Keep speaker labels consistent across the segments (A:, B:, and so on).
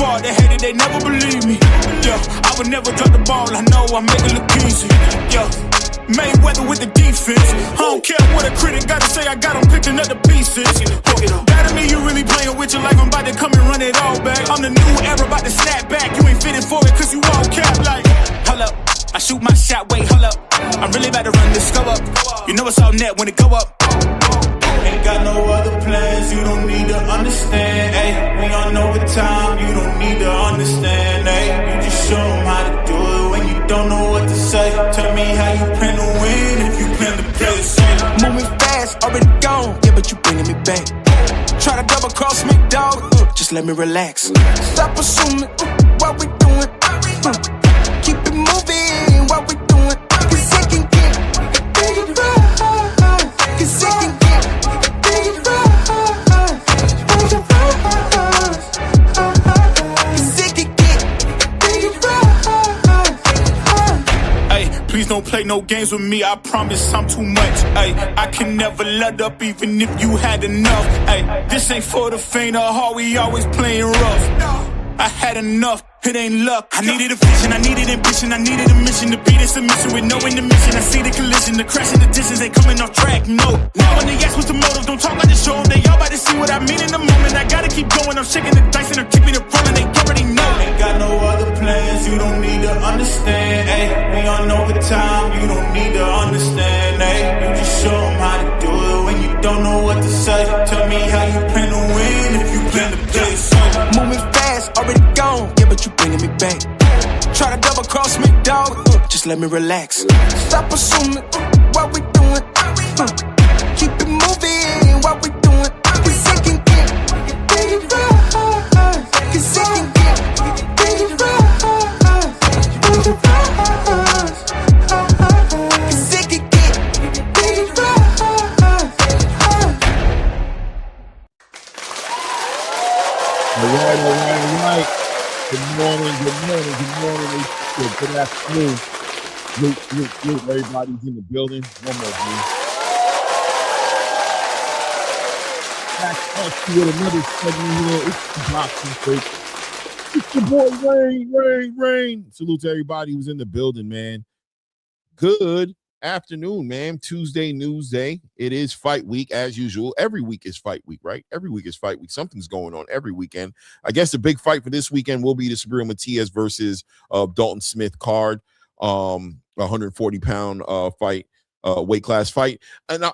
A: far, they hated, they never believe me. Yeah, I would never drop the ball, I know I make it look easy. Yeah, Mayweather with the defense. I don't care what a critic gotta say, I got them picking up the pieces. That to me, you really playing with your life, I'm about to come and run it all back. I'm the new era, about to snap back. You ain't fitted for it, cause you all cap like. Hold up, I shoot my shot, wait, hold up. I'm really about to run this, go up. You know it's all net when it go up. Ain't got no other plans, you don't need to understand, ayy. We on overtime, you don't need to understand, ayy. You just show them how to do it when you don't know what to say. Tell me how you plan to win if you plan to play the same. Moving fast, already gone, yeah, but you bringing me back. Try to double cross me, dog, just let me relax. Stop assuming what we doing, keep it moving, what we doing. Cause it can get dangerous, cause it can get dangerous, cause it can get dangerous. Ay, please don't play no games with me, I promise I'm too much. Ay, I can never let up even if you had enough. Ay, this ain't for the faint of heart, we always playing rough. I had enough, it ain't luck. I needed a vision, I needed ambition, I needed a mission to beat a submission with no intermission. I see the collision, the crash in the distance, they coming off track, no. Now when they ask what's the motive, don't talk, I just show them. They all about to see what I mean in the moment. I gotta keep going, I'm shaking the dice and I'm keeping it rolling, they already know. Ain't got no other plans, you don't need to understand, ayy. We on overtime, you don't need to understand, ayy. You just show them how to do it when you don't know what to say. Tell me how you plan to win if you plan to play safe. Moving fast, already gone, yeah, but you bringing me back. Try to double cross me, dog, just let me relax. Stop assuming what we doing, keep it moving, what we doing. Cause it can get dangerous, cause it can get dangerous, cause it can get dangerous.
B: All right. Good morning. Good afternoon. Everybody's in the building. One more, please. Back up to another segment here. It's the boxing break. It's your boy Rain. Salute to everybody who's in the building, man. Good afternoon, man. Tuesday news day. It is fight week as usual. Every week is fight week, right? Every week is fight week. Something's going on every weekend. I guess the big fight for this weekend will be the SUBRIEL Matias versus Dalton Smith card, 140-pound fight, weight class fight. And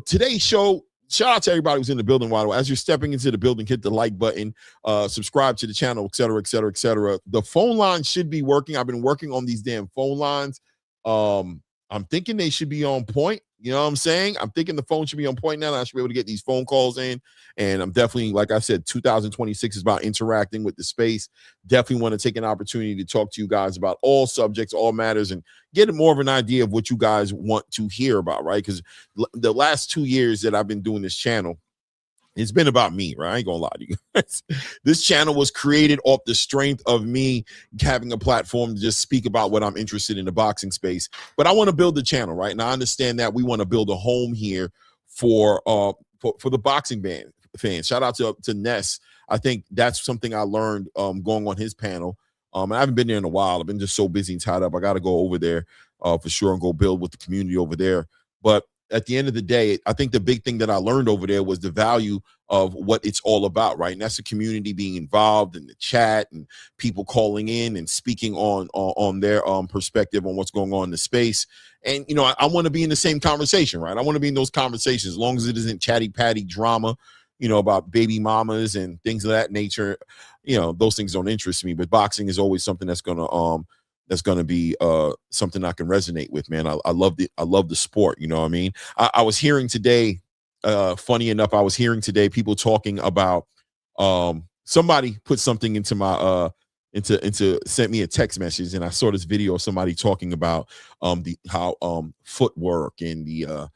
B: today's show. Shout out to everybody who's in the building. As you're stepping into the building, hit the like button, subscribe to the channel, etc., etc., etc. The phone line should be working. I've been working on these damn phone lines. I'm thinking they should be on point. You know what I'm saying? I'm thinking the phone should be on point now. I should be able to get these phone calls in. And I'm definitely, like I said, 2026 is about interacting with the space. Definitely want to take an opportunity to talk to you guys about all subjects, all matters, and get more of an idea of what you guys want to hear about, right? Because the last 2 years that I've been doing this channel, it's been about me, right? I ain't gonna lie to you guys. This channel was created off the strength of me having a platform to just speak about what I'm interested in the boxing space. But I want to build the channel, right? And I understand that we want to build a home here for the boxing fans. Shout out to Ness. I think that's something I learned going on his panel. I haven't been there in a while. I've been just so busy and tied up. I got to go over there for sure and go build with the community over there. But at the end of the day, I think the big thing that I learned over there was the value of what it's all about, right? And that's the community being involved in the chat and people calling in and speaking on their perspective on what's going on in the space. And, I want to be in the same conversation, right? I want to be in those conversations as long as it isn't chatty patty drama, about baby mamas and things of that nature. Those things don't interest me, but boxing is always something that's going to be something I can resonate with, man. I love the sport. You know what I mean? I was hearing today, funny enough, I was hearing today people talking about somebody put something into my sent me a text message, and I saw this video of somebody talking about how footwork and the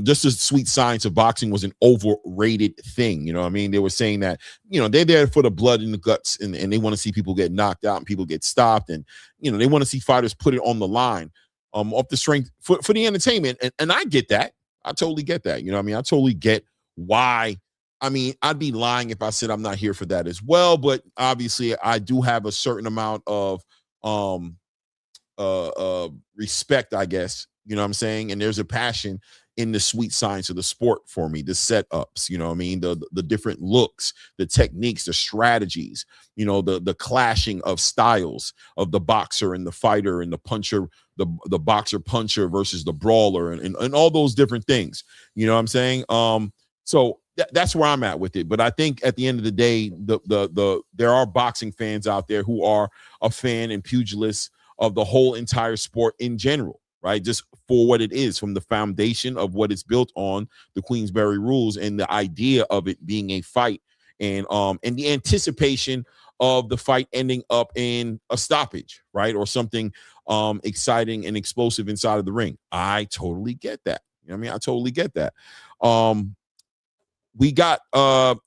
B: just the sweet science of boxing was an overrated thing. You know what I mean? They were saying that, they're there for the blood in the guts, and they want to see people get knocked out and people get stopped. And, they want to see fighters put it on the line off the strength for the entertainment. And I get that. I totally get that. You know what I mean? I totally get why I mean, I'd be lying if I said I'm not here for that as well. But obviously, I do have a certain amount of respect, I guess. You know what I'm saying? And there's a passion in the sweet science of the sport for me, the setups, you know what I mean? The different looks, the techniques, the strategies, you know, the clashing of styles of the boxer and the fighter and the puncher, the boxer puncher versus the brawler and all those different things. You know what I'm saying? So that's where I'm at with it. But I think at the end of the day, there are boxing fans out there who are a fan and pugilists of the whole entire sport in general, right? Just for what it is, from the foundation of what it's built on, the Queensberry rules, and the idea of it being a fight, and the anticipation of the fight ending up in a stoppage, right? Or something exciting and explosive inside of the ring. I totally get that. You know what I mean? I totally get that. We got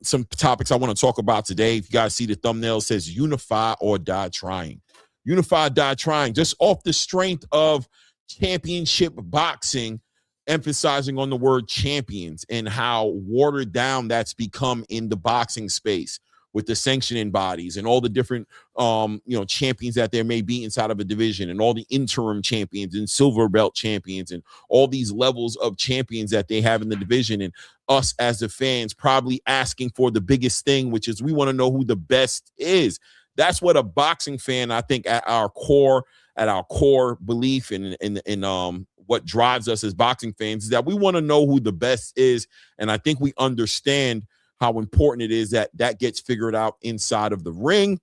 B: some topics I want to talk about today. If you guys see the thumbnail, it says unify or die trying. Unify, die trying, just off the strength of championship boxing, emphasizing on the word champions and how watered down that's become in the boxing space with the sanctioning bodies and all the different champions that there may be inside of a division, and all the interim champions and silver belt champions and all these levels of champions that they have in the division, and us as the fans probably asking for the biggest thing, which is we want to know who the best is. That's what a boxing fan, I think, at our core belief in what drives us as boxing fans, is that we want to know who the best is. And I think we understand how important it is that that gets figured out inside of the ring.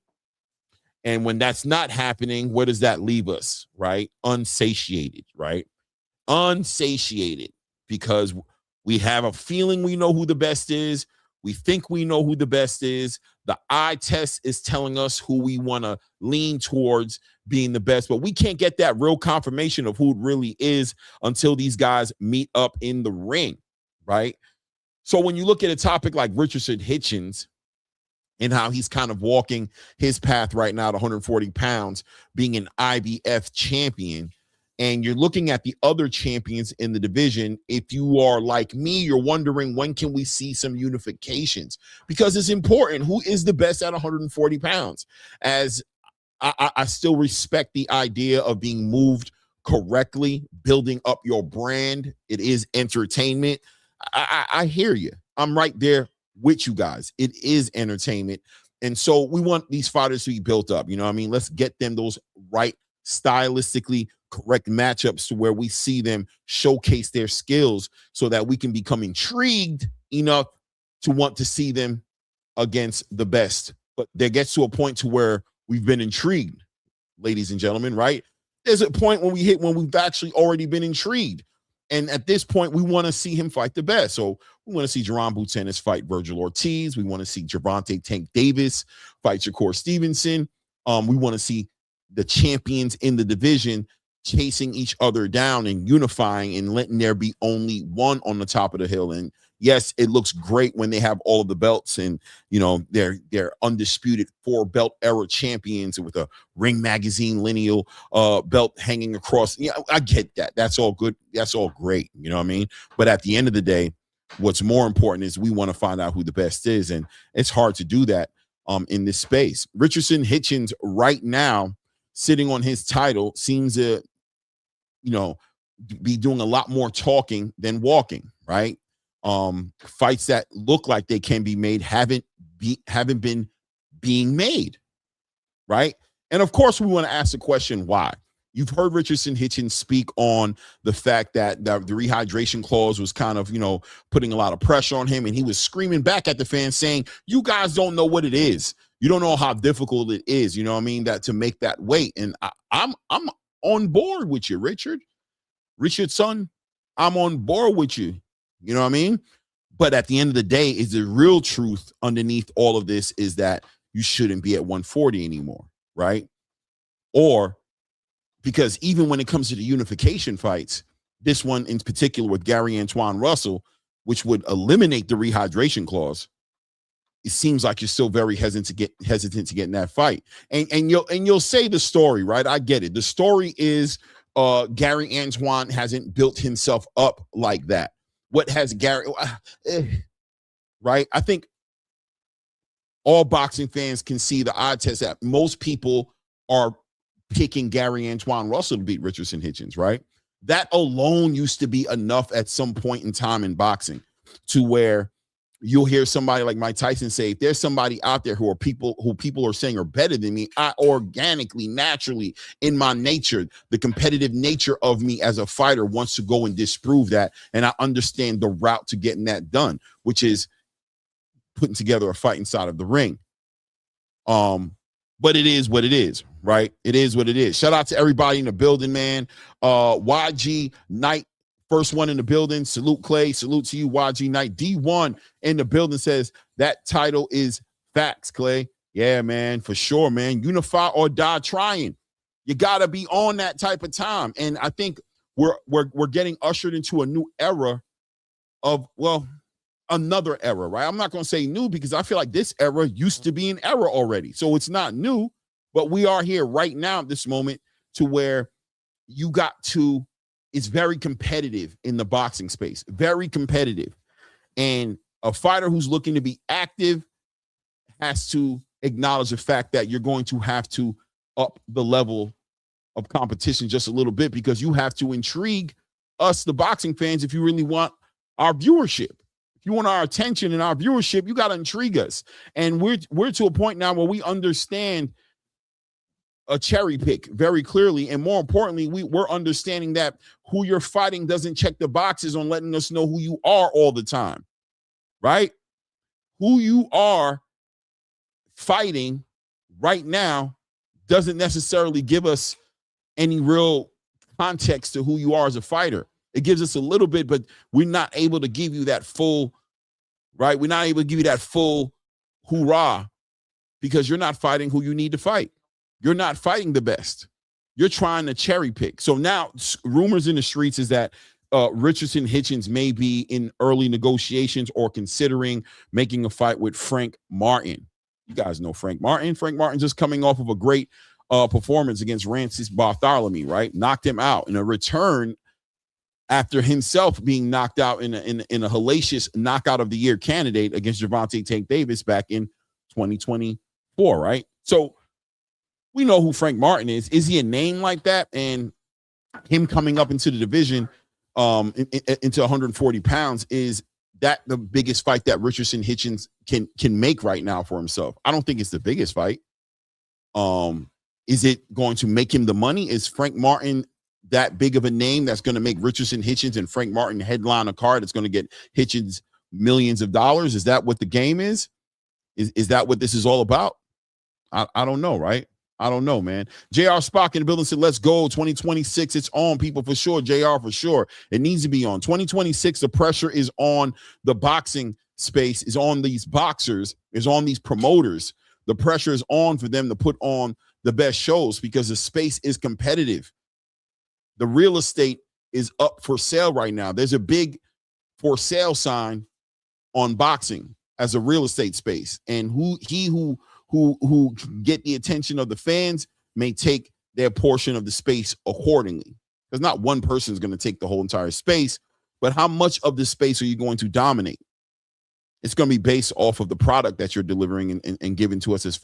B: And when that's not happening, where does that leave us, right? Unsatiated, right? Unsatiated, because we have a feeling we know who the best is. We think we know who the best is. The eye test is telling us who we want to lean towards being the best, but we can't get that real confirmation of who it really is until these guys meet up in the ring, right? So when you look at a topic like Richardson Hitchins and how he's kind of walking his path right now to 140 pounds, being an IBF champion, and you're looking at the other champions in the division, if you are like me, you're wondering, when can we see some unifications? Because it's important. Who is the best at 140 pounds? As I still respect the idea of being moved correctly, building up your brand. It is entertainment. I hear you. I'm right there with you guys. It is entertainment. And so we want these fighters to be built up. You know what I mean? Let's get them those right stylistically correct matchups to where we see them showcase their skills, so that we can become intrigued enough to want to see them against the best. But there gets to a point to where we've been intrigued, ladies and gentlemen, right? There's a point when we've actually already been intrigued. And at this point, we want to see him fight the best. So we want to see Jerron Butenis fight Virgil Ortiz. We want to see Gervonta Tank Davis fight Shakur Stevenson. We want to see the champions in the division chasing each other down and unifying and letting there be only one on the top of the hill. And yes, it looks great when they have all of the belts and, you know, they're undisputed 4-belt era champions with a Ring Magazine lineal belt hanging across. Yeah, I get that. That's all good. That's all great. You know what I mean? But at the end of the day, what's more important is we want to find out who the best is. And it's hard to do that in this space. Richardson Hitchins right now, sitting on his title, seems to, be doing a lot more talking than walking, right? Fights that look like they can be made haven't been being made, right? And of course, we want to ask the question, why? You've heard Richardson Hitchins speak on the fact that the rehydration clause was kind of, putting a lot of pressure on him, and he was screaming back at the fans saying, you guys don't know what it is. You don't know how difficult it is, you know what I mean, that to make that weight. And I'm on board with you, Richardson. I'm on board with you. You know what I mean? But at the end of the day, is the real truth underneath all of this is that you shouldn't be at 140 anymore, right? Or because even when it comes to the unification fights, this one in particular with Gary Antoine Russell, which would eliminate the rehydration clause, it seems like you're still very hesitant to get in that fight. And you'll say the story, right? I get it. The story is Gary Antoine hasn't built himself up like that. What has Gary? right? I think all boxing fans can see the eye test that most people are picking Gary Antoine Russell to beat Richardson Hitchins, right? That alone used to be enough at some point in time in boxing to where you'll hear somebody like Mike Tyson say, if there's somebody out there who people are saying are better than me, I organically, naturally, in my nature, the competitive nature of me as a fighter wants to go and disprove that. And I understand the route to getting that done, which is putting together a fight inside of the ring. But it is what it is, right? It is what it is. Shout out to everybody in the building, man. YG Knight, first one in the building. Salute, Clay. Salute to you, YG Knight. D1 in the building says that title is facts, Clay. Yeah, man, for sure, man. Unify or die trying. You gotta be on that type of time. And I think we're getting ushered into a new era of, well, another era, right? I'm not going to say new because I feel like this era used to be an era already. So it's not new, but we are here right now at this moment to where you got to, it's very competitive in the boxing space, very competitive. And a fighter who's looking to be active has to acknowledge the fact that you're going to have to up the level of competition just a little bit because you have to intrigue us, the boxing fans, if you really want our viewership. If you want our attention and our viewership, you got to intrigue us. And we're to a point now where we understand a cherry pick very clearly. And more importantly, we're understanding that who you're fighting doesn't check the boxes on letting us know who you are all the time, right? Who you are fighting right now doesn't necessarily give us any real context to who you are as a fighter. It gives us a little bit, but we're not able to give you that full, right? We're not able to give you that full hoorah because you're not fighting who you need to fight. You're not fighting the best. You're trying to cherry pick. So now rumors in the streets is that Richardson Hitchins may be in early negotiations or considering making a fight with Frank Martin. You guys know Frank Martin. Frank Martin just coming off of a great performance against Rancis Bartholomew, right? Knocked him out in a return after himself being knocked out in a hellacious knockout of the year candidate against Gervonta Tank Davis back in 2024, right? So we know who Frank Martin is. Is he a name like that? And him coming up into the division into 140 pounds, is that the biggest fight that Richardson Hitchins can make right now for himself? I don't think it's the biggest fight. Is it going to make him the money? Is Frank Martin that big of a name that's going to make Richardson Hitchins and Frank Martin headline a card that's going to get Hitchins millions of dollars? Is that what the game is? Is that what this is all about? I don't know, right? I don't know, man. JR Spock in the building said, let's go. 2026, it's on, people, for sure. JR, for sure. It needs to be on. 2026, the pressure is on the boxing space, is on these boxers, is on these promoters. The pressure is on for them to put on the best shows because the space is competitive. The real estate is up for sale right now. There's a big for sale sign on boxing as a real estate space. And who can get the attention of the fans may take their portion of the space accordingly. Because not one person is going to take the whole entire space, but how much of the space are you going to dominate? It's going to be based off of the product that you're delivering and giving to us as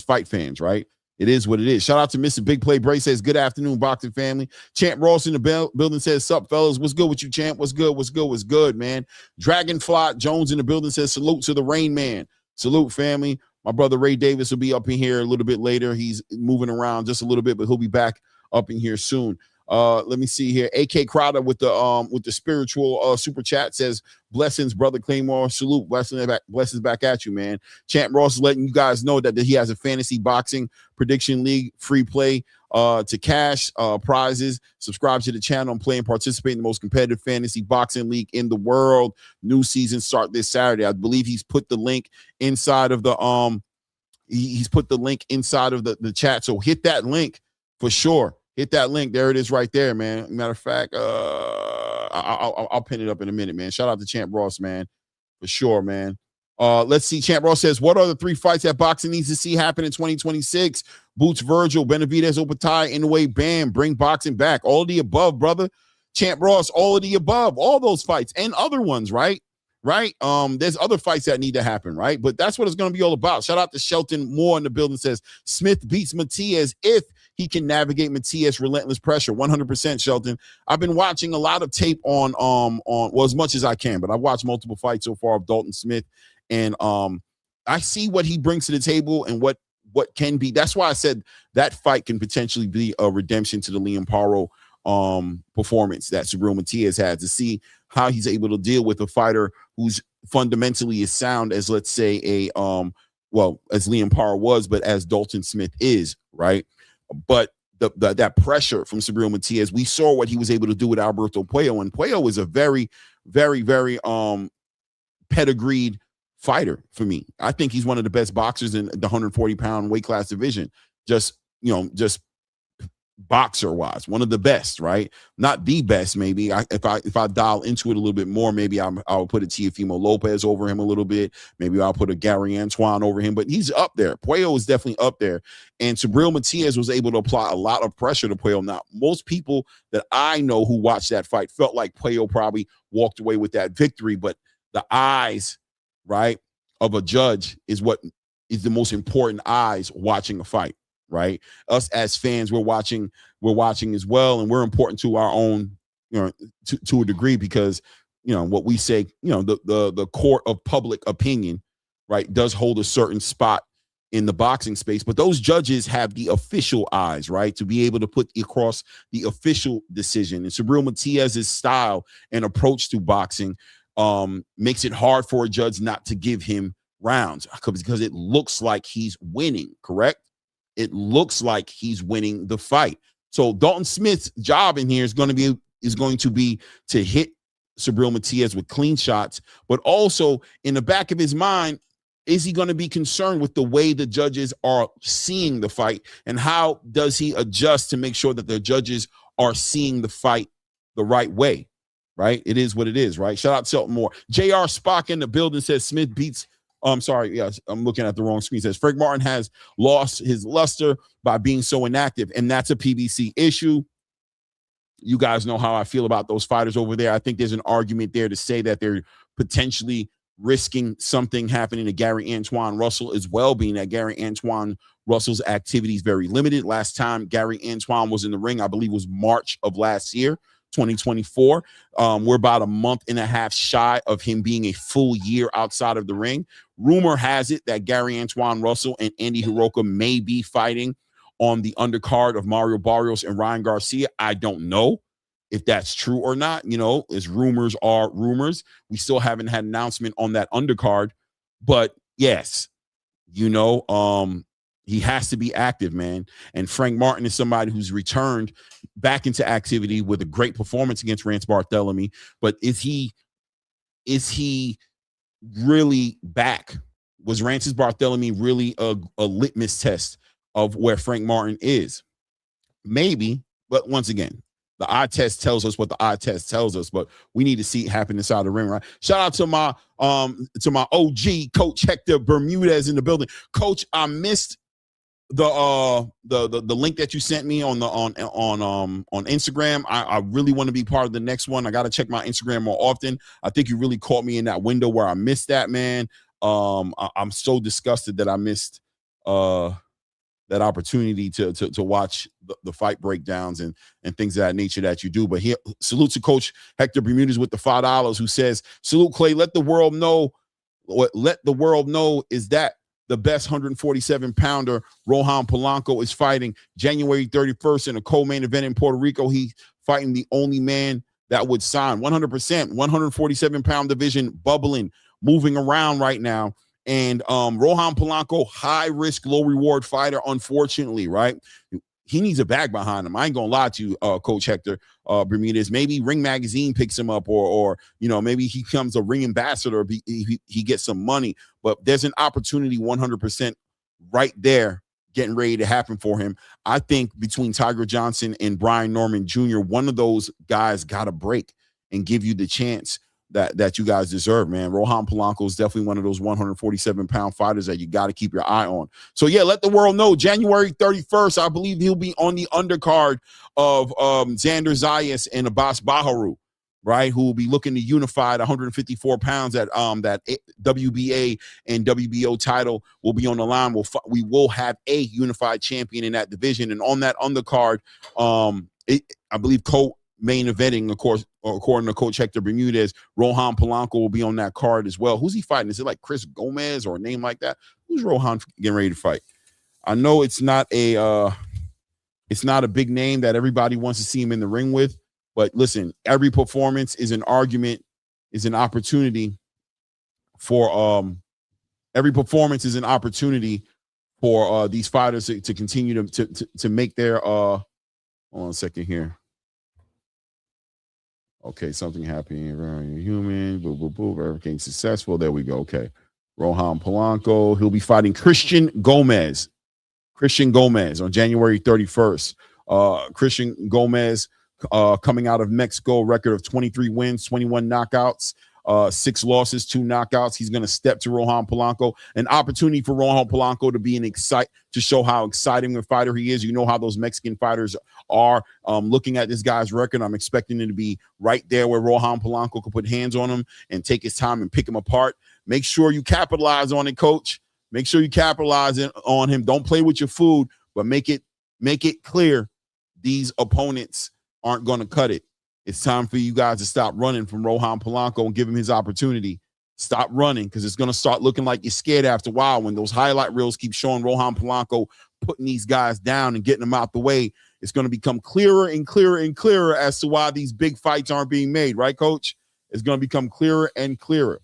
B: fight fans, right? It is what it is. Shout out to Mr. Big Play Bray, says, good afternoon, boxing family. Champ Ross in the building says, sup, fellas? What's good with you, Champ? What's good? What's good? What's good, man? Dragonfly Jones in the building says, salute to the Rain Man. Salute, family. My brother Ray Davis will be up in here a little bit later. He's moving around just a little bit, but he'll be back up in here soon. Let me see here. AK Crowder with the spiritual super chat says, blessings, brother Claymore. Salute, blessings back at you, man. Champ Ross is letting you guys know that he has a fantasy boxing prediction league, free play to cash prizes. Subscribe to the channel and play and participate in the most competitive fantasy boxing league in the world. New season start this Saturday. I believe he's put the link inside of the he's put the link inside of the chat. So hit that link for sure. Hit that link. There it is right there, man. Matter of fact, I'll pin it up in a minute, man. Shout out to Champ Ross, man. For sure, man. Let's see. Champ Ross says, what are the 3 fights that boxing needs to see happen in 2026? Boots Virgil, Benavidez Opatai, Inoue Bam, bring boxing back. All of the above, brother. Champ Ross, all of the above. All those fights and other ones, right? right? There's other fights that need to happen, right? But that's what it's going to be all about. Shout out to Shelton Moore in the building, says Smith beats Matias if he can navigate Matias' relentless pressure. 100%, Shelton. I've been watching a lot of tape on well, as much as I can, but I've watched multiple fights so far of Dalton Smith, and I see what he brings to the table and what can be. That's why I said that fight can potentially be a redemption to the Liam Paro performance that SUBRIEL Matias had, to see how he's able to deal with a fighter who's fundamentally as sound as, let's say, a well, as Liam Paro was, but as Dalton Smith is, right? But that pressure from SUBRIEL Matias, we saw what he was able to do with Alberto Puello, and Puello is a very, very, very pedigreed fighter for me. I think he's one of the best boxers in the 140-pound weight class division. Just boxer wise, one of the best, right? Not the best, maybe. If I dial into it a little bit more, maybe I'll put a Teofimo Lopez over him a little bit. Maybe I'll put a Gary Antoine over him, but he's up there. Puello is definitely up there. And SUBRIEL Matias was able to apply a lot of pressure to Puello. Now, most people that I know who watched that fight felt like Puello probably walked away with that victory, but the eyes, right, of a judge is what is the most important eyes watching a fight. Right, us as fans, we're watching as well, and we're important to our own, to a degree, because what we say, the court of public opinion, right, does hold a certain spot in the boxing space. But those judges have the official eyes, right, to be able to put across the official decision. And SUBRIEL Matias's style and approach to boxing makes it hard for a judge not to give him rounds, because it looks like he's winning. Correct. It looks like he's winning the fight. So Dalton Smith's job in here is going to be to hit SUBRIEL Matias with clean shots, but also in the back of his mind, is he going to be concerned with the way the judges are seeing the fight, and how does he adjust to make sure that the judges are seeing the fight the right way? Right? It is what it is, right? Shout out to Shelton Moore. JR Spock in the building says Smith beats. I'm sorry. Yes, I'm looking at the wrong screen. It says Frank Martin has lost his luster by being so inactive, and that's a PBC issue. You guys know how I feel about those fighters over there. I think there's an argument there to say that they're potentially risking something happening to Gary Antoine Russell as well, being that Gary Antoine Russell's activity is very limited. Last time Gary Antoine was in the ring, I believe, was March of last year, 2024. We're about a month and a half shy of him being a full year outside of the ring. Rumor has it that Gary Antoine Russell and Andy Hiroka may be fighting on the undercard of Mario Barrios and Ryan Garcia. I don't know if that's true or not. As rumors are rumors. We still haven't had an announcement on that undercard, but yes, he has to be active, man. And Frank Martin is somebody who's returned back into activity with a great performance against Rance Barthélemy. But is he really back? Was Rance's Barthélemy really a litmus test of where Frank Martin is? Maybe, but once again, the eye test tells us what the eye test tells us, but we need to see it happen inside the ring, right? Shout out to my OG Coach Hector Bermudez in the building. Coach, I missed the link that you sent me on Instagram. I really want to be part of the next one. I got to check my Instagram more often. I think you really caught me in that window where I missed that, man. I'm so disgusted that I missed that opportunity to watch the fight breakdowns and things of that nature that you do. But here, salute to Coach Hector Bermudez with the $5, who says, salute Clay, let the world know is that the best 147-pounder Rohan Polanco is fighting January 31st in a co-main event in Puerto Rico. He's fighting the only man that would sign. 100%, 147-pound division bubbling, moving around right now. And Rohan Polanco, high-risk, low-reward fighter, unfortunately, right? He needs a bag behind him. I ain't gonna lie to you, Coach Hector Bermudez. Maybe Ring Magazine picks him up, or maybe he becomes a ring ambassador. He gets some money, but there's an opportunity 100% right there getting ready to happen for him. I think between Tiger Johnson and Brian Norman Jr., one of those guys got to break and give you the chance that you guys deserve, man. Rohan Polanco is definitely one of those 147-pound fighters that you got to keep your eye on. So, yeah, let the world know. January 31st, I believe he'll be on the undercard of Xander Zayas and Abbas Baharu. right, who will be looking to unify at 154 pounds. That WBA and WBO title will be on the line. We will have a unified champion in that division, and on that undercard, I believe main eventing, of course, according to Coach Hector Bermudez, Rohan Polanco will be on that card as well. Who's he fighting? Is it like Chris Gomez or a name like that? Who's Rohan getting ready to fight? I know it's not a big name that everybody wants to see him in the ring with, but listen, every performance is an argument, is an opportunity for every performance is an opportunity for these fighters to continue to make their hold on a second here. Okay, something happening around your human, boo, boo, boo, everything successful. There we go. Okay. Rohan Polanco, he'll be fighting Christian Gomez on January 31st. Christian Gomez coming out of Mexico, record of 23 wins, 21 knockouts, 6 losses, 2 knockouts. He's going to step to Rohan Polanco. An opportunity for Rohan Polanco to be to show how exciting a fighter he is. You know how those Mexican fighters are. Looking at this guy's record, I'm expecting it to be right there where Rohan Polanco could put hands on him and take his time and pick him apart. Make sure you capitalize on it, coach. Make sure you capitalize on him. Don't play with your food, but make it clear these opponents aren't going to cut it. It's time for you guys to stop running from Rohan Polanco and give him his opportunity. Stop running, because it's going to start looking like you're scared after a while when those highlight reels keep showing Rohan Polanco putting these guys down and getting them out the way. It's going to become clearer and clearer and clearer as to why these big fights aren't being made, right, Coach? It's going to become clearer and clearer.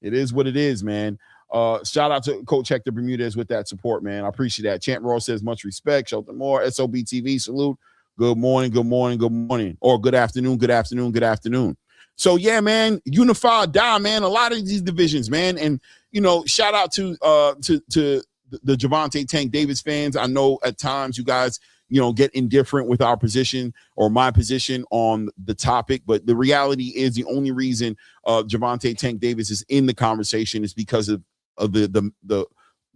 B: It is what it is, man. Shout out to Coach Hector Bermudez with that support, man. I appreciate that. Champ Ross says much respect. Shelton Moore, SOB TV, salute. Good morning, good morning, good morning. Or good afternoon, good afternoon, good afternoon. So, yeah, man, unify, die, man. A lot of these divisions, man. And, shout out to the Gervonta Tank Davis fans. I know at times you guys, get indifferent with our position or my position on the topic. But the reality is the only reason Gervonta Tank Davis is in the conversation is because of the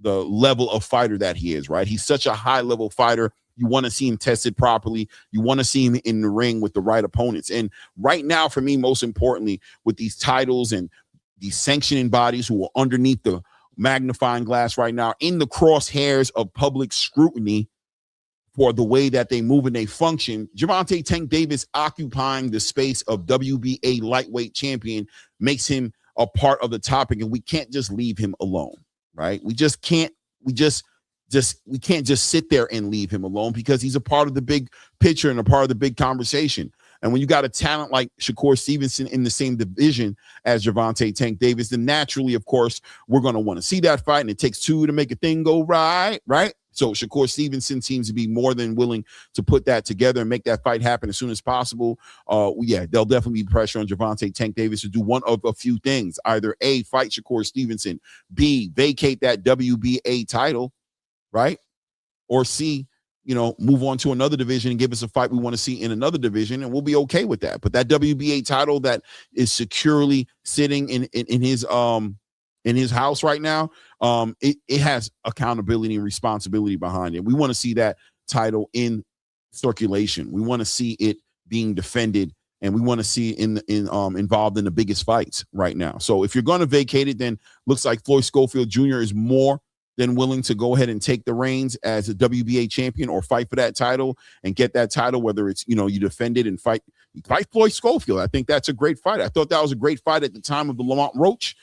B: level of fighter that he is, right? He's such a high level fighter. You want to see him tested properly. You want to see him in the ring with the right opponents. And right now, for me, most importantly, with these titles and these sanctioning bodies who are underneath the magnifying glass right now, in the crosshairs of public scrutiny for the way that they move and they function, Gervonta Tank Davis occupying the space of WBA lightweight champion makes him a part of the topic, and we can't just leave him alone, right? We can't just sit there and leave him alone, because he's a part of the big picture and a part of the big conversation. And when you got a talent like Shakur Stevenson in the same division as Gervonta Tank Davis, then naturally, of course, we're going to want to see that fight, and it takes two to make a thing go right? So Shakur Stevenson seems to be more than willing to put that together and make that fight happen as soon as possible. There'll definitely be pressure on Gervonta Tank Davis to do one of a few things. Either A, fight Shakur Stevenson, B, vacate that WBA title, right? Or C, move on to another division and give us a fight we want to see in another division, and we'll be okay with that. But that WBA title that is securely sitting in his house right now, it has accountability and responsibility behind it. We want to see that title in circulation. We want to see it being defended, and we want to see it involved in the biggest fights right now. So if you're going to vacate it, then looks like Floyd Schofield Jr. is more than willing to go ahead and take the reins as a WBA champion or fight for that title and get that title, whether it's, you defend it and fight Floyd Schofield. I think that's a great fight. I thought that was a great fight at the time of the Lamont Roach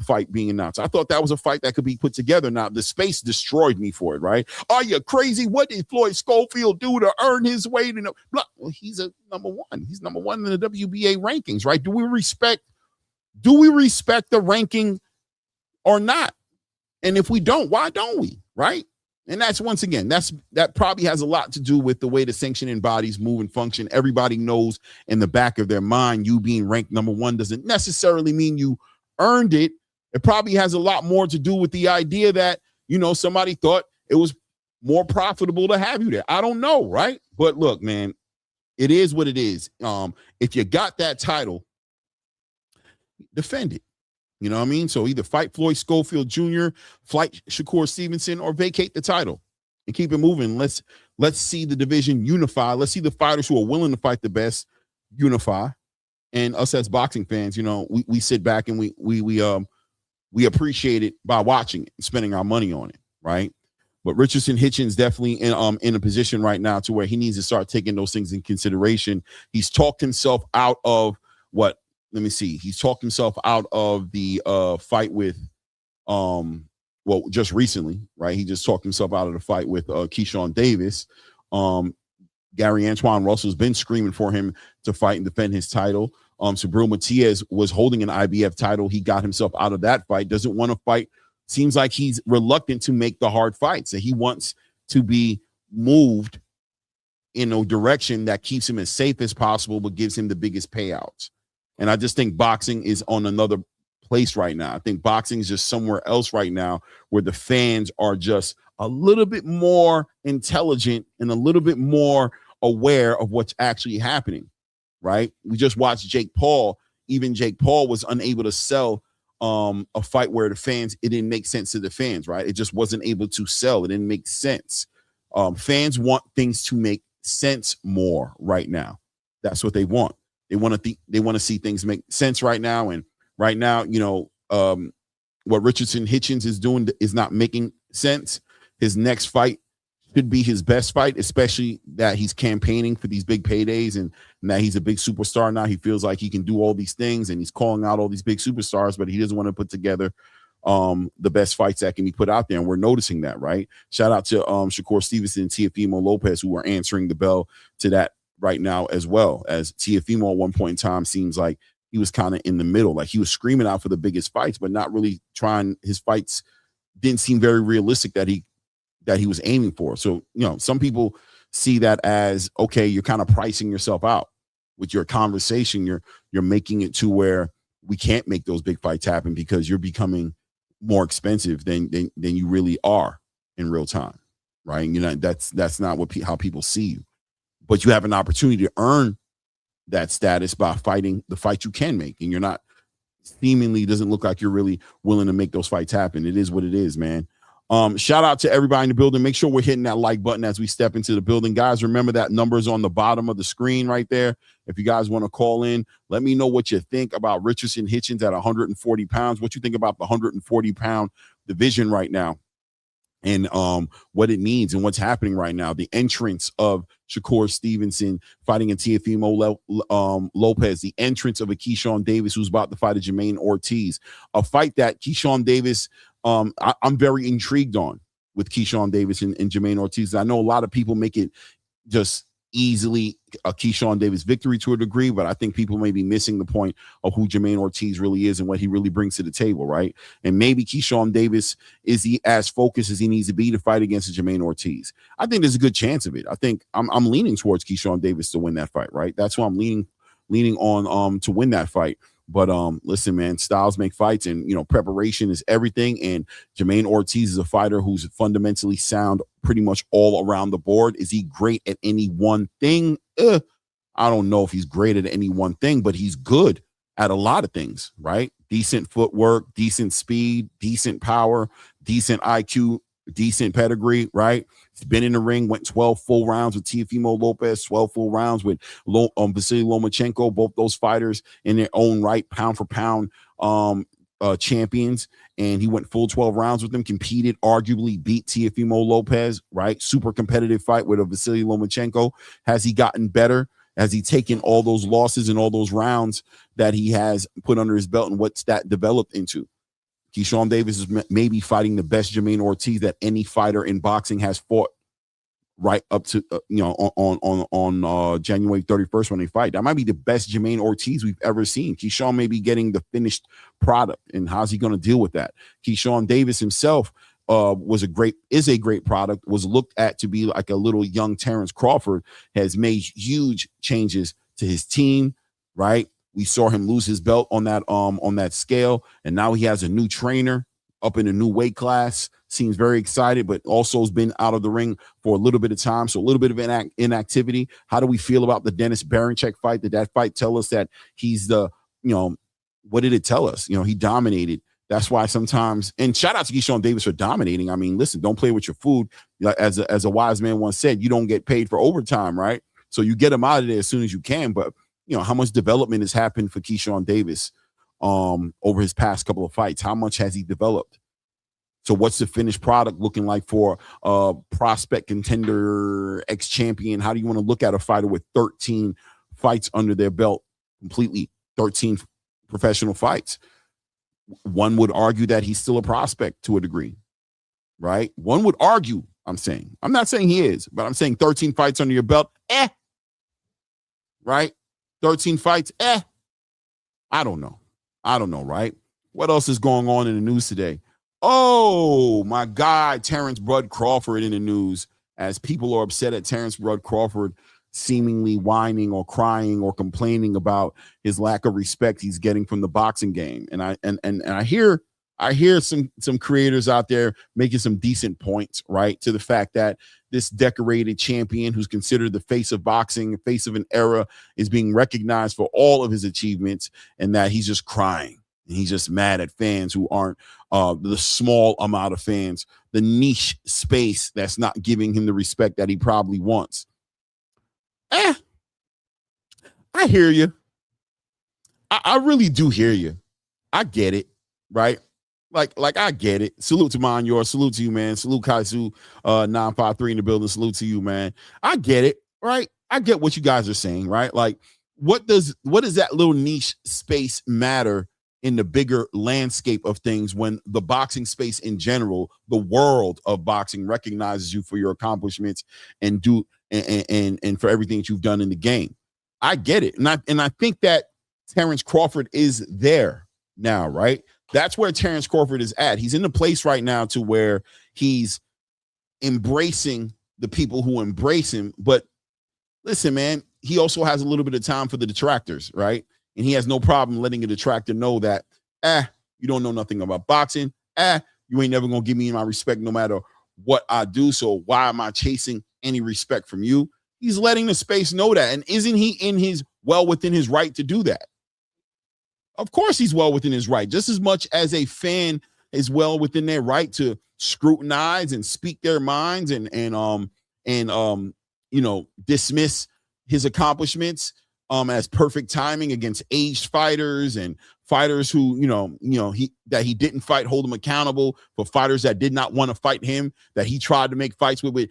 B: fight being announced. I thought that was a fight that could be put together. Now, the space destroyed me for it, right? Are you crazy? What did Floyd Schofield do to earn his way? Well, he's a number one. He's number one in the WBA rankings, right? Do we respect the ranking or not? And if we don't, why don't we, right? And that's, once again, that probably has a lot to do with the way the sanctioning bodies move and function. Everybody knows in the back of their mind, you being ranked number one doesn't necessarily mean you earned it. It probably has a lot more to do with the idea that, somebody thought it was more profitable to have you there. I don't know, right? But look, man, it is what it is. If you got that title, defend it. You know what I mean? So either fight Floyd Schofield Jr., fight Shakur Stevenson, or vacate the title and keep it moving. Let's see the division unify. Let's see the fighters who are willing to fight the best unify. And us as boxing fans, you know, we sit back and we appreciate it by watching it and spending our money on it, right? But Richardson Hitchins definitely in a position right now to where he needs to start taking those things in consideration. He's talked himself out of what? Let me see. He's talked himself out of the fight with well, just recently, right? He just talked himself out of the fight with KEYSHAWN Davis. Gary Antoine Russell's been screaming for him to fight and defend his title. SUBRIEL Matias was holding an IBF title. He got himself out of that fight. Doesn't want to fight. Seems like he's reluctant to make the hard fights. That he wants to be moved in a direction that keeps him as safe as possible, but gives him the biggest payouts. And I just think boxing is on another place right now. I think boxing is just somewhere else right now where the fans are just a little bit more intelligent and a little bit more aware of what's actually happening, right? We just watched Jake Paul. Even Jake Paul was unable to sell a fight where it didn't make sense to the fans, right? It just wasn't able to sell. It didn't make sense. Fans want things to make sense more right now. That's what they want. They want to see things make sense right now. And right now, you know, what Richardson Hitchins is doing is not making sense. His next fight should be his best fight, especially that he's campaigning for these big paydays and that he's a big superstar now. He feels like he can do all these things and he's calling out all these big superstars, but he doesn't want to put together the best fights that can be put out there. And we're noticing that, right? Shout out to Shakur Stevenson and TEOFIMO Lopez, who are answering the bell to that right now, as well as TEOFIMO at one point in time seems like he was kind of in the middle. Like he was screaming out for the biggest fights, but not really trying. His fights didn't seem very realistic that he was aiming for. So, you know, some people see that as, okay, you're kind of pricing yourself out with your conversation. You're making it to where we can't make those big fights happen because you're becoming more expensive than you really are in real time, right? And, you know, that's not how people see you. But you have an opportunity to earn that status by fighting the fight you can make, and you're not seemingly doesn't look like you're really willing to make those fights happen. It is what it is, man. Shout out to everybody in the building. Make sure we're hitting that like button as we step into the building. Guys, remember that number's on the bottom of the screen right there. If you guys want to call in, let me know what you think about Richardson Hitchins at 140 pounds. What you think about the 140-pound division right now, and what it means and what's happening right now. The entrance of Shakur Stevenson fighting in TEOFIMO Lopez, the entrance of a KEYSHAWN Davis who's about to fight a Jermaine Ortiz, a fight that KEYSHAWN Davis, I'm very intrigued on with KEYSHAWN Davis and Jermaine Ortiz. I know a lot of people make it just easily a KEYSHAWN Davis victory to a degree, but I think people may be missing the point of who Jermaine Ortiz really is and what he really brings to the table, right? And maybe KEYSHAWN Davis is as focused as he needs to be to fight against Jermaine Ortiz. I think there's a good chance of it. I think I'm leaning towards KEYSHAWN Davis to win that fight, right? That's who I'm leaning on to win that fight. But listen, man, styles make fights, and you know, preparation is everything. And Jermaine Ortiz is a fighter who's fundamentally sound pretty much all around the board. Is he great at any one thing? I don't know if he's great at any one thing, but he's good at a lot of things, right? Decent footwork, decent speed, decent power, decent IQ, decent pedigree, right? He's been in the ring, went 12 full rounds with TEOFIMO Lopez, 12 full rounds with Vasily Lomachenko, both those fighters in their own right, pound for pound champions. And he went full 12 rounds with them, competed, arguably beat TEOFIMO Lopez, right? Super competitive fight with a Vasily Lomachenko. Has he gotten better? Has he taken all those losses and all those rounds that he has put under his belt, and what's that developed into? KEYSHAWN Davis is maybe fighting the best Jermaine Ortiz that any fighter in boxing has fought right up to on January 31st when they fight. That might be the best Jermaine Ortiz we've ever seen. KEYSHAWN may be getting the finished product, and how's he going to deal with that? KEYSHAWN Davis himself is a great product, was looked at to be like a little young Terrence Crawford, has made huge changes to his team, right? We saw him lose his belt on that scale, and now he has a new trainer up in a new weight class. Seems very excited, but also has been out of the ring for a little bit of time, so a little bit of inactivity. How do we feel about the Dennis Berinchek fight? Did that fight tell us that he's the, you know, what did it tell us? You know, he dominated. That's why sometimes, and shout out to KEYSHAWN Davis for dominating. I mean, listen, don't play with your food. As a wise man once said, you don't get paid for overtime, right? So you get him out of there as soon as you can, but how much development has happened for KEYSHAWN Davis over his past couple of fights. How much has he developed? So what's the finished product looking like for prospect, contender, ex-champion? How do you want to look at a fighter with 13 fights under their belt, completely 13 professional fights? One would argue that he's still a prospect to a degree, right? One would argue, I'm not saying he is, but I'm saying 13 fights under your belt, right? 13 fights, I don't know, right? What else is going on in the news today? Oh, my guy, Terrence Bud Crawford in the news, as people are upset at Terrence Bud Crawford seemingly whining or crying or complaining about his lack of respect he's getting from the boxing game. And I hear some creators out there making some decent points, right, to the fact that this decorated champion who's considered the face of boxing, face of an era, is being recognized for all of his achievements, and that he's just crying. And he's just mad at fans who aren't the small amount of fans, the niche space that's not giving him the respect that he probably wants. I hear you. I really do hear you. I get it, right? Like I get it. Salute to Manyor. Salute to you, man. Salute Kaizu 953 in the building. Salute to you, man. I get it, right? I get what you guys are saying, right? Like, what does that little niche space matter in the bigger landscape of things when the boxing space in general, the world of boxing, recognizes you for your accomplishments and for everything that you've done in the game? I get it. And I think that Terrence Crawford is there now, right? That's where Terrence Crawford is at. He's in the place right now to where he's embracing the people who embrace him. But listen, man, he also has a little bit of time for the detractors, right? And he has no problem letting a detractor know that, you don't know nothing about boxing. You ain't never going to give me my respect no matter what I do. So why am I chasing any respect from you? He's letting the space know that. And isn't he within his right to do that? Of course he's well within his right, just as much as a fan is well within their right to scrutinize and speak their minds and dismiss his accomplishments as perfect timing against aged fighters and fighters who, he didn't fight, hold him accountable for fighters that did not want to fight him, that he tried to make fights with.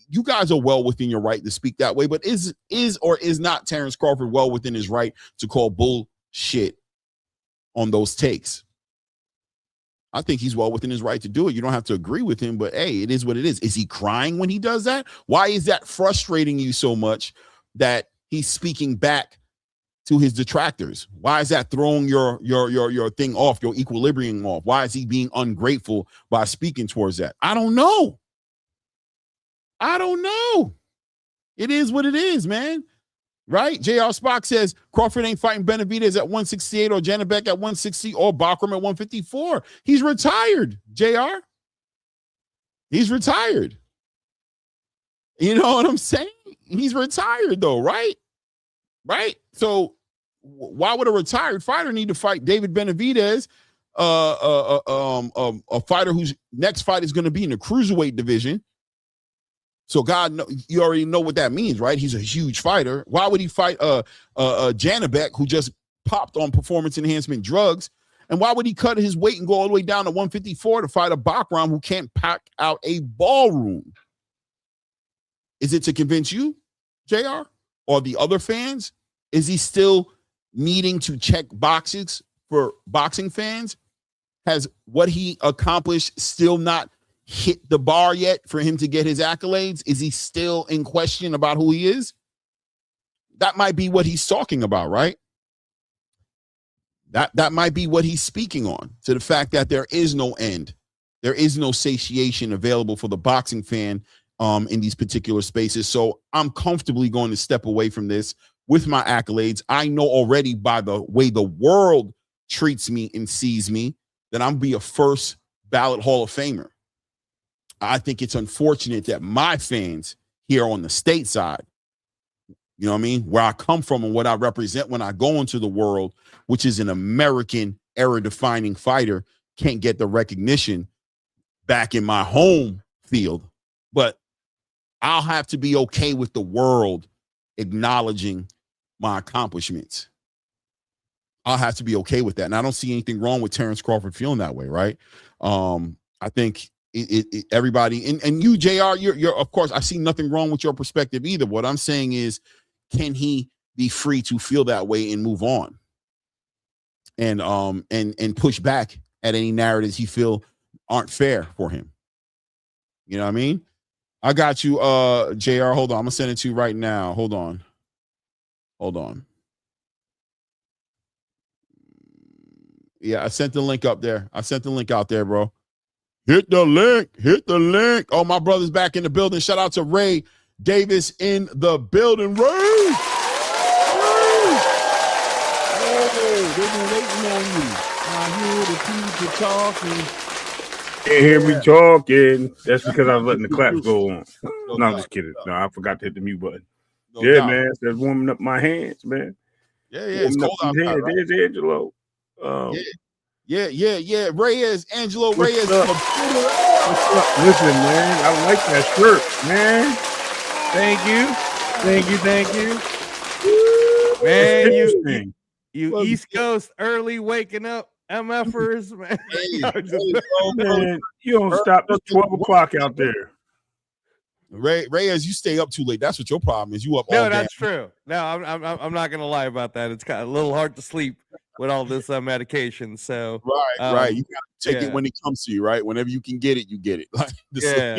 B: You guys are well within your right to speak that way, but is or is not Terrence Crawford well within his right to call bullshit on those takes? I think he's well within his right to do it. You don't have to agree with him, but hey, it is what it is. Is he crying when he does that? Why is that frustrating you so much that he's speaking back to his detractors? Why is that throwing your thing off, your equilibrium off? Why is he being ungrateful by speaking towards that? I don't know. It is what it is, man. Right? J.R. Spock says Crawford ain't fighting Benavidez at 168 or Janibek at 160 or Bakram at 154. He's retired, J.R. He's retired. You know what I'm saying? He's retired, though, right? Right? So why would a retired fighter need to fight David Benavidez, a fighter whose next fight is going to be in the cruiserweight division? So you already know what that means, right? He's a huge fighter. Why would he fight Janibek, who just popped on performance enhancement drugs? And why would he cut his weight and go all the way down to 154 to fight a Bakram who can't pack out a ballroom? Is it to convince you, JR, or the other fans? Is he still needing to check boxes for boxing fans? Has what he accomplished still not hit the bar yet for him to get his accolades? Is he still in question about who he is? That might be what he's talking about, right? That might be what he's speaking on, to the fact that there is no end. There is no satiation available for the boxing fan in these particular spaces. So I'm comfortably going to step away from this with my accolades. I know already by the way the world treats me and sees me that I'm be a first ballot Hall of Famer. I think it's unfortunate that my fans here on the stateside, you know what I mean, where I come from and what I represent when I go into the world, which is an American era-defining fighter, can't get the recognition back in my home field. But I'll have to be okay with the world acknowledging my accomplishments. I'll have to be okay with that. And I don't see anything wrong with Terrence Crawford feeling that way, right? I think everybody, and you, JR, you're of course, I see nothing wrong with your perspective either. What I'm saying is, can he be free to feel that way and move on? And push back at any narratives he feel aren't fair for him. You know what I mean? I got you, JR. Hold on. I'm gonna send it to you right now. Hold on. Yeah, I sent the link up there. I sent the link out there, bro. Hit the link. Oh, my brother's back in the building. Shout out to Ray Davis in the building. Ray! Oh, they've been waiting on you. I hear the people talking.
C: Can't hear me talking. That's because I was letting the claps go on. No, I'm just kidding. No, I forgot to hit the mute button. Yeah, man. That's warming up my hands, man.
B: Yeah. It's cold out there. Right?
C: There's Angelo.
B: Yeah. Reyes, Angelo Reyes.
C: What's up? Listen, man, I like that shirt, man.
D: Thank you. Man, you East Coast early waking up MFers, man.
C: Man, you don't stop. It's 12 o'clock out there.
B: Reyes, you stay up too late. That's what your problem is. You up all day.
D: No, that's true. No, I'm not gonna lie about that. It's kind of a little hard to sleep with all this medication. So
B: right. You gotta take it when it comes to you, right? Whenever you can get it, you get it.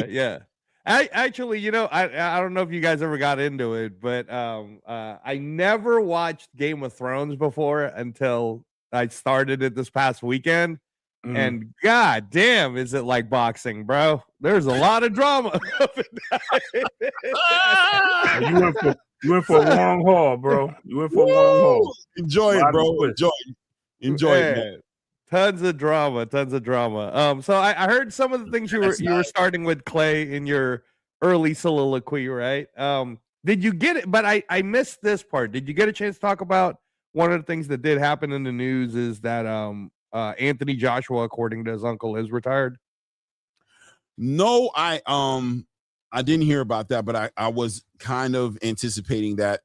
D: Yeah. I actually, I don't know if you guys ever got into it, but I never watched Game of Thrones before until I started it this past weekend. And god damn, is it like boxing, bro? There's a lot of drama.
C: You went for a long haul, bro. You went for a long haul.
B: Enjoy it, bro. Enjoy it, man.
D: Tons of drama. So I heard some of the things you were starting with, Clay, in your early soliloquy, right? Did you get it? But I missed this part. Did you get a chance to talk about one of the things that did happen in the news is that Anthony Joshua, according to his uncle, is retired?
B: No, I didn't hear about that, but I was kind of anticipating that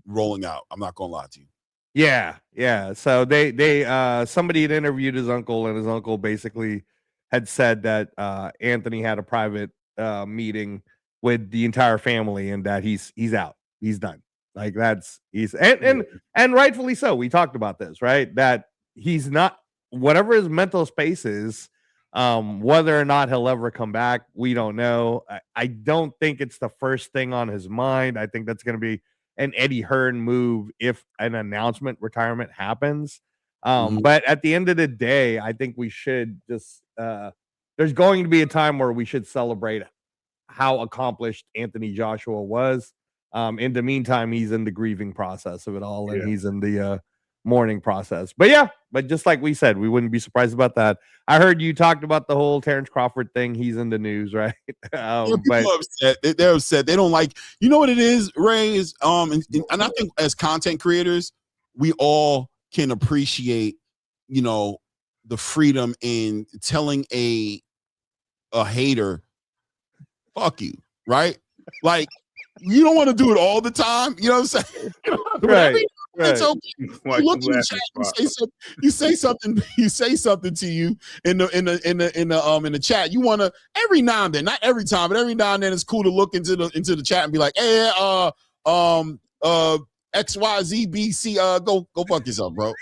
B: rolling out. I'm not gonna lie to you.
D: Yeah. So they somebody had interviewed his uncle, and his uncle basically had said that Anthony had a private meeting with the entire family, and that he's out, he's done. Like and rightfully so. We talked about this, right? That he's not, whatever his mental space is, whether or not he'll ever come back, we don't know. I don't think it's the first thing on his mind. I think that's going to be an Eddie Hearn move if an retirement happens. But at the end of the day, I think we should just there's going to be a time where we should celebrate how accomplished Anthony Joshua was. In the meantime, he's in the grieving process of it all, and he's in the mourning process. But just like we said, we wouldn't be surprised about that. I heard you talked about the whole Terrence Crawford thing. He's in the news, right?
B: But upset. They're upset. They don't like, you know what it is, Ray, is and I think as content creators, we all can appreciate, the freedom in telling a hater, fuck you, right? Like, you don't want to do it all the time, you know what I'm saying?
D: Right.
B: It's okay. You say something to you in the chat. You want to, every now and then, not every time, but every now and then, it's cool to look into the chat and be like, hey, XYZBC, go fuck yourself, bro.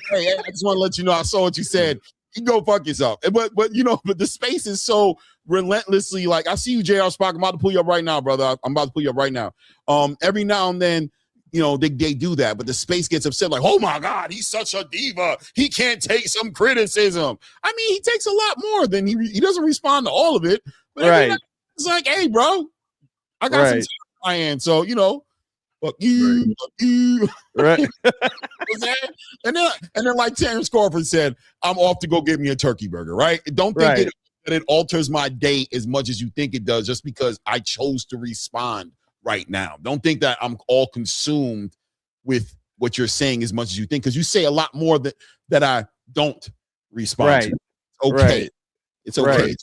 B: Hey, I just want to let you know I saw what you said. You go fuck yourself. But the space is so relentlessly, like, I see you, JR Spock. I'm about to pull you up right now, brother. I'm about to pull you up right now. Every now and then, they do that, but the space gets upset, like, oh my God, he's such a diva. He can't take some criticism. I mean, he takes a lot more than he doesn't respond to all of it. But
D: right.
B: It's like, hey, bro, I got some time on my hand, so fuck you, fuck you.
D: Right.
B: and then like Terrence Crawford said, I'm off to go get me a turkey burger, right? Don't think that it alters my day as much as you think it does just because I chose to respond right now. Don't think that I'm all consumed with what you're saying as much as you think, because you say a lot more that I don't respond to. It's okay. It's okay.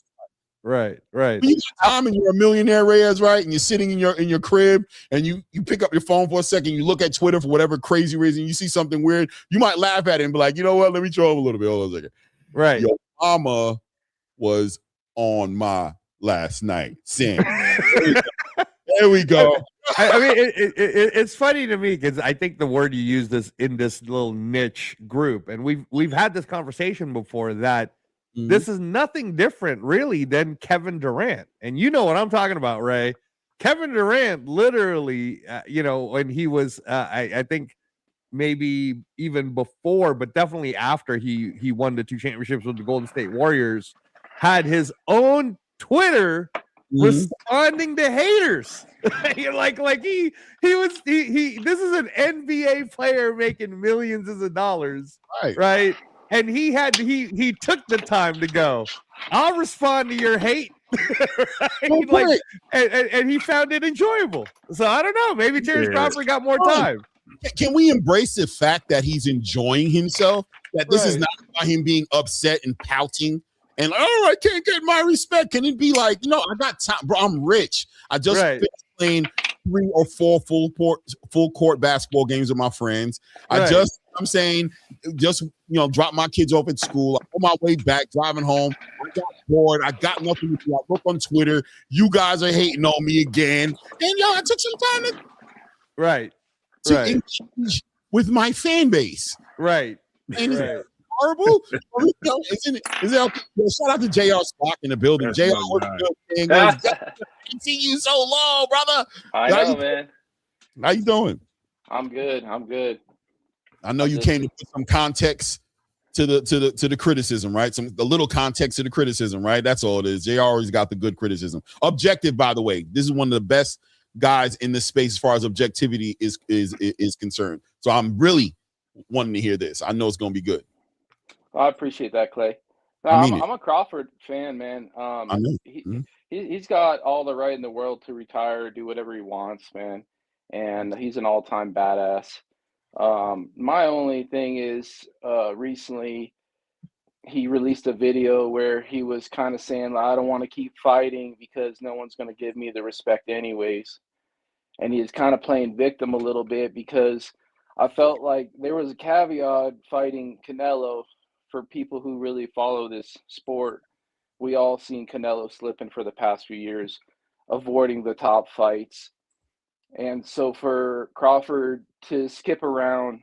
D: Right.
B: When you got time and you're a millionaire, Reyes, right? And you're sitting in your crib and you pick up your phone for a second, you look at Twitter for whatever crazy reason, you see something weird, you might laugh at it and be like, you know what? Let me troll him a little bit. Hold on a second.
D: Right.
B: Your mama was on my last night. Sam. There we go.
D: I mean, it's funny to me because I think the word you use this in this little niche group, and we've had this conversation before that this is nothing different really than Kevin Durant, and you know what I'm talking about, Ray. Kevin Durant literally, when he was, I think maybe even before, but definitely after he won the 2 championships with the Golden State Warriors, had his own Twitter responding to haters. like he this is an NBA player making millions of dollars, right? And he took the time to go, I'll respond to your hate. Right? Like, and he found it enjoyable. So I don't know, maybe Terrence Crawford got more time.
B: Can we embrace the fact that he's enjoying himself? That this is not about him being upset and pouting and I can't get my respect. Can it be like, I got time, bro? I'm rich. I just finished playing 3 or 4 full court basketball games with my friends. Just drop my kids off at school. I'm on my way back, driving home. I got bored. I got nothing to do. I look on Twitter. You guys are hating on me again. And I took some time to engage with my fan base.
D: Right.
B: And it's horrible. Isn't it? Shout out to JR Spock in the building. JR, see you so low, brother.
E: I know, man.
B: How you doing?
E: I'm good.
B: I know you came to put some context to the criticism, right? A little context to the criticism, right? That's all it is. JR always got the good criticism. Objective, by the way. This is one of the best guys in this space as far as objectivity is concerned. So I'm really wanting to hear this. I know it's going to be good.
E: I appreciate that, Clay. No, I'm a Crawford fan, man.
B: I know.
E: He's got all the right in the world to retire, do whatever he wants, man. And he's an all-time badass. My only thing is recently he released a video where he was kind of saying, I don't want to keep fighting because no one's going to give me the respect anyways. And he's kind of playing victim a little bit because I felt like there was a caveat fighting Canelo. For people who really follow this sport, we all seen Canelo slipping for the past few years, avoiding the top fights. And so for Crawford to skip around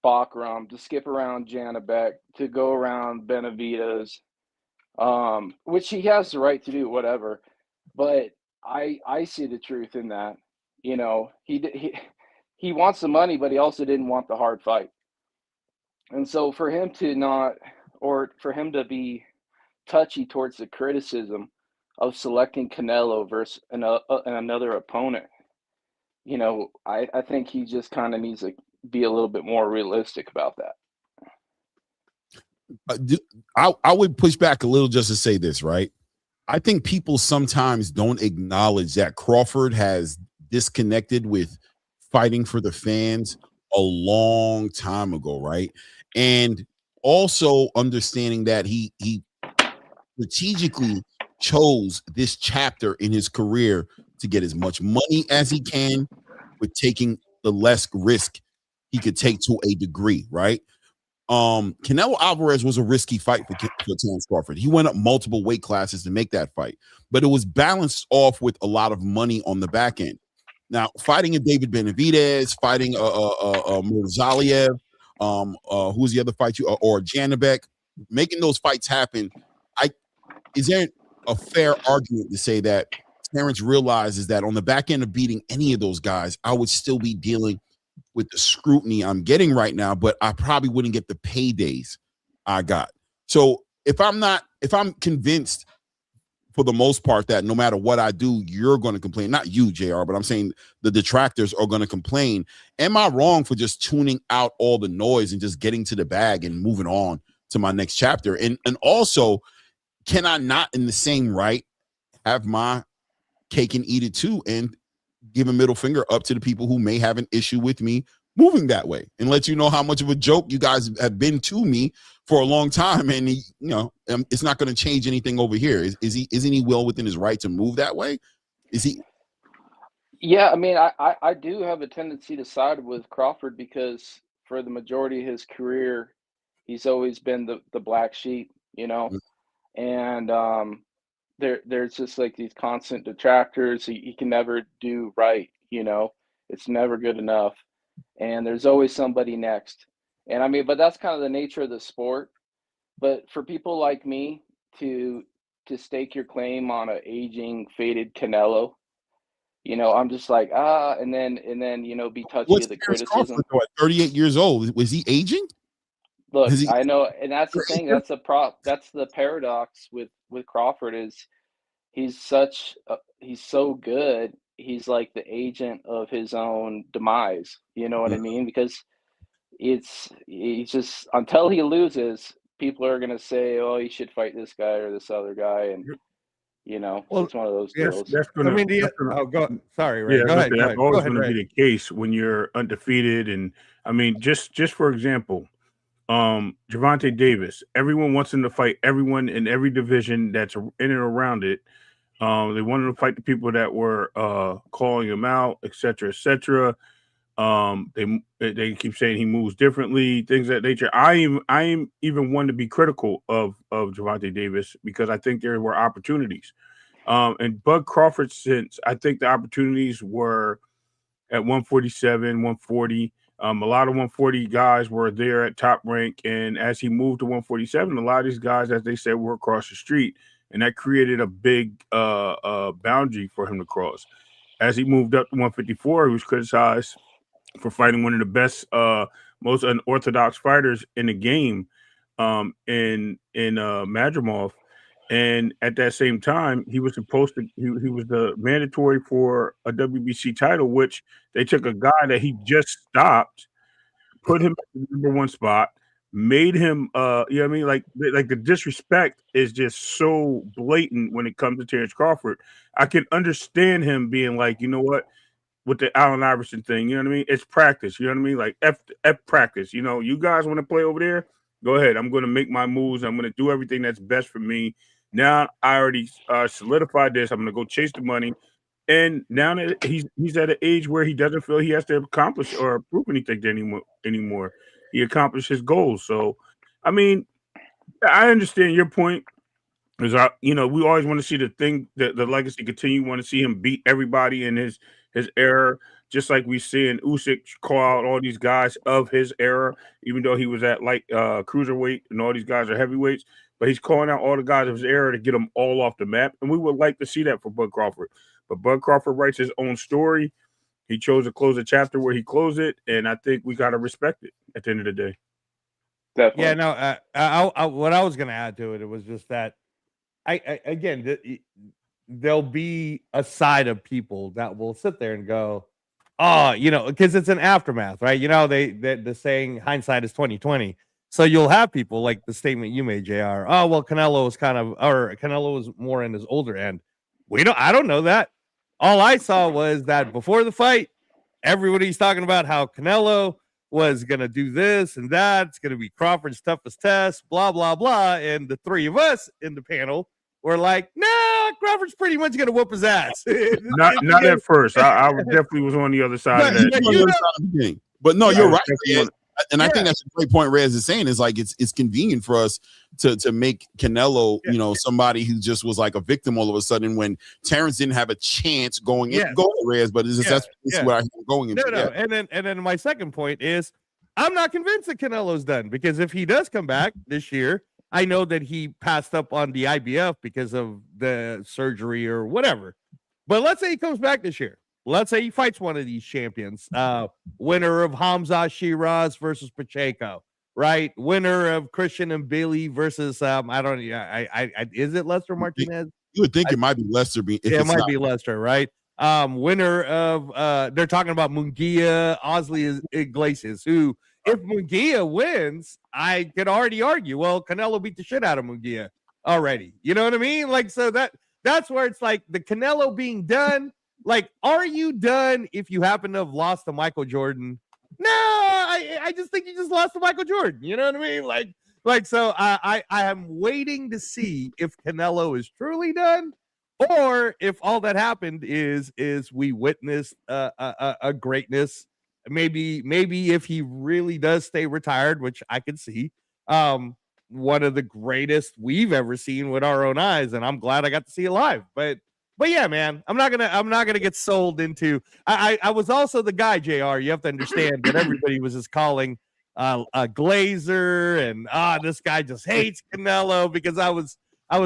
E: Bakram, to skip around Janibek, to go around Benavidez, which he has the right to do, whatever. But I see the truth in that. He wants the money, but he also didn't want the hard fight. And so for him to be touchy towards the criticism of selecting Canelo versus another opponent, I think he just kind of needs to be a little bit more realistic about
B: that. I would push back a little just to say this, right? I think people sometimes don't acknowledge that Crawford has disconnected with fighting for the fans a long time ago, right? And also understanding that he strategically chose this chapter in his career to get as much money as he can with taking the less risk he could take to a degree, right? Canelo Alvarez was a risky fight for Terrence Crawford. He went up multiple weight classes to make that fight, but it was balanced off with a lot of money on the back end. Now, fighting a David Benavidez, fighting Murzaliev, who's the other fight or Janibek, making those fights happen. Is there a fair argument to say that Terrence realizes that on the back end of beating any of those guys, I would still be dealing with the scrutiny I'm getting right now, but I probably wouldn't get the paydays I got. So if I'm convinced for the most part that no matter what I do, you're going to complain, not you, JR, but I'm saying the detractors are going to complain. Am I wrong for just tuning out all the noise and just getting to the bag and moving on to my next chapter? And also, can I not in the same right have my cake and eat it too and give a middle finger up to the people who may have an issue with me moving that way and let you know how much of a joke you guys have been to me for a long time. And it's not going to change anything over here. Isn't he well within his right to move that way? Is he?
E: Yeah, I mean, I do have a tendency to side with Crawford because for the majority of his career, he's always been the black sheep, and there's just like these constant detractors. He can never do right, it's never good enough, and there's always somebody next. And I mean, but that's kind of the nature of the sport. But for people like me to stake your claim on a aging, faded Canelo, I'm just like, and then be touchy of the criticism.
B: 38 years old. Was he aging?
E: Look, I know, and that's the thing. That's the paradox with Crawford is he's so good. He's like the agent of his own demise. You know what I mean? Because he's just, until he loses, people are gonna say, oh, he should fight this guy or this other guy, and it's one of those deals.
D: Sorry, Ray. Go ahead.
C: That's always going to be the case when you're undefeated. And I mean, just for example, Gervonta Davis, everyone wants him to fight everyone in every division that's in and around it. They wanted to fight the people that were calling him out, et cetera, et cetera. They keep saying he moves differently, things of that nature. I am even one to be critical of Gervonta Davis because I think there were opportunities. And Bud Crawford, since I think the opportunities were at 147, 140. A lot of 140 guys were there at top rank, and as he moved to 147, a lot of these guys, as they said, were across the street, and that created a big boundary for him to cross. As he moved up to 154, he was criticized for fighting one of the best, most unorthodox fighters in the game, in Madrimov. And at that same time, he was supposed to. He was the mandatory for a WBC title, which they took a guy that he just stopped, put him at the number one spot, made him. You know what I mean? Like the disrespect is just so blatant when it comes to Terrence Crawford. I can understand him being like, you know what, with the Allen Iverson thing. You know what I mean? It's practice. You know what I mean? Like F practice. You guys want to play over there? Go ahead. I'm going to make my moves. I'm going to do everything that's best for me. Now I already solidified this. I'm going to go chase the money. And now that he's at an age where he doesn't feel he has to accomplish or prove anything anymore. He accomplished his goals. So, I mean, I understand your point. Is we always want to see the legacy continue. We want to see him beat everybody in his era, just like we see in Usyk call out all these guys of his era, even though he was at light cruiserweight and all these guys are heavyweights. But he's calling out all the guys of his era to get them all off the map. And we would like to see that for Bud Crawford. But Bud Crawford writes his own story. He chose to close a chapter where he closed it. And I think we got to respect it at the end of the day.
E: Definitely.
D: Yeah, no, what I was going to add to it was just that, there'll be a side of people that will sit there and go, oh, because it's an aftermath, right? The saying hindsight is 20/20. So you'll have people like the statement you made, JR. Oh, well, Canelo was more in his older end. I don't know that. All I saw was that before the fight, everybody's talking about how Canelo was going to do this and that. It's going to be Crawford's toughest test, blah, blah, blah. And the three of us in the panel were like, nah, Crawford's pretty much going to whoop his ass.
C: not at first. I definitely was on the other side of that.
B: But no, you're right. And I think that's a great point Rez is saying, is like it's convenient for us to make Canelo, somebody who just was like a victim all of a sudden when Terrence didn't have a chance going in. Go Rez, but that's what I'm going into.
D: No. And then my second point is I'm not convinced that Canelo's done, because if he does come back this year, I know that he passed up on the IBF because of the surgery or whatever. But let's say he comes back this year. Let's say he fights one of these champions, winner of Hamza Shiraz versus Pacheco, right? Winner of Christian and Bailey versus I don't know. Is it Lester Martinez?
B: You would think it might be Lester.
D: It might be Lester, right? Winner of they're talking about Munguia, Osley Iglesias, who, if Munguia wins, I could already argue, well, Canelo beat the shit out of Munguia already. You know what I mean? Like, so that's where it's like the Canelo being done. Like, are you done if you happen to have lost to Michael Jordan No, I just think you just lost to Michael Jordan. You know what I mean? Like so I am waiting to see if Canelo is truly done, or if all that happened is we witnessed a greatness. Maybe if he really does stay retired, which I can see, one of the greatest we've ever seen with our own eyes, and I'm glad I got to see it live. But yeah, man, I'm not gonna get sold into. I was also the guy, JR. You have to understand that everybody was just calling a Glazer and this guy just hates Canelo, because I was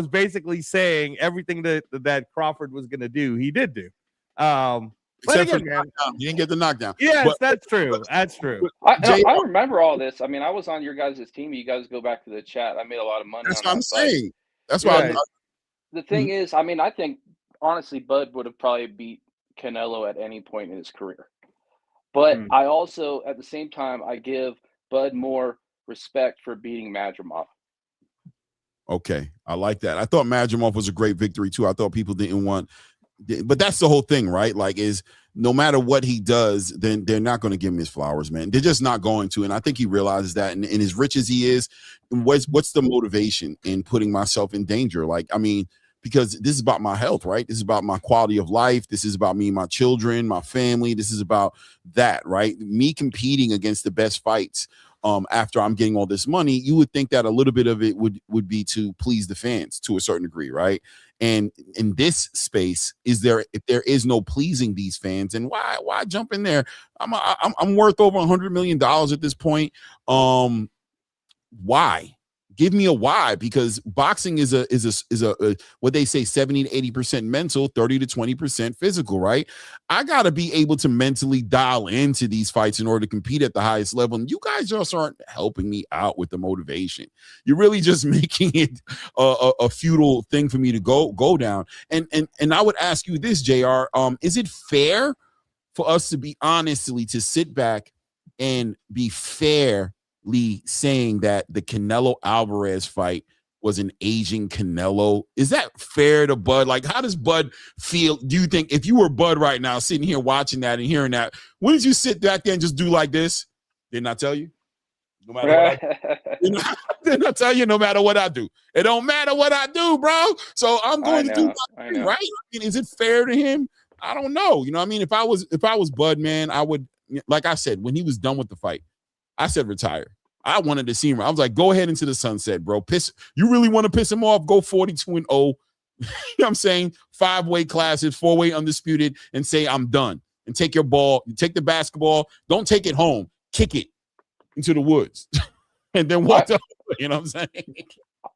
D: basically saying everything that Crawford was gonna do, he did do.
B: Except for knockdown. You didn't get the knockdown.
D: Yes,
B: but,
D: that's true. That's true.
E: I remember all this. I mean, I was on your guys' team. You guys go back to the chat. I made a lot of money.
B: That's
E: on
B: what I'm
E: fight.
B: saying. That's why.
E: The thing is, I mean, I think honestly, Bud would have probably beat Canelo at any point in his career. But I also, at the same time, I give Bud more respect for beating Madrimov.
B: Okay, I like that. I thought Madrimov was a great victory too. I thought people didn't want, but that's the whole thing, right? Like, is no matter what he does, then they're not going to give him his flowers, man. They're just not going to. And I think he realizes that. And as rich as he is, what's the motivation in putting myself in danger? Like, I mean, because this is about my health, right? This is about my quality of life. This is about me, my children, my family. This is about that, right? Me competing against the best fights after I'm getting all this money. You would think that a little bit of it would be to please the fans to a certain degree, right? And in this space, if there is no pleasing these fans, then why jump in there? I'm worth over $100 million at this point. Why? Give me a why, because boxing is a what they say 70 to 80% mental, 30 to 20% physical, right? I got to be able to mentally dial into these fights in order to compete at the highest level. And you guys just aren't helping me out with the motivation. You're really just making it a futile thing for me to go down. And I would ask you this, JR, is it fair for us to be honestly to sit back and be fair saying that the Canelo Alvarez fight was an aging Canelo? Is that fair to Bud? Like, how does Bud feel? Do you think if you were Bud right now sitting here watching that and hearing that, wouldn't you sit back there and just do like this? Didn't I tell you? No matter what I do. Didn't I tell you, no matter what I do? It don't matter what I do, bro. So I'm going to do my thing, right? I mean, is it fair to him? I don't know. You know what I mean? If I was Bud, man, I would, like I said, when he was done with the fight, I said retire. I wanted to see him. I was like, go ahead into the sunset, bro. You really want to piss him off? Go 42-0. You know what I'm saying? 5 weight classes, 4-way undisputed, and say, I'm done. And take your ball, you take the basketball, don't take it home, kick it into the woods, and then walk up. You know what I'm saying?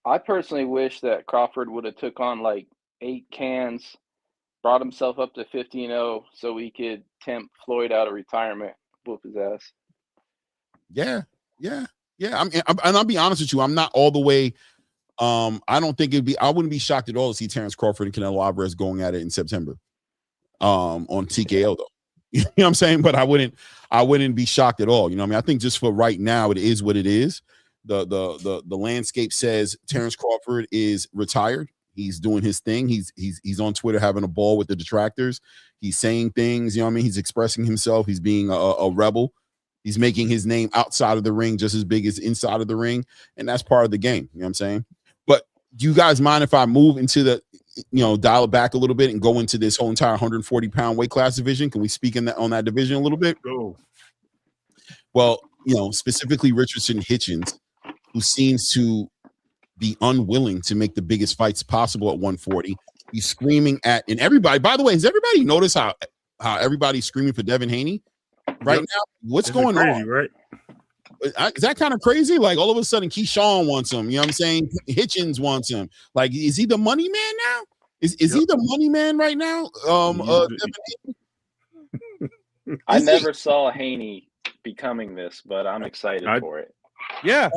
E: I personally wish that Crawford would have took on like 8 cans, brought himself up to 15-0 so he could tempt Floyd out of retirement, whoop his ass.
B: Yeah. And I'll be honest with you, I'm not all the way. I don't think I wouldn't be shocked at all to see Terrence Crawford and Canelo Alvarez going at it in September. On TKO though. You know what I'm saying? But I wouldn't be shocked at all. You know what I mean? I think just for right now, it is what it is. The landscape says Terrence Crawford is retired. He's doing his thing. He's on Twitter having a ball with the detractors. He's saying things, you know what I mean? He's expressing himself. He's being a rebel. He's making his name outside of the ring just as big as inside of the ring. And that's part of the game. You know what I'm saying? But do you guys mind if I move into the, dial it back a little bit and go into this whole entire 140-pound weight class division? Can we speak on that division a little bit?
C: Go.
B: Well, specifically Richardson Hitchins, who seems to be unwilling to make the biggest fights possible at 140. He's screaming at, and everybody, by the way, has everybody noticed how everybody's screaming for Devin Haney right now? What's going
C: crazy,
B: on?
C: Right?
B: Is that kind of crazy? Like all of a sudden KEYSHAWN wants him. You know what I'm saying? Hitchins wants him. Like, is he the money man now? Is he the money man right now?
E: I never saw Haney becoming this, but I'm excited for it.
D: Yeah.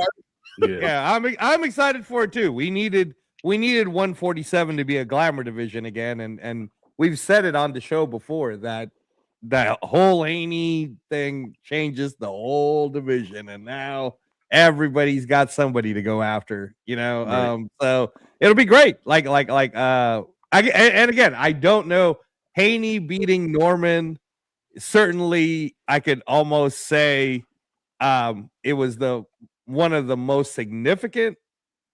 D: I'm excited for it too. We needed 147 to be a glamour division again, and we've said it on the show before that whole Haney thing changes the whole division, and now everybody's got somebody to go after. Right. So it'll be great. And again, I don't know. Haney beating Norman certainly I could almost say it was one of the most significant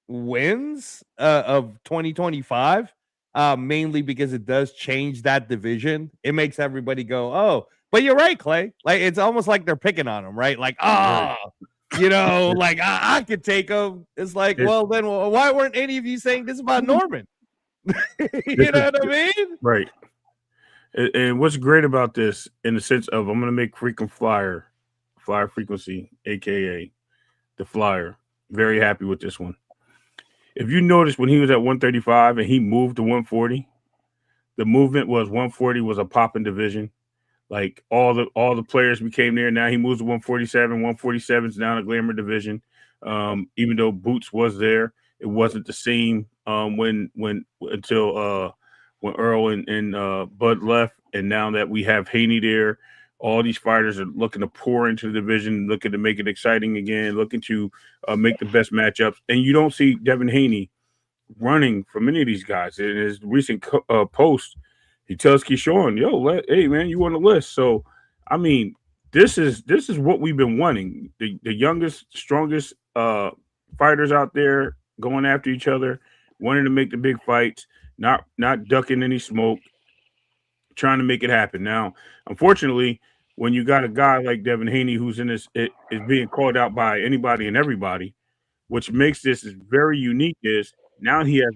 D: wins of 2025, mainly because it does change that division. It makes everybody go, oh, but you're right, Clay. Like, it's almost like they're picking on him, right? Like, you know, like I could take him. It's like, well, then why weren't any of you saying this about Norman? You know what I mean?
C: Right. And what's great about this, in the sense of, I'm going to make freaking flyer frequency, aka the flyer, very happy with this one. If you notice, when he was at 135 and he moved to 140, the movement was 140 was a popping division. Like, all the players became there. Now he moves to 147. 147 is now a glamour division. Even though Boots was there, it wasn't the same until Earl and Bud left. And now that we have Haney there, all these fighters are looking to pour into the division, looking to make it exciting again, looking to make the best matchups. And you don't see Devin Haney running from any of these guys. In his recent post, he tells KEYSHAWN, yo, hey, man, you on the list. So, I mean, this is what we've been wanting. The youngest, strongest fighters out there going after each other, wanting to make the big fights, not ducking any smoke, trying to make it happen. Now, unfortunately, when you got a guy like Devin Haney who's in this, is being called out by anybody and everybody, which makes this very unique, is now he has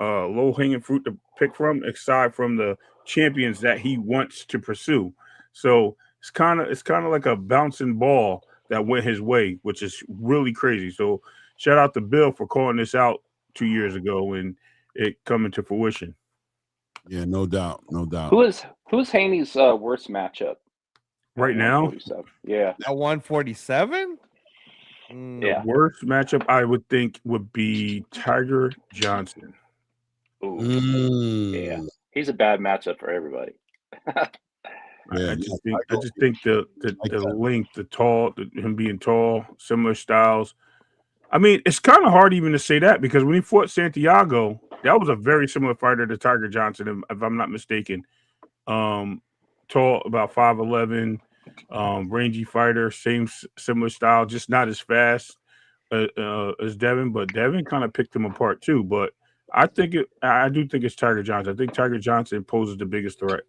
C: a low-hanging fruit to pick from, aside from the champions that he wants to pursue. So it's kind of like a bouncing ball that went his way, which is really crazy. So shout out to Bill for calling this out 2 years ago and it coming to fruition.
B: Yeah, no doubt.
E: Who's Haney's worst matchup
C: right now?
E: Yeah,
D: at 147.
E: Yeah,
C: worst matchup I would think would be Tiger Johnson.
E: Yeah, he's a bad matchup for everybody.
C: I just think the length, the tall, him being tall, similar styles. I mean, it's kind of hard even to say that, because when he fought Santiago, that was a very similar fighter to Tiger Johnson, if I'm not mistaken. Tall, about 5'11", rangy fighter, similar style, just not as fast as Devin, but Devin kind of picked him apart too. But I do think it's Tiger Johnson. I think Tiger Johnson poses the biggest threat.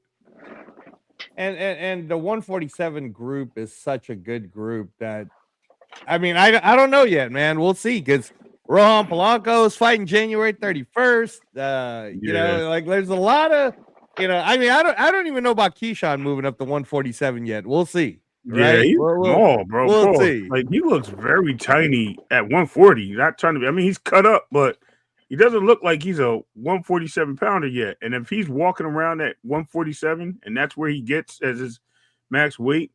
D: And the 147 group is such a good group that, I mean, I don't know yet, man. We'll see, because Rohan Polanco is fighting January 31st. You know, like, there's a lot of, you know, I mean, I don't even know about KEYSHAWN moving up to 147 yet. We'll see. Right?
C: Yeah, he's small, bro.
D: We'll see.
C: Like, he looks very tiny at 140. Not trying to be, I mean, he's cut up, but he doesn't look like he's a 147 pounder yet. And if he's walking around at 147 and that's where he gets as his max weight,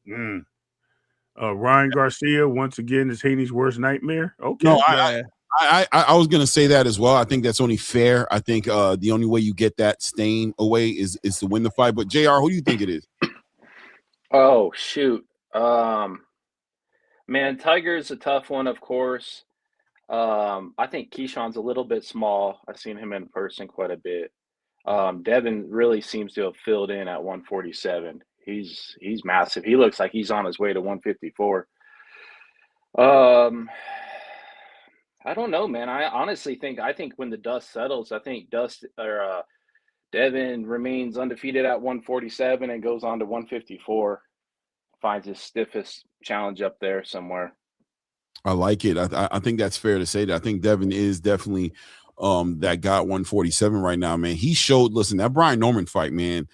C: Ryan Garcia once again is Haney's worst nightmare. Okay.
B: No, I was gonna say that as well. I think that's only fair. I think the only way you get that stain away is to win the fight. But JR, who do you think it is?
E: Oh shoot. Man, Tiger's a tough one, of course. I think KEYSHAWN's a little bit small. I've seen him in person quite a bit. Devin really seems to have filled in at 147. He's massive. He looks like he's on his way to 154. I don't know, man. I honestly think when the dust settles, I think Devin remains undefeated at 147 and goes on to 154. Finds his stiffest challenge up there somewhere.
B: I like it. I think that's fair to say that. I think Devin is definitely that guy at 147 right now, man. He showed, listen, that Brian Norman fight, man.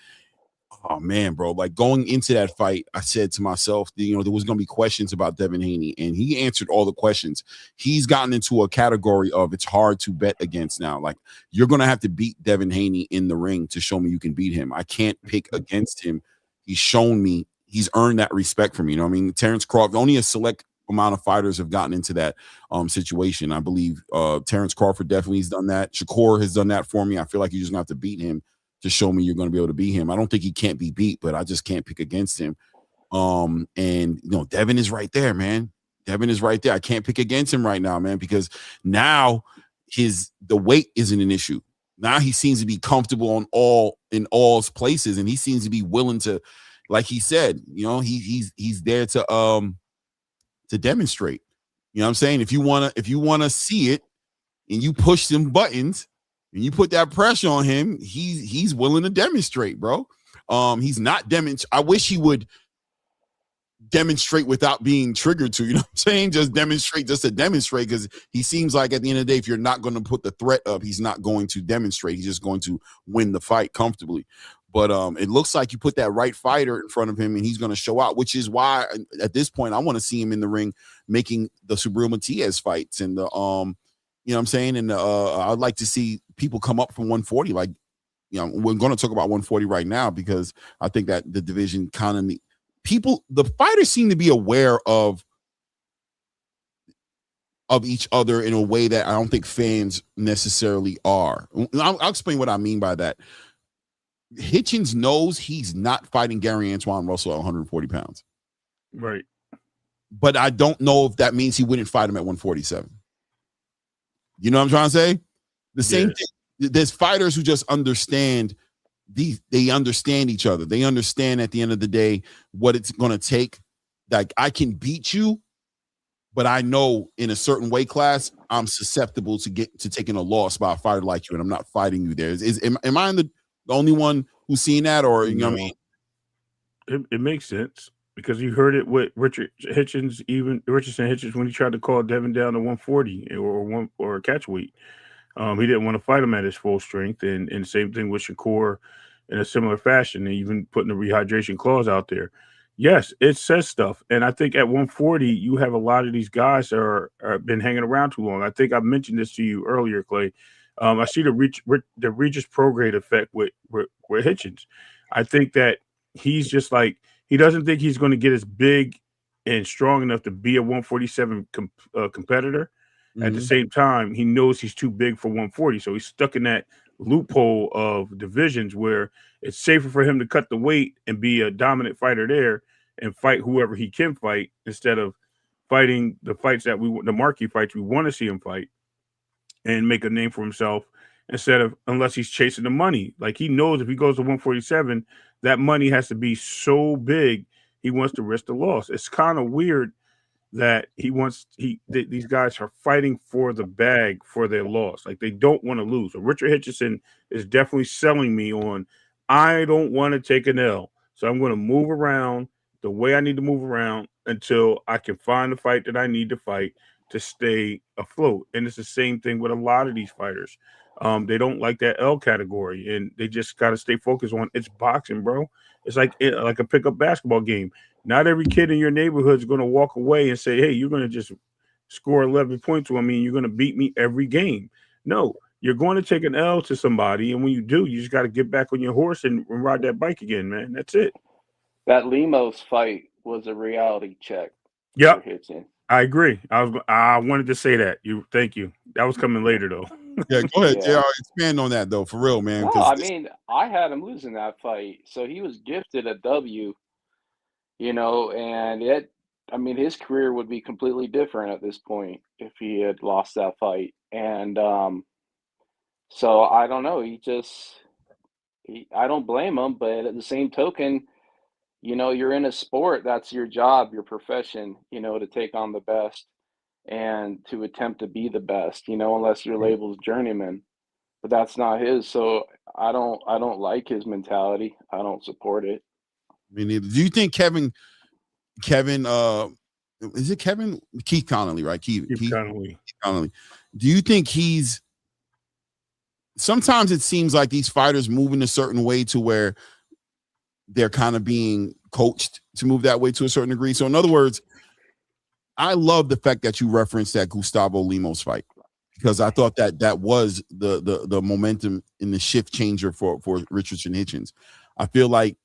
B: Oh man, bro. Like, going into that fight, I said to myself, you know, there was gonna be questions about Devin Haney, and he answered all the questions. He's gotten into a category of it's hard to bet against now. Like, you're gonna have to beat Devin Haney in the ring to show me you can beat him. I can't pick against him. He's shown me, he's earned that respect from me. You know what I mean? Terrence Crawford, only a select amount of fighters have gotten into that situation. I believe Terrence Crawford definitely has done that. Shakur has done that for me. I feel like you're just gonna have to beat him to show me you're going to be able to beat him. I don't think he can't be beat, but I just can't pick against him. And you know, Devin is right there, man. Devin is right there. I can't pick against him right now, man, because now the weight isn't an issue. Now he seems to be comfortable in all places, and he seems to be willing to like he said, you know, he's there to demonstrate. You know what I'm saying? If you wanna see it and you push them buttons and you put that pressure on him, he's willing to demonstrate, bro. He's not I wish he would demonstrate without being triggered to, you know what I'm saying? Just demonstrate just to demonstrate, because he seems like at the end of the day, if you're not going to put the threat up, he's not going to demonstrate. He's just going to win the fight comfortably. But it looks like you put that right fighter in front of him and he's going to show out, which is why at this point I want to see him in the ring making the SUBRIEL Matias fights and the you know what I'm saying? And I'd like to see people come up from 140. Like, you know, we're going to talk about 140 right now because I think that the division kind of the fighters seem to be aware of each other in a way that I don't think fans necessarily are. I'll explain what I mean by that. Hitchins knows he's not fighting Gary Antoine Russell at 140 pounds.
C: Right.
B: But I don't know if that means he wouldn't fight him at 147. You know what I'm trying to say? The same thing. There's fighters who just understand they understand each other. They understand at the end of the day what it's going to take. Like, I can beat you, but I know in a certain weight class, I'm susceptible to taking a loss by a fighter like you, and I'm not fighting you there. Am I the only one who's seen that, or you know what I mean?
C: It makes sense because you heard it with Richardson Hitchins when he tried to call Devin down to 140 or a catch weight. He didn't want to fight him at his full strength, and same thing with Shakur in a similar fashion, and even putting the rehydration clause out there. Yes, it says stuff, and I think at 140 you have a lot of these guys that are been hanging around too long. I think I mentioned this to you earlier, Clay. I see the Regis Prograde effect with Hitchins. I think that he's just like, he doesn't think he's going to get as big and strong enough to be a 147 competitor. Mm-hmm. At the same time, he knows he's too big for 140, so he's stuck in that loophole of divisions where it's safer for him to cut the weight and be a dominant fighter there and fight whoever he can fight instead of fighting the fights that the marquee fights we want to see him fight and make a name for himself unless he's chasing the money. Like, he knows if he goes to 147, that money has to be so big he wants to risk the loss. It's kind of weird that these guys are fighting for the bag for their loss. Like, they don't want to lose. So Richard Hitchison is definitely selling me on, I don't want to take an L. So I'm going to move around the way I need to move around until I can find the fight that I need to fight to stay afloat. And it's the same thing with a lot of these fighters. They don't like that L category, and they just got to stay focused on, it's boxing, bro. It's like a pickup basketball game. Not every kid in your neighborhood is going to walk away and say, hey, you're going to just score 11 points on me and you're going to beat me every game. No, you're going to take an L to somebody, and when you do, you just got to get back on your horse and ride that bike again, man. That's it.
E: That Lemos fight was a reality check.
C: Yep. I agree. I wanted to say that. Thank you. That was coming later, though.
B: Yeah, go ahead, JR. Expand on that, though, for real, man.
E: No, I mean, I had him losing that fight, so he was gifted a W, you know, and his career would be completely different at this point if he had lost that fight. And so I don't know. I don't blame him, but at the same token, you know, you're in a sport, that's your job, your profession, you know, to take on the best and to attempt to be the best, you know, unless your label's journeyman. But that's not his. So I don't like his mentality. I don't support it.
B: Me neither. Do you think Kevin, is it Kevin? Keith Connolly, right? Keith Connolly. Do you think sometimes it seems like these fighters move in a certain way to where they're kind of being coached to move that way to a certain degree. So in other words, I love the fact that you referenced that Gustavo Lemos fight, because I thought that was the momentum in the shift changer for Richardson Hitchins. I feel like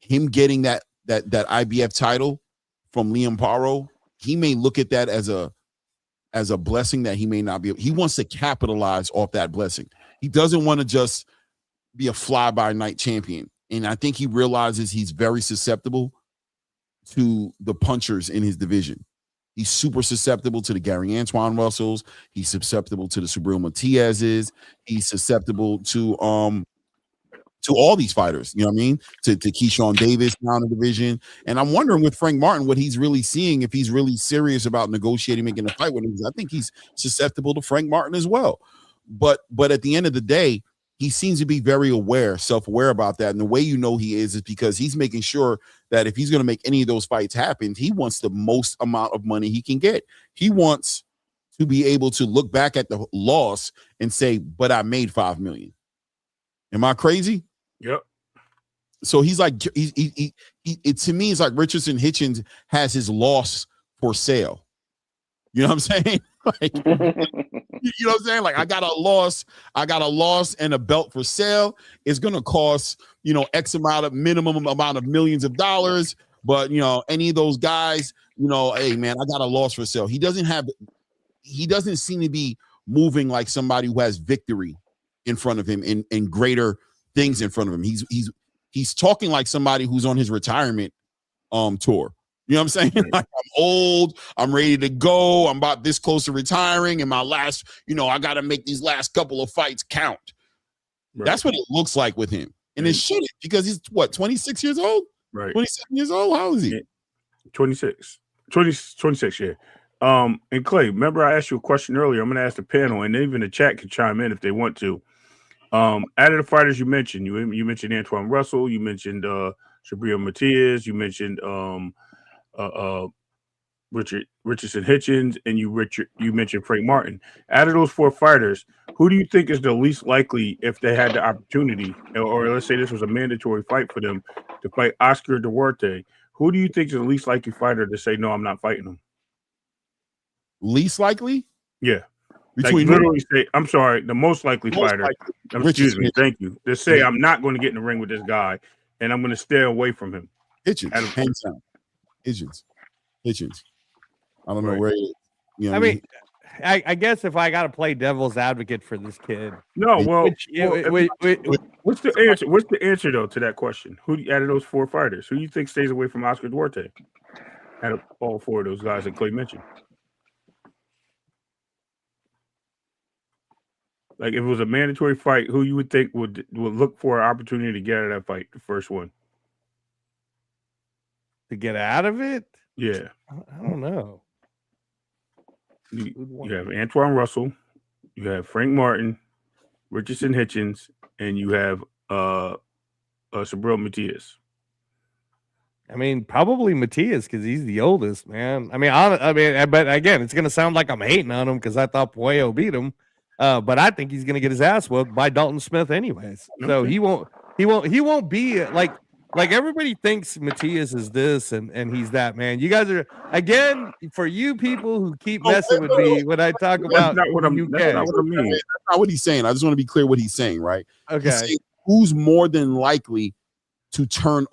B: him getting that IBF title from Liam Paro, he may look at that as a blessing that he may not be. He wants to capitalize off that blessing. He doesn't want to just be a fly-by-night champion. And I think he realizes he's very susceptible to the punchers in his division. He's super susceptible to the Gary Antoine Russells. He's susceptible to the SUBRIEL Matiases. He's susceptible to to all these fighters. You know what I mean? To KEYSHAWN Davis now in the division. And I'm wondering with Frank Martin what he's really seeing, if he's really serious about negotiating, making a fight with him. Because I think he's susceptible to Frank Martin as well. But at the end of the day, he seems to be very aware, self-aware about that. And the way you know he is because he's making sure that if he's going to make any of those fights happen, he wants the most amount of money he can get. He wants to be able to look back at the loss and say, but I made $5 million. Am I crazy?
C: Yep.
B: So he's like, to me, it's like Richardson Hitchins has his loss for sale. You know what I'm saying? Like, you know what I'm saying? Like, I got a loss and a belt for sale. It's gonna cost, X minimum amount of millions of dollars. But any of those guys, hey man, I got a loss for sale. He doesn't seem to be moving like somebody who has victory in front of him and greater things in front of him. He's talking like somebody who's on his retirement tour. You know what I'm saying? Like, I'm old, I'm ready to go, I'm about this close to retiring, and my last, I got to make these last couple of fights count. Right. That's what it looks like with him. And it shouldn't, because he's, 26 years old?
C: Right.
B: 27 years old? How is he?
C: 26, yeah. And Clay, remember I asked you a question earlier. I'm going to ask the panel, and even the chat can chime in if they want to. Out of the fighters you mentioned mentioned Antoine Russell, you mentioned SUBRIEL Matias, you mentioned Richardson Hitchins, and you mentioned Frank Martin. Out of those 4 fighters, who do you think is the least likely, if they had the opportunity, or let's say this was a mandatory fight for them, to fight Oscar Duarte? Who do you think is the least likely fighter to say, no, I'm not fighting him?
B: Least likely?
C: Yeah.
B: Between
C: literally say, I'm sorry, the most likely fighter. Excuse me, thank you. To say, I'm not going to get in the ring with this guy, and I'm going to stay away from him.
B: Hitchins, hands down. Hitchins. I don't know where he is.
D: I mean, I guess if I got to play devil's advocate for this kid.
C: No, what's the answer? What's the answer though to that question? Who out of those 4 fighters, who do you think stays away from Oscar Duarte? Out of all 4 of those guys that Clay mentioned. Like, if it was a mandatory fight, who you would think would look for an opportunity to get out of that fight, the first one?
D: To get out of it?
C: Yeah.
D: I don't know.
C: You have Antoine Russell, you have Frank Martin, Richardson Hitchins, and you have SUBRIEL Matias.
D: I mean, probably Matias, because he's the oldest, man. I mean, but again, it's gonna sound like I'm hating on him because I thought Puello beat him. But I think he's gonna get his ass whooped by Dalton Smith anyways. So he won't be like everybody thinks Matias is this and he's that, man. You guys are, again, for you people who keep messing with me when I talk about
C: that's not what I mean. That's
B: not what he's saying. I just want to be clear what he's saying, right?
D: Okay.
B: Saying, who's more than likely to turn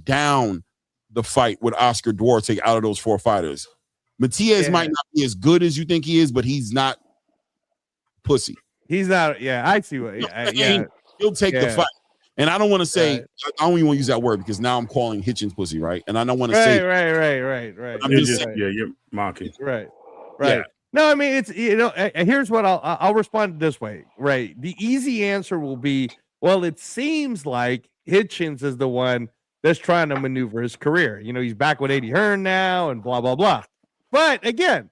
B: down the fight with Oscar Duarte out of those 4 fighters? Matias might not be as good as you think he is, but he's not pussy.
D: He's not. Yeah, I see what. Yeah,
B: he'll take the fight. And I don't want to say, I don't even want to use that word because now I'm calling Hitchins pussy, right? And I don't want to say,
D: right.
C: I'm just saying, you're mocking,
D: right. Yeah. No, I mean, it's, here's what I'll respond this way, right? The easy answer will be, well, it seems like Hitchins is the one that's trying to maneuver his career. He's back with Eddie Hearn now, and blah blah blah. But again,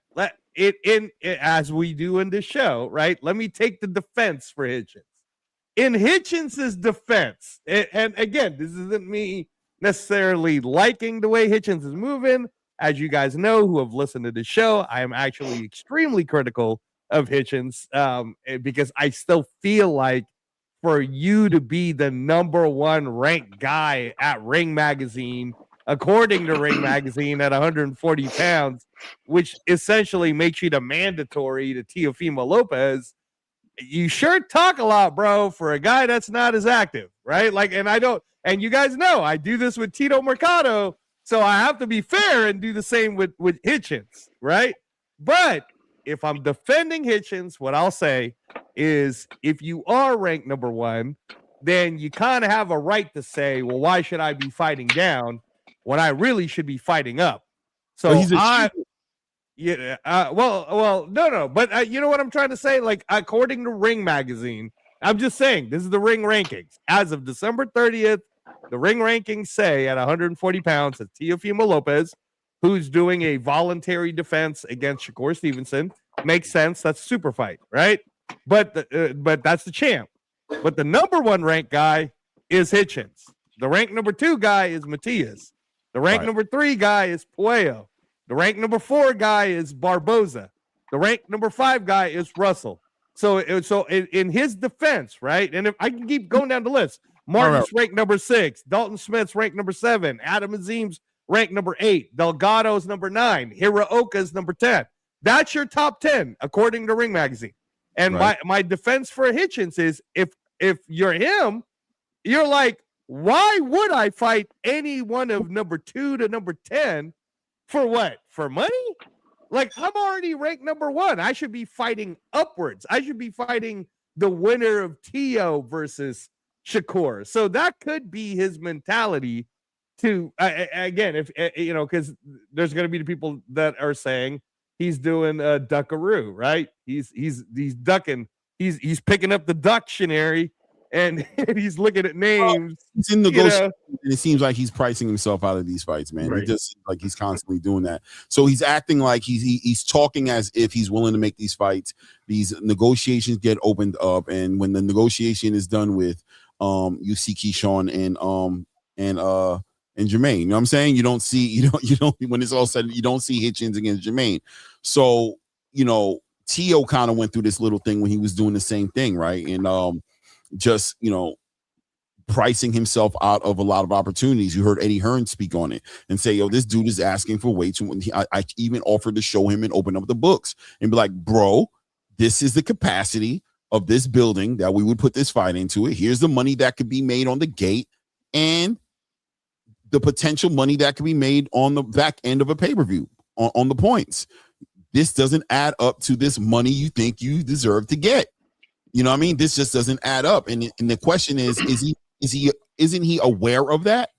D: as we do in this show, right? Let me take the defense for Hitchins. In Hitchins' defense, and again, this isn't me necessarily liking the way Hitchins is moving. As you guys know, who have listened to the show, I am actually extremely critical of Hitchins because I still feel like for you to be the #1 ranked guy at Ring Magazine, according to Ring Magazine, at 140 pounds, which essentially makes you the mandatory to Teofimo Lopez, you sure talk a lot, bro, for a guy that's not as active, right? Like, and you guys know I do this with Tito Mercado, so I have to be fair and do the same with Hitchins, right? But if I'm defending Hitchins, what I'll say is, if you are ranked #1, then you kind of have a right to say, well, why should I be fighting down when I really should be fighting up? So no. But you know what I'm trying to say? Like, according to Ring Magazine, I'm just saying, this is the ring rankings. As of December 30th, the ring rankings say at 140 pounds, it's Teofimo Lopez, who's doing a voluntary defense against Shakur Stevenson. Makes sense. That's a super fight, right? But that's the champ. But the number one ranked guy is Hitchins. The ranked number 2 guy is Matias. The ranked number 3 guy is Puello. The ranked number 4 guy is Barboza. The ranked number 5 guy is Russell. So in his defense, right? And if I can keep going down the list, Martin's ranked number 6, Dalton Smith's ranked number 7, Adam Azim's ranked number 8, Delgado's number 9, Hiraoka's number 10. That's your top 10 according to Ring Magazine. And my defense for Hitchins is if you're him, you're like, why would I fight any one of number 2 to number 10 for what? For money? Like, I'm already ranked number 1. I should be fighting upwards. I should be fighting the winner of Teo versus Shakur. So that could be his mentality to, again, if you know, because there's going to be the people that are saying he's doing a duckaroo, right? He's ducking. He's picking up the dictionary and he's looking at names.
B: He's in negotiation, and it seems like he's pricing himself out of these fights, man. It just seems like he's constantly doing that. So he's acting like he's talking as if he's willing to make these fights. These negotiations get opened up, and when the negotiation is done with, you see KEYSHAWN and Jermaine. You know what I'm saying? You don't see when it's all said, you don't see Hitchins against Jermaine. So Teo kind of went through this little thing when he was doing the same thing, right? And just pricing himself out of a lot of opportunities. You heard Eddie Hearn speak on it and say, yo, this dude is asking for way too much. I even offered to show him and open up the books and be like, bro, this is the capacity of this building that we would put this fight into it. Here's the money that could be made on the gate and the potential money that could be made on the back end of a pay-per-view on the points. This doesn't add up to this money you think you deserve to get. You know what I mean? This just doesn't add up. And the question isn't he aware of that?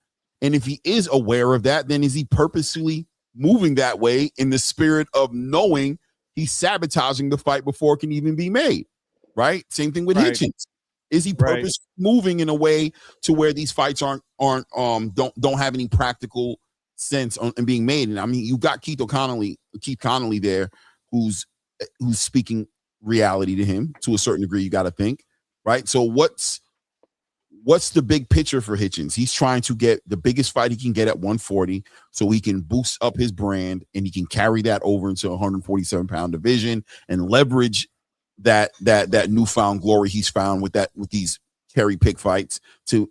B: And if he is aware of that, then is he purposely moving that way in the spirit of knowing he's sabotaging the fight before it can even be made? Right? Same thing with Hitchins. Is he purposely moving in a way to where these fights don't have any practical sense in being made? And I mean, you got Keith Connolly there, who's speaking reality to him to a certain degree. You got to think, right? So what's the big picture for Hitchins? He's trying to get the biggest fight he can get at 140 so he can boost up his brand and he can carry that over into a 147-pound division and leverage that newfound glory he's found with these cherry pick fights to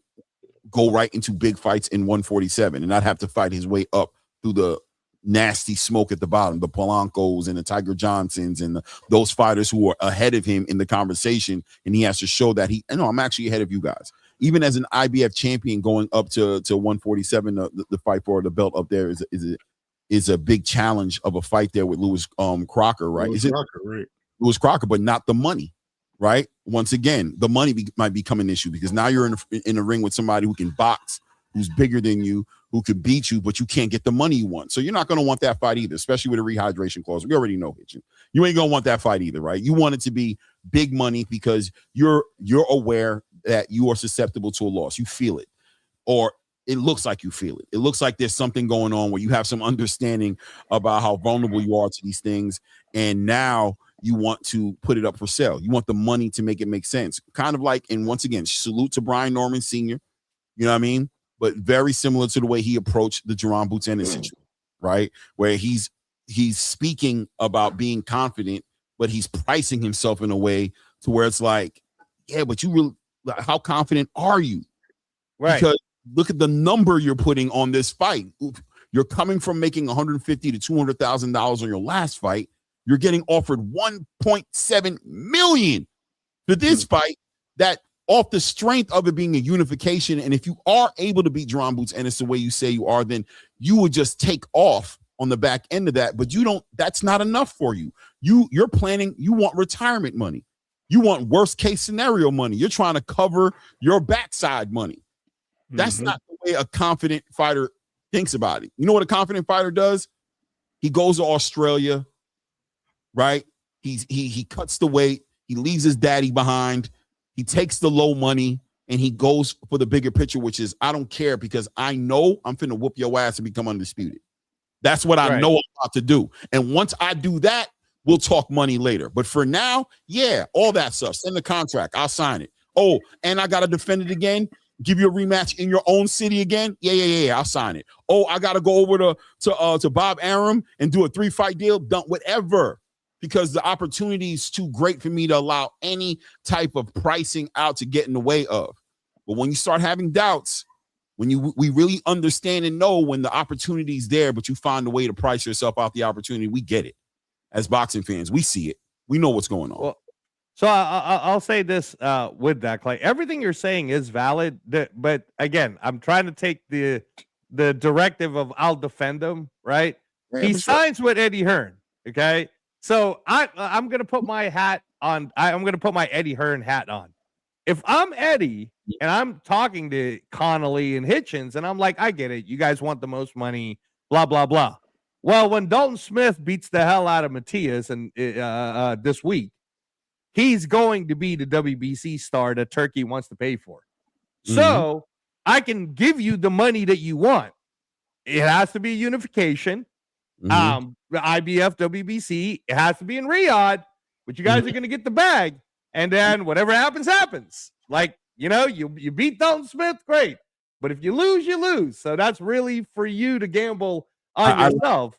B: go right into big fights in 147 and not have to fight his way up through the nasty smoke at the bottom, the Polancos and the Tiger Johnsons and those fighters who are ahead of him in the conversation, and he has to show that I'm actually ahead of you guys. Even as an IBF champion going up to 147, the fight for the belt up there is a big challenge of a fight there with Lewis Crocker, right? Lewis Crocker, but not the money, right? Once again, the money might become an issue because now you're in a ring with somebody who can box, who's bigger than you, who could beat you, but you can't get the money you want. So you're not going to want that fight either, especially with a rehydration clause. We already know, Hitchin. You ain't going to want that fight either, right? You want it to be big money because you're aware that you are susceptible to a loss. You feel it, or it looks like you feel it. It looks like there's something going on where you have some understanding about how vulnerable you are to these things, and now you want to put it up for sale. You want the money to make it make sense. Kind of like, and once again, salute to Brian Norman Sr., you know what I mean? But very similar to the way he approached the Jerron Boots Ennis situation, right? Where he's speaking about being confident, but he's pricing himself in a way to where it's like, yeah, but you really, how confident are you? Right. Because look at the number you're putting on this fight. You're coming from making $150,000 to $200,000 on your last fight. You're getting offered $1.7 million for this fight that off the strength of it being a unification. And if you are able to beat Jerron Boots Ennis the way you say you are, then you would just take off on the back end of that. But you don't, that's not enough for you. You're planning, you want retirement money. You want worst case scenario money. You're trying to cover your backside money. That's not the way a confident fighter thinks about it. You know what a confident fighter does? He goes to Australia, right? He cuts the weight. He leaves his daddy behind. He takes the low money and he goes for the bigger picture, which is I don't care because I know I'm finna whoop your ass and become undisputed. That's what I know I'm about to do. And once I do that, we'll talk money later. But for now, yeah, all that stuff. Send the contract. I'll sign it. Oh, and I got to defend it again. Give you a rematch in your own city again. Yeah. I'll sign it. Oh, I got to go over to Bob Arum and do a 3-fight deal. Done, whatever. Because the opportunity is too great for me to allow any type of pricing out to get in the way of. But when you start having doubts, when we really understand and know when the opportunity is there, but you find a way to price yourself out the opportunity, we get it. As boxing fans, we see it. We know what's going on.
D: Well, so I'll say this with that, Clay. Everything you're saying is valid, but again, I'm trying to take the directive of I'll defend him, right? Yeah, he signs with Eddie Hearn, okay? So I'm going to put my hat on. I'm going to put my Eddie Hearn hat on. If I'm Eddie and I'm talking to Connolly and Hitchins, and I'm like, I get it. You guys want the most money, blah, blah, blah. Well, when Dalton Smith beats the hell out of Matias and this week, he's going to be the WBC star that Turkey wants to pay for. So I can give you the money that you want. It has to be unification. The IBF, WBC, it has to be in Riyadh, but you guys are going to get the bag. And then whatever happens, happens. Like, you beat Dalton Smith, great. But if you lose, you lose. So that's really for you to gamble on yourself.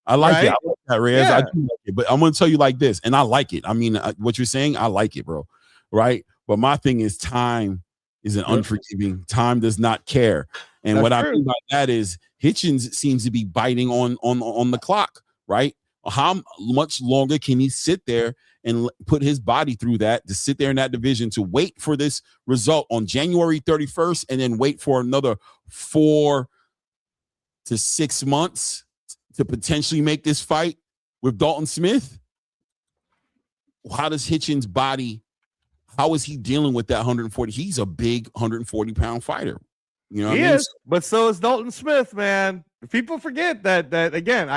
B: I like it. I like that, Reyes. Yeah. I do like it. But I'm going to tell you like this, and I like it. I mean, what you're saying, I like it, bro. Right? But my thing is time is an unforgiving. Time does not care. And what I mean by that is Hitchins seems to be biting on the clock, right? How much longer can he sit there and put his body through that, to sit there in that division, to wait for this result on January 31st and then wait for another 4 to 6 months to potentially make this fight with Dalton Smith? How does Hitchins' body, how is he dealing with that 140? He's a big 140-pound fighter. You know what I mean?
D: But so is Dalton Smith, man. People forget that again,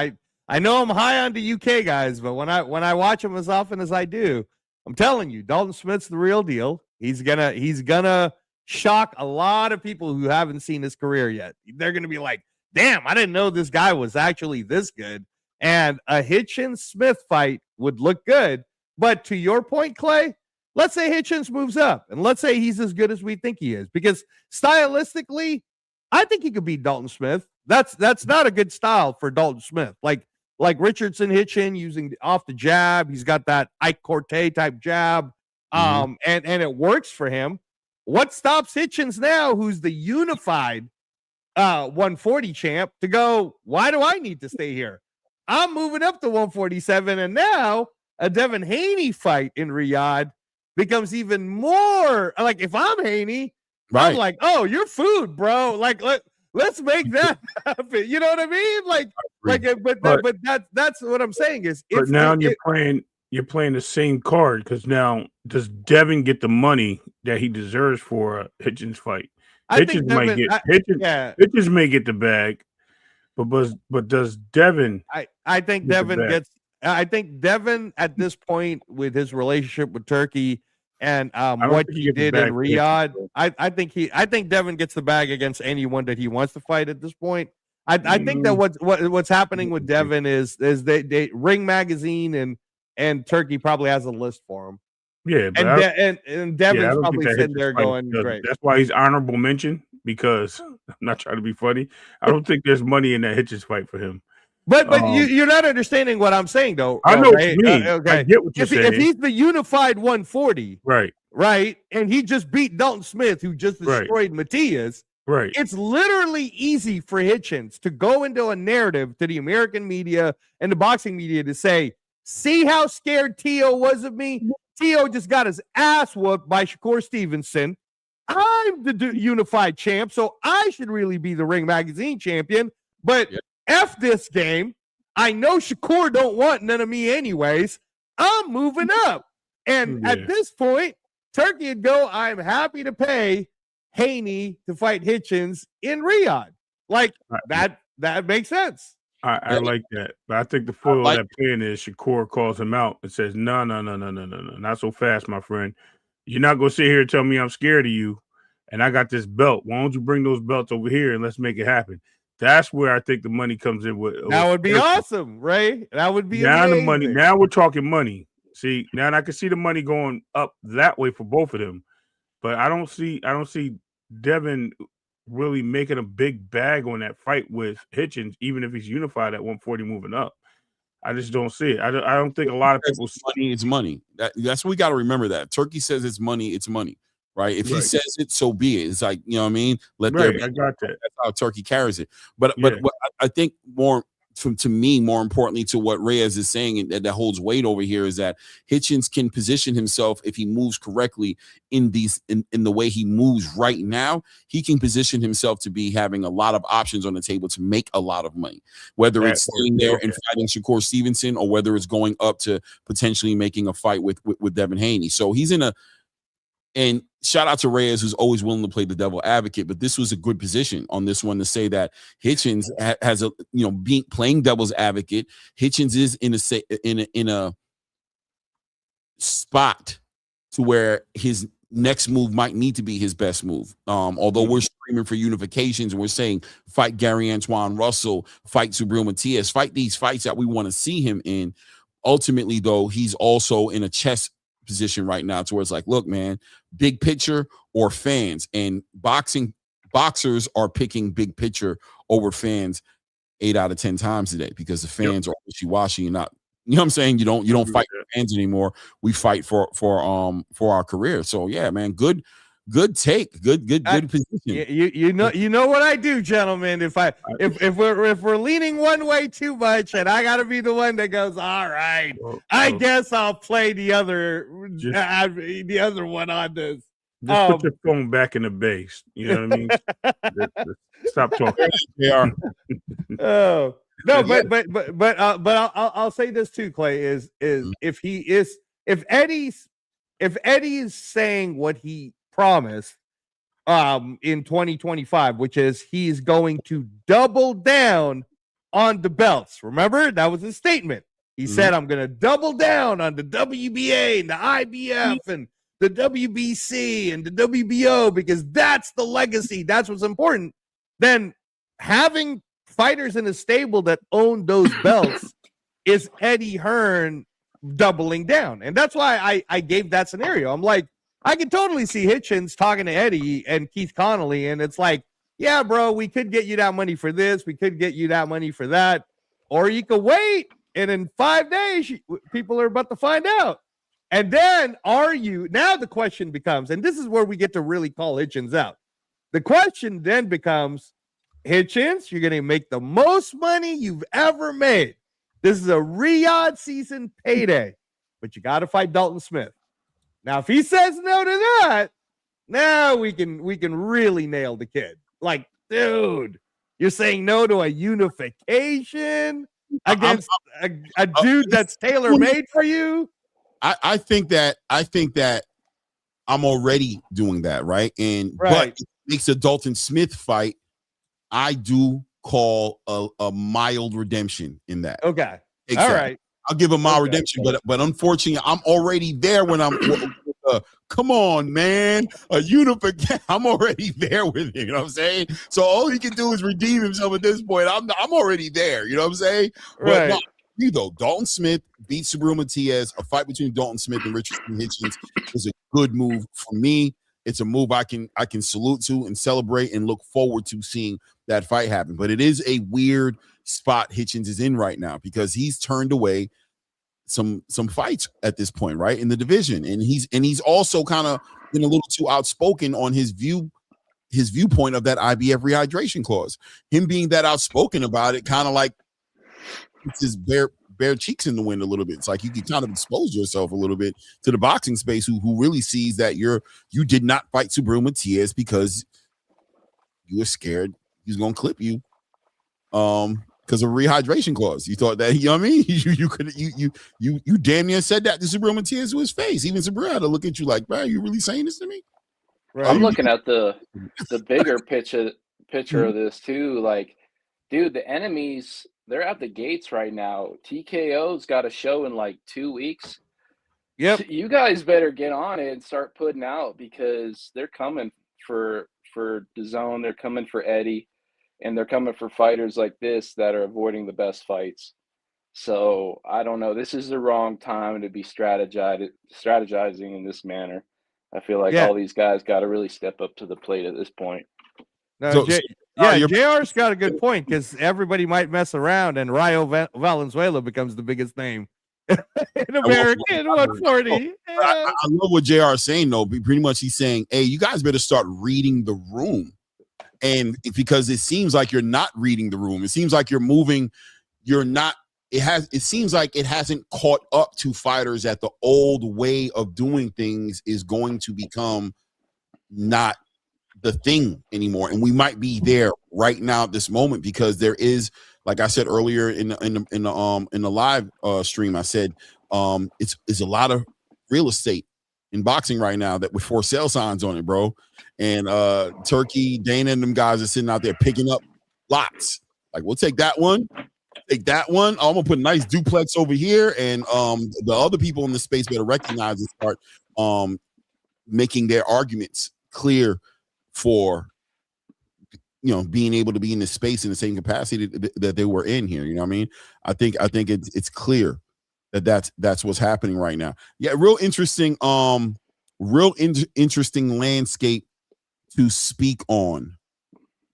D: I know I'm high on the UK guys, but when I watch them as often as I do, I'm telling you, Dalton Smith's the real deal. He's gonna shock a lot of people who haven't seen his career yet. They're gonna be like, damn, I didn't know this guy was actually this good. And a Hitchins-Smith fight would look good. But to your point, Clay, let's say Hitchins moves up, and let's say he's as good as we think he is. Because stylistically, I think he could beat Dalton Smith. That's not a good style for Dalton Smith. Like Richardson Hitchin using off the jab. He's got that Ike Corte type jab. And it works for him. What stops Hitchins now, who's the unified 140 champ, to go, why do I need to stay here? I'm moving up to 147, and now a Devin Haney fight in Riyadh becomes even more like, if I'm Haney, I'm like, oh, you're food, bro. Like, let's make that happen. You know what I mean? But that's what I'm saying is.
C: But now you're playing the same card, because now does Devin get the money that he deserves for a Hitchins fight? Hitchins may get the bag, but does Devin?
D: I think Devin gets. I think Devin at this point, with his relationship with Turkey and what he did in Riyadh, I think Devin gets the bag against anyone that he wants to fight at this point. I think that what's happening with Devin is they Ring Magazine and Turkey probably has a list for him.
C: Yeah, but
D: and Devin's probably sitting there going, great.
C: That's why he's honorable mention, because I'm not trying to be funny. I don't think there's money in that Hitchins fight for him.
D: But you're not understanding what I'm saying, though.
C: I know what you mean. Okay. I get what you're saying.
D: If he's the unified 140,
C: right,
D: and he just beat Dalton Smith, who just destroyed Matias,
C: right,
D: it's literally easy for Hitchins to go into a narrative to the American media and the boxing media to say, see how scared Teo was of me? Teo just got his ass whooped by Shakur Stevenson. I'm the unified champ, so I should really be the Ring Magazine champion. But F this game. I know Shakur don't want none of me anyways. I'm moving up. And at this point, Turkey would go, I'm happy to pay Haney to fight Hitchins in Riyadh. Like, that makes sense.
C: I like that. But I think the foil of that plan is Shakur calls him out and says, no, not so fast, my friend. You're not gonna sit here and tell me I'm scared of you, and I got this belt. Why don't you bring those belts over here and let's make it happen? That's where I think the money comes in.
D: That would be awesome, Ray. That would be
C: now
D: amazing.
C: the money. Now we're talking money. See, now I can see the money going up that way for both of them, but I don't see Devin really making a big bag on that fight with Hitchins, even if he's unified at 140 moving up. I just don't see it. I don't think a lot of people see
B: money is money. That's what we got to remember. That Turkey says it's money, right? If he says it, so be it. It's like, you know what I mean? Let there be.
C: I got that.
B: That's how Turkey carries it. But what I think to me, more importantly to what Reyes is saying, and that holds weight over here, is that Hitchins can position himself if he moves correctly in the way he moves right now. He can position himself to be having a lot of options on the table to make a lot of money, whether it's staying there and fighting Shakur Stevenson, or whether it's going up to potentially making a fight with Devin Haney. So he's in a. And shout out to Reyes, who's always willing to play the devil advocate. But this was a good position on this one to say that Hitchins has a, playing devil's advocate. Hitchins is in a spot to where his next move might need to be his best move. Although we're screaming for unifications and we're saying fight Gary Antoine Russell, fight SUBRIEL Matias, fight these fights that we want to see him in. Ultimately, though, he's also in a chess position right now to where it's like, look, man, big picture or fans, and boxers are picking big picture over fans 8 out of 10 times today, because the fans are wishy-washy and not, you know what I'm saying? You don't fight for fans anymore. We fight for our career. So yeah, man, good take, good position.
D: You know what I do, gentlemen. If we're leaning one way too much, and I got to be the one that goes, all right, I guess I'll play the other one on this.
C: Just put your phone back in the base. You know what I mean? Stop talking.
D: Oh no, but I'll say this too, Clay, is if Eddie's saying what he promised in 2025, which is he's going to double down on the belts. Remember, that was his statement. He said, I'm going to double down on the WBA and the IBF and the WBC and the WBO, because that's the legacy. That's what's important. Then having fighters in a stable that own those belts is Eddie Hearn doubling down. And that's why I gave that scenario. I'm like, I can totally see Hitchins talking to Eddie and Keith Connolly, and it's like, yeah, bro, we could get you that money for this, we could get you that money for that, or you could wait, and in 5 days, people are about to find out. And then now the question becomes, and this is where we get to really call Hitchins out. The question then becomes, Hitchins, you're going to make the most money you've ever made. This is a Riyadh season payday, but you got to fight Dalton Smith. Now, if he says no to that, now we can really nail the kid. Like, dude, you're saying no to a unification against a dude that's tailor-made for you?
B: I think that I'm already doing that, right? But it makes a Dalton Smith fight, I do call a mild redemption in that.
D: Okay.
B: Exactly.
D: All right.
B: I'll give a mild redemption, but unfortunately, I'm already there when I'm come on, man. A unification. I'm already there with him. You know what I'm saying? So all he can do is redeem himself at this point. I'm already there. You know what I'm saying?
D: Right.
B: But no, Dalton Smith beats SUBRIEL Matias. A fight between Dalton Smith and Richardson Hitchins is a good move for me. It's a move I can salute to and celebrate and look forward to seeing that fight happen. But it is a weird spot Hitchins is in right now, because he's turned away some fights at this point, right, in the division, and he's also kind of been a little too outspoken on his viewpoint of that IBF rehydration clause. Him being that outspoken about it kind of like puts his bare cheeks in the wind a little bit. It's like you can kind of expose yourself a little bit to the boxing space who really sees that you did not fight SUBRIEL Matias because you were scared he's gonna clip you because of rehydration clause. You thought that, you know what I mean? You damn near said that to SUBRIEL Matias to his face. Even SUBRIEL had to look at you like, bro, you really saying this to me?
E: Right. I'm looking at the bigger picture of this too. Like, dude, the enemies, they're at the gates right now. TKO's got a show in like 2 weeks.
D: Yep.
E: You guys better get on it and start putting out, because they're coming for DAZN, they're coming for Eddie, and they're coming for fighters like this that are avoiding the best fights. So I don't know. This is the wrong time to be strategizing in this manner. I feel like
D: Yeah.
E: all these guys got to really step up to the plate at this point.
D: No,
B: So,
D: yeah,
B: you're-
D: JR's got a good point, because everybody might mess around and Rayo Valenzuela becomes the biggest name in American 140.
B: I love what JR is saying, though. Pretty much he's saying, hey, you guys better start reading the room. And because it seems like you're not reading the room. It seems like you're moving. You're not. It seems like it hasn't caught up to fighters that the old way of doing things is going to become not the thing anymore. And we might be there right now at this moment, because there is, like I said earlier in the live stream, I said it's a lot of real estate in boxing right now that with for sale signs on it, bro. And Turkey, Dana, and them guys are sitting out there picking up lots. Like, we'll take that one. Take that one. I'm gonna put a nice duplex over here, and the other people in the space better recognize and start making their arguments clear for being able to be in this space in the same capacity that they were in here. You know what I mean? I think it's clear that that's what's happening right now. Yeah, real interesting interesting landscape to speak on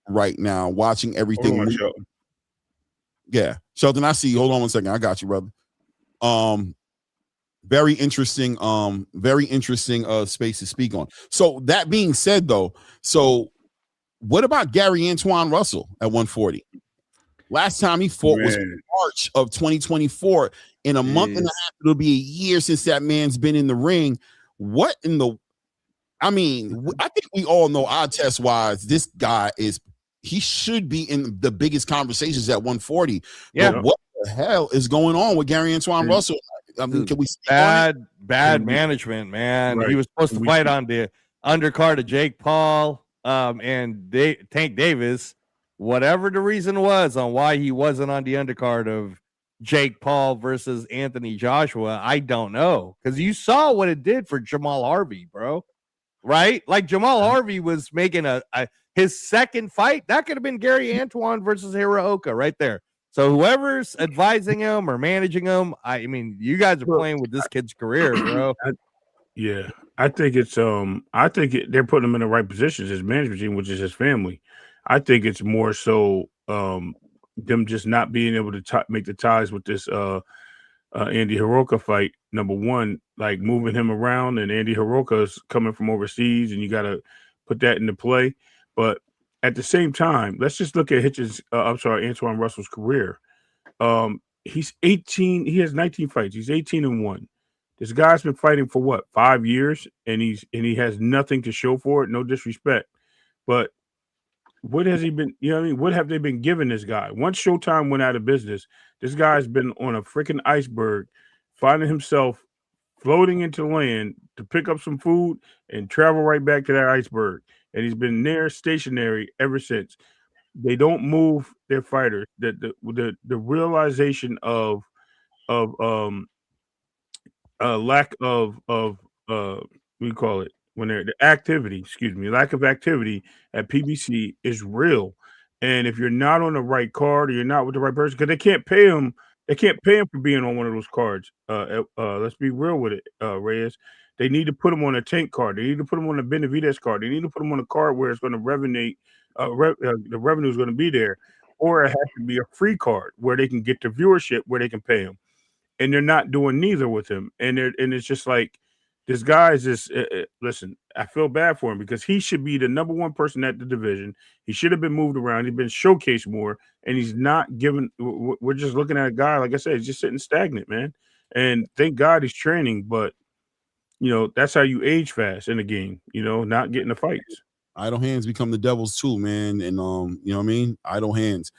B: right now. Watching everything.
C: Hold on, Shelton.
B: Yeah, Shelton, I see you. Hold on 1 second. I got you, brother. Very interesting space to speak on. So that being said, though, so what about Gary Antoine Russell at 140? Last time he fought was March of 2024. In a month and a half, it'll be a year since that man's been in the ring. What in the? I mean, I think we all know, eye test wise, this guy he should be in the biggest conversations at 140.
D: Yeah.
B: But what the hell is going on with Gary Antoine Russell? I mean, can we speak on it?
D: Bad management, man.
C: Right.
D: He was supposed to fight on the undercard of Jake Paul and Tank Davis. Whatever the reason was on why he wasn't on the undercard of Jake Paul versus Anthony Joshua, I don't know. Because you saw what it did for Jamal Harvey, bro. Right? Like, Jamal Harvey was making his second fight. That could have been Gary Antoine versus Hiraoka right there. So whoever's advising him or managing him, I mean, you guys are playing with this kid's career, bro.
C: I think it's they're putting him in the right positions, his management team, which is his family. I think it's more so them just not being able to make the ties with this Andy Hiroka fight. Number one, like moving him around, and Andy Hiroka is coming from overseas, and you got to put that into play. But at the same time, let's just look at Antoine Russell's career. He's 18. He has 19 fights. He's 18-1. This guy's been fighting for what, 5 years, and he has nothing to show for it. No disrespect, but what has he been? You know what I mean? What have they been giving this guy? Once Showtime went out of business, this guy's been on a freaking iceberg, finding himself floating into land to pick up some food and travel right back to that iceberg. And he's been there stationary ever since. They don't move their fighters. The realization of lack of what do you call it, when they're the activity, lack of activity at PBC is real. And if you're not on the right card, or you're not with the right person, because they can't pay him for being on one of those cards. Let's be real with it, Reyes. They need to put him on a Tank card. They need to put him on a Benavidez card. They need to put him on a card where it's going to revenue. The revenue is going to be there, or it has to be a free card where they can get the viewership, where they can pay him. And they're not doing neither with him. And it's just like, this guy is just listen. I feel bad for him, because he should be the number one person at the division. He should have been moved around. He's been showcased more, and he's not given. We're just looking at a guy, like I said, he's just sitting stagnant, man. And thank God he's training, but that's how you age fast in the game. Not getting the fights.
B: Idle hands become the devil's tool, man. And you know what I mean? Idle hands.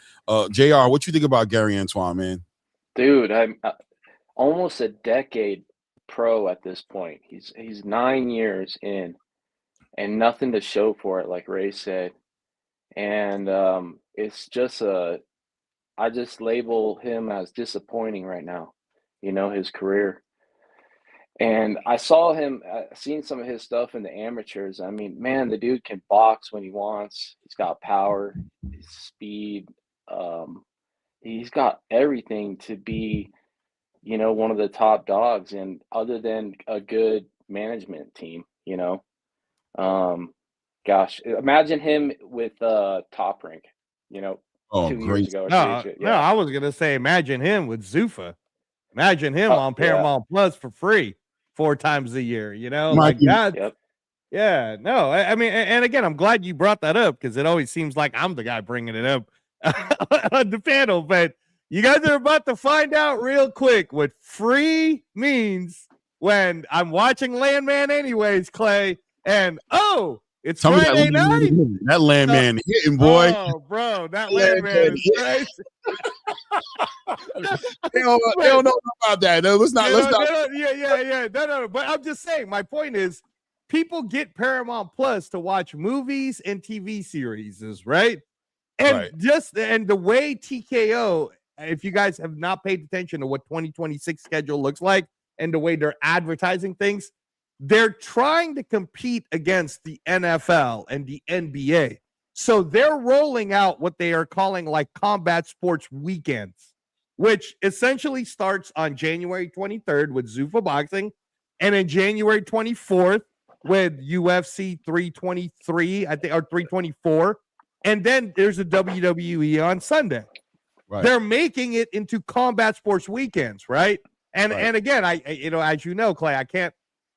B: JR, what you think about Gary Antoine, man?
E: Dude, I'm almost a decade pro at this point. He's 9 years in, and nothing to show for it, like Ray said. And it's just I just label him as disappointing right now, his career. And I saw him, seen some of his stuff in the amateurs. I mean, man, the dude can box when he wants. He's got power, speed. He's got everything to be, one of the top dogs. And other than a good management team, gosh, imagine him with Top Rank,
B: Oh,
E: 2 years
B: great.
E: ago.
D: No,
E: Yeah.
D: no, I was gonna say, imagine him with Zuffa. Imagine him on
E: Yeah.
D: Paramount Plus for free 4 times a year.
B: Might
D: Like
B: be-
D: that.
E: Yep.
D: Yeah, no, I mean, and again, I'm glad you brought that up because it always seems like I'm the guy bringing it up on the panel. But you guys are about to find out real quick what free means when I'm watching Landman anyways, Clay. And it's
B: Tell me that
D: Friday night.
B: That landman hitting, boy.
D: Oh, bro, that
B: Landman
D: Landman is crazy.
B: They don't know about that. No, let's not.
D: Yeah. No. But I'm just saying, my point is, people get Paramount Plus to watch movies and TV series, right? And and the way TKO, if you guys have not paid attention to what 2026 schedule looks like and the way they're advertising things, they're trying to compete against the NFL and the NBA. So they're rolling out what they are calling like combat sports weekends, which essentially starts on January 23rd with Zuffa Boxing, and then January 24th with UFC 323, I think, or 324. And then there's a WWE on Sunday.
B: Right.
D: They're making it into combat sports weekends, right? And again, I as you know, Clay, I can't,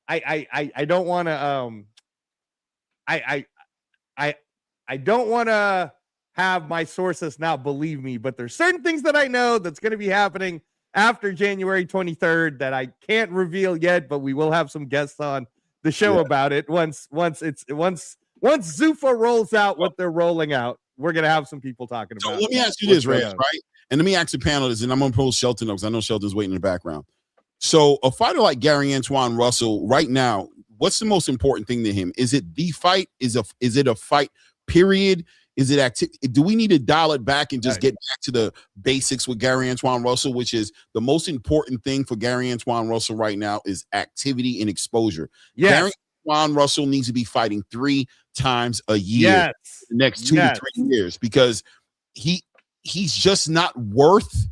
D: I don't want to, I don't want to have my sources not believe me, but there's certain things that I know that's going to be happening after January 23rd that I can't reveal yet, but we will have some guests on the show about it once Zuffa rolls out what they're rolling out. We're gonna have some people talking about.
B: So let me ask you this, Reyes, right? And let me ask the panel this, and I'm gonna pull Shelton up because I know Shelton's waiting in the background. So a fighter like Gary Antoine Russell, right now, what's the most important thing to him? Is it the fight? Is it a fight? Period. Is it activity? Do we need to dial it back and just get back to the basics with Gary Antoine Russell, which is the most important thing for Gary Antoine Russell right now is activity and exposure.
D: Yes.
B: Gary Antoine Russell needs to be fighting 3 times a year the next 2 to 3 years because he's just not worth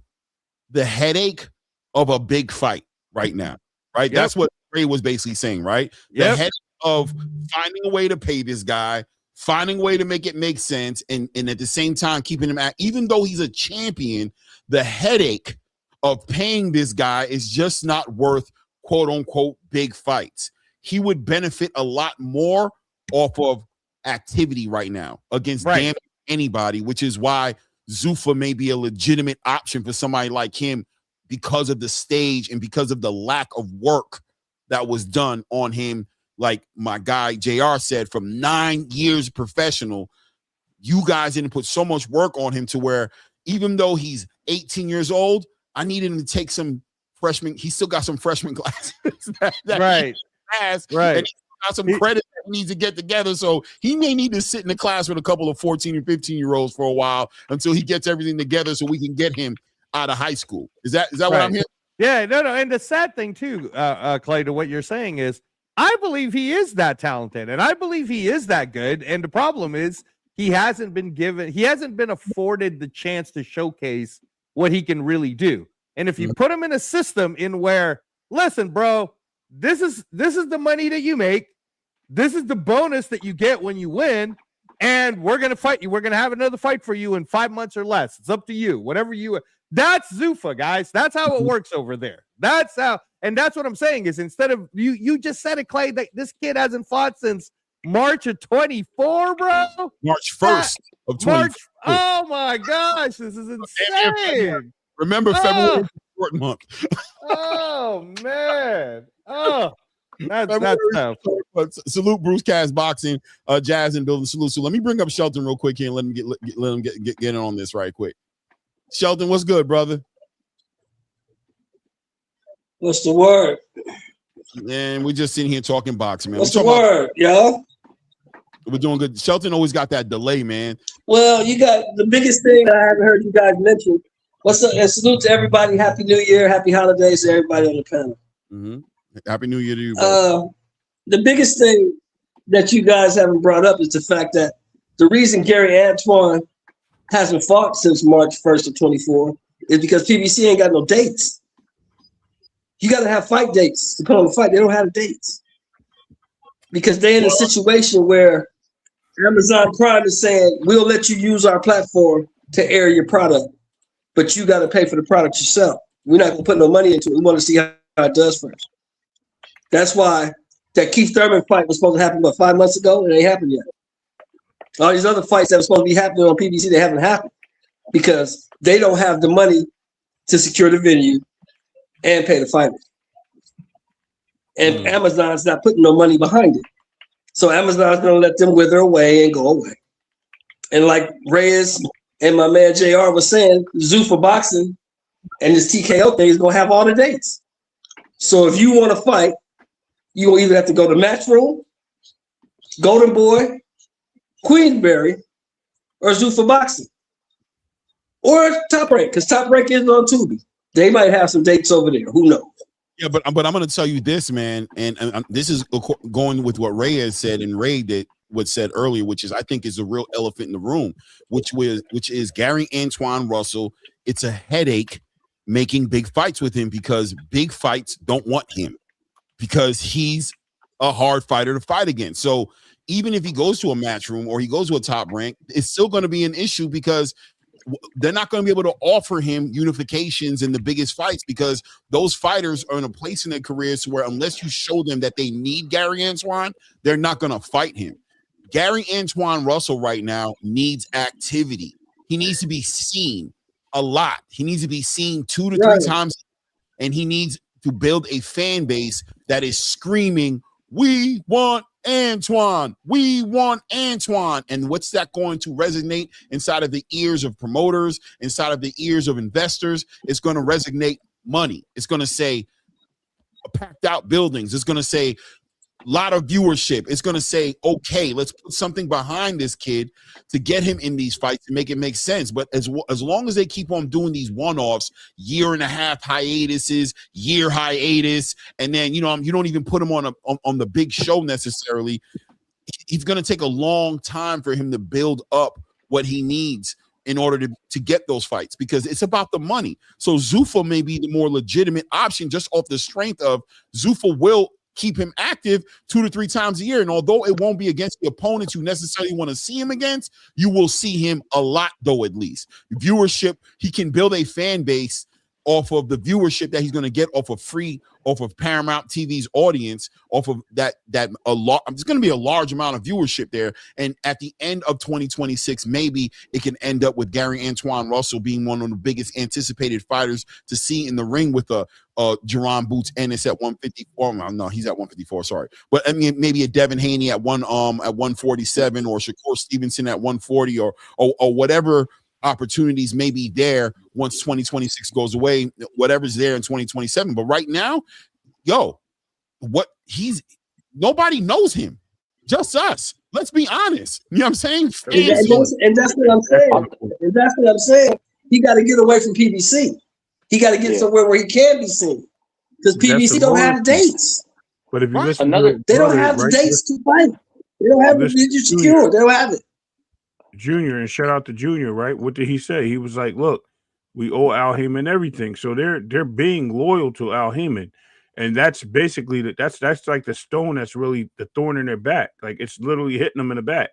B: the headache of a big fight right now. Right. That's what Ray was basically saying, right? The headache of finding a way to pay this guy, finding a way to make it make sense, and at the same time keeping him at, even though he's a champion, the headache of paying this guy is just not worth quote unquote big fights. He would benefit a lot more off of activity right now against damn anybody, which is why Zuffa may be a legitimate option for somebody like him because of the stage and because of the lack of work that was done on him. Like my guy JR said, from 9 years professional, you guys didn't put so much work on him to where even though he's 18 years old, I needed him to take some freshman. He still got some freshman classes that he has, and he's got some credit that he needs to get together. So he may need to sit in the class with a couple of 14 and 15-year-olds for a while until he gets everything together so we can get him out of high school. Is that what I'm hearing?
D: Yeah, no. And the sad thing too, Clay, to what you're saying is, I believe he is that talented and I believe he is that good. And the problem is he hasn't been afforded the chance to showcase what he can really do. And if you put him in a system in where, listen, bro, this is the money that you make. This is the bonus that you get when you win. And we're going to fight you. We're going to have another fight for you in 5 months or less. It's up to you. Whatever you, that's Zuffa, guys. That's how it works over there. That's how. And that's what I'm saying is instead of you just said it, Clay, that this kid hasn't fought since March of 24, bro.
B: March 1st of 24.
D: Oh my gosh, this is insane.
B: Remember February short month.
D: Oh man. Oh, that's tough.
B: Salute Bruce Cass Boxing, Jazz and Building Salute. So let me bring up Shelton real quick here and let him get in on this right quick. Shelton, what's good, brother?
F: What's the word?
B: And we're just sitting here talking boxing, man.
F: What's the word, yo?
B: We're doing good. Shelton always got that delay, man.
F: Well, you got the biggest thing that I haven't heard you guys mention. What's up? And salute to everybody. Happy New Year. Happy holidays to everybody on the panel.
B: Mm-hmm. Happy New Year to you, bro.
F: The biggest thing that you guys haven't brought up is the fact that the reason Gary Antoine hasn't fought since March 1st of 24 is because PBC ain't got no dates. You got to have fight dates to put on the fight. They don't have dates because they're in a situation where Amazon Prime is saying, we'll let you use our platform to air your product, but you got to pay for the product yourself. We're not going to put no money into it. We want to see how it does first. That's why that Keith Thurman fight was supposed to happen, 5 months ago? It ain't happened yet. All these other fights that were supposed to be happening on PBC, they haven't happened because they don't have the money to secure the venue and pay the fighters. And Amazon's not putting no money behind it. So Amazon's going to let them wither away and go away. And like Reyes and my man JR was saying, Zoo for Boxing and this TKO thing is going to have all the dates. So if you want to fight, you will either have to go to Matchroom, Golden Boy, Queensberry, or Zoo for Boxing. Or Top Rank, because Top Rank is on Tubi. They might have some dates over there. Who knows?
B: Yeah, but I'm going to tell you this, man, and this is going with what Ray has said, and Ray did what said earlier, which is I think is a real elephant in the room, which is Gary Antoine Russell. It's a headache making big fights with him because big fights don't want him because he's a hard fighter to fight against. So even if he goes to a Matchroom or he goes to a Top Rank, it's still going to be an issue because they're not going to be able to offer him unifications in the biggest fights because those fighters are in a place in their careers where unless you show them that they need Gary Antoine, they're not going to fight him. Gary Antoine Russell right now needs activity. He needs to be seen a lot. He needs to be seen 2 to 3 times, and he needs to build a fan base that is screaming, "We want Antoine, we want Antoine." And what's that going to resonate inside of the ears of promoters, inside of the ears of investors? It's going to resonate money. It's going to say packed out buildings. It's going to say a lot of viewership. It's going to say, okay, let's put something behind this kid to get him in these fights and make it make sense. But as long as they keep on doing these one-offs, year and a half hiatuses, year hiatus, and then you don't even put him on the big show necessarily, it's going to take a long time for him to build up what he needs in order to get those fights because it's about the money. So Zuffa may be the more legitimate option just off the strength of Zuffa will keep him active 2 to 3 times a year. And although it won't be against the opponents you necessarily want to see him against, you will see him a lot, though, at least. Viewership, he can build a fan base off of the viewership that he's going to get off of Paramount TV's audience, off of that a lot. It's going to be a large amount of viewership there. And at the end of 2026, maybe it can end up with Gary Antoine Russell being one of the biggest anticipated fighters to see in the ring with Jerron Boots Ennis at 154. No, he's at 154. Sorry, but I mean maybe a Devin Haney at 147 or Shakur Stevenson at 140 or whatever opportunities may be there once 2026 goes away, whatever's there in 2027. But right now, nobody knows him, just us. Let's be honest. You know what I'm saying?
F: And that's what I'm saying. He got to get away from PBC. He got to get somewhere where he can be seen because PBC don't have the dates.
C: But if you listen,
F: they don't have the dates to fight. They don't have the secure. They don't have it.
C: Junior, and shout out to Junior, right? What did he say? He was like, look, we owe Al Heyman everything. So they're being loyal to Al Heyman. And that's basically that's like the stone that's really the thorn in their back. Like it's literally hitting them in the back.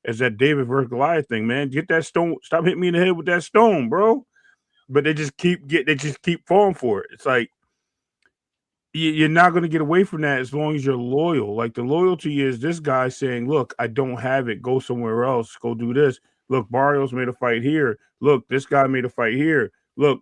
C: It's that David versus Goliath thing, man. Get that stone, stop hitting me in the head with that stone, bro. But they just keep falling for it. It's like you're not going to get away from that as long as you're loyal. Like the loyalty is this guy saying, look, I don't have it. Go somewhere else. Go do this. Look, Barrios made a fight here. Look, this guy made a fight here. Look,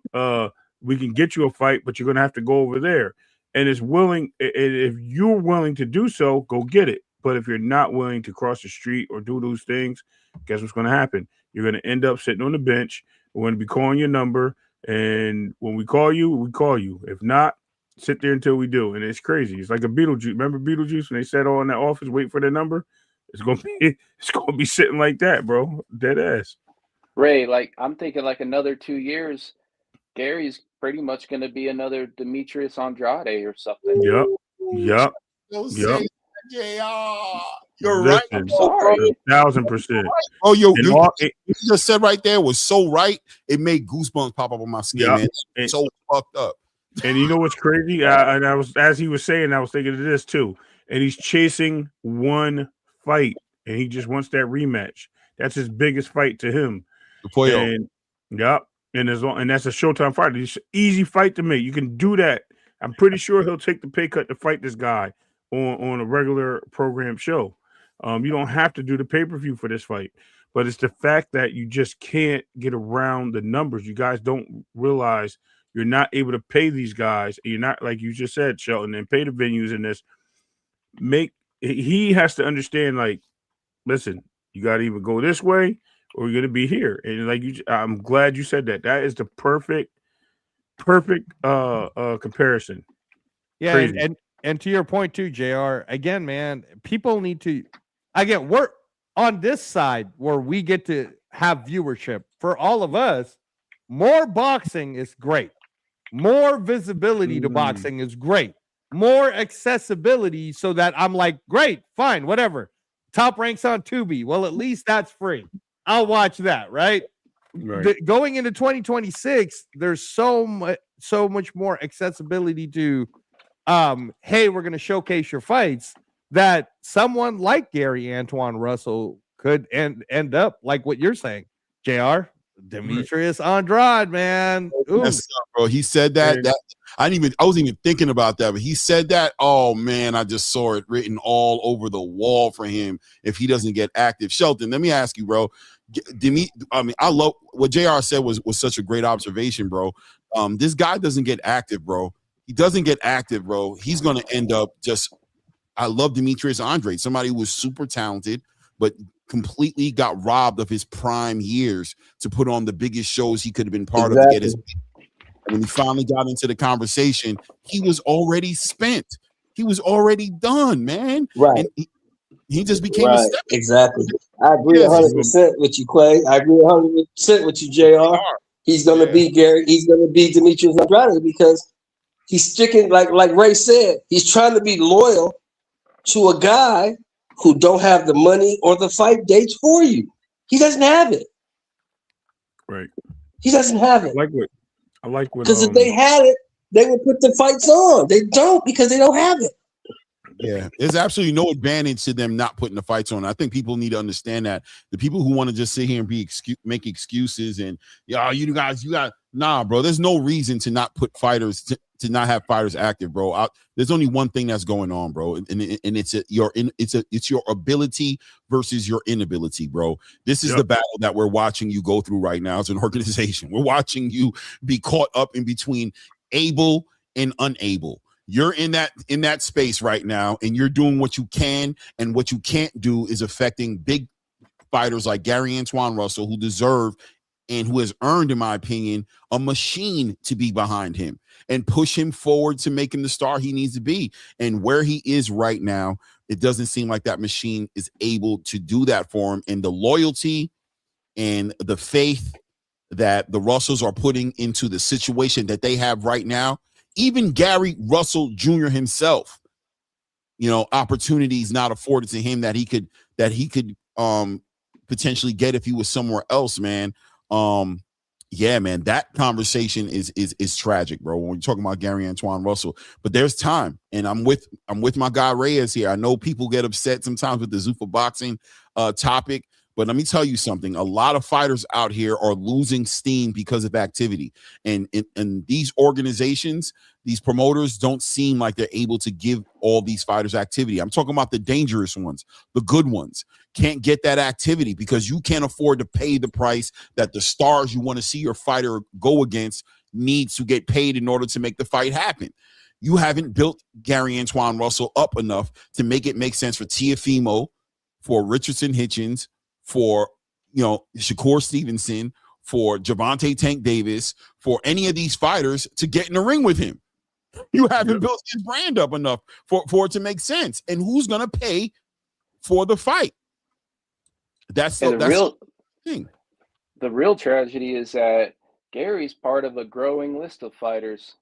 C: we can get you a fight, but you're going to have to go over there. And it's willing. If you're willing to do so, go get it. But if you're not willing to cross the street or do those things, guess what's going to happen? You're going to end up sitting on the bench. We're going to be calling your number. And when we call you, we call you. If not, sit there until we do. And it's crazy. It's like a Beetlejuice. Remember Beetlejuice when they sat all in that office waiting for their number? It's gonna be sitting like that, bro. Dead ass.
E: Ray, like I'm thinking like another 2 years, Gary's pretty much gonna be another Demetrius Andrade or something.
C: Yep. Yep.
B: Don't
C: Yep.
B: say that, JR. You're right.
C: Listen,
E: Sorry.
C: 1,000%.
B: Oh, you
C: And all, it,
B: just said right there was so right. It made goosebumps pop up on my skin,
C: Yeah.
B: man.
C: And-
B: So fucked up.
C: and you know what's crazy? And I was, as he was saying, I was thinking of this too. And he's chasing one fight, and he just wants that rematch. That's his biggest fight to him.
B: The Pollo.
C: And yep, and that's a Showtime fight. It's an easy fight to make. You can do that. I'm pretty sure he'll take the pay cut to fight this guy on a regular program show. You don't have to do the pay-per-view for this fight, but it's the fact that you just can't get around the numbers. You guys don't realize you're not able to pay these guys. You're not, like you just said, Shelton, and pay the venues in this. He has to understand, like, listen, you got to either go this way or you're going to be here. And like I'm glad you said that. That is the perfect comparison.
D: Yeah,
C: Crazy.
D: and to your point too, JR, again, man, people need to, again, we're on this side where we get to have viewership. For all of us, more boxing is great. More visibility to boxing is great. More accessibility so that I'm like, great, fine, whatever. Top ranks on Tubi. Well, at least that's free. I'll watch that, right? Going into 2026, there's so much more accessibility to hey, we're going to showcase your fights, that someone like Gary Antoine Russell could end up like what you're saying, JR. Demetrius Andrade, man.
B: Yes, bro. He said that. I wasn't even thinking about that, but he said that. Oh man, I just saw it written all over the wall for him if he doesn't get active. Shelton, let me ask you, bro. I love what JR said was such a great observation, bro. This guy doesn't get active, bro. He doesn't get active, bro. He's gonna end up just. I love Demetrius Andrade, somebody who was super talented, but completely got robbed of his prime years to put on the biggest shows he could have been part of to get his. When he finally got into the conversation, he was already spent. He was already done, man.
F: Right.
B: And he just became a step.
F: Exactly. I agree 100% with you, Clay. I agree 100% with you, JR. He's going to be Gary. He's going to be Demetrius Andrade because he's sticking, like Ray said, he's trying to be loyal to a guy who don't have the money or the fight dates for you. He doesn't have it.
C: Right.
F: He doesn't have it.
C: I like what
F: because if they had it, they would put the fights on. They don't because they don't have it.
B: Yeah, there's absolutely no advantage to them not putting the fights on. I think people need to understand that. The people who want to just sit here and make excuses and you guys, nah, bro. There's no reason to not put fighters to not have fighters active, bro. There's only one thing that's going on, bro, and it's your ability versus your inability, bro. This is the battle that we're watching you go through right now as an organization. We're watching you be caught up in between able and unable. You're in that space right now, and you're doing what you can, and what you can't do is affecting big fighters like Gary Antoine Russell, who deserve and who has earned, in my opinion, a machine to be behind him and push him forward to make him the star he needs to be. And where he is right now, it doesn't seem like that machine is able to do that for him. And the loyalty and the faith that the Russells are putting into the situation that they have right now, even Gary Russell Jr. himself, opportunities not afforded to him that he could potentially get if he was somewhere else, man. Man, that conversation is tragic, bro, when we're talking about Gary Antoine Russell. But there's time, and I'm with my guy Reyes here. I know people get upset sometimes with the Zuffa boxing topic, but let me tell you something. A lot of fighters out here are losing steam because of activity. And these organizations, these promoters don't seem like they're able to give all these fighters activity. I'm talking about the dangerous ones, the good ones. Can't get that activity because you can't afford to pay the price that the stars you want to see your fighter go against needs to get paid in order to make the fight happen. You haven't built Gary Antoine Russell up enough to make it make sense for TEOFIMO, for Richardson Hitchins, for Shakur Stevenson, for Gervonta Tank Davis, for any of these fighters to get in the ring with him. You haven't built his brand up enough for it to make sense. And who's gonna pay for the fight? That's the real thing.
E: The real tragedy is that Gary's part of a growing list of fighters.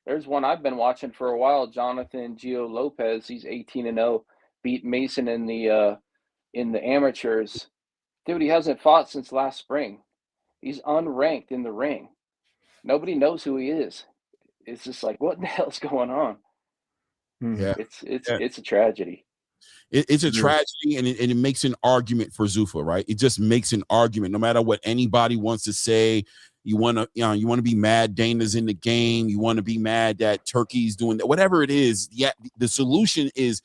E: There's one I've been watching for a while. Jonathan Gio Lopez. He's 18-0. Beat Mason in the amateurs. Dude, he hasn't fought since last spring. He's unranked in the ring. Nobody knows who he is. It's just like, what the hell's going on?
B: Yeah,
E: it's a tragedy.
B: It's a tragedy, and it makes an argument for Zuffa, right? It just makes an argument. No matter what anybody wants to say, you want to be mad Dana's in the game. You want to be mad that Turkey's doing that. Whatever it is, yeah. The solution is,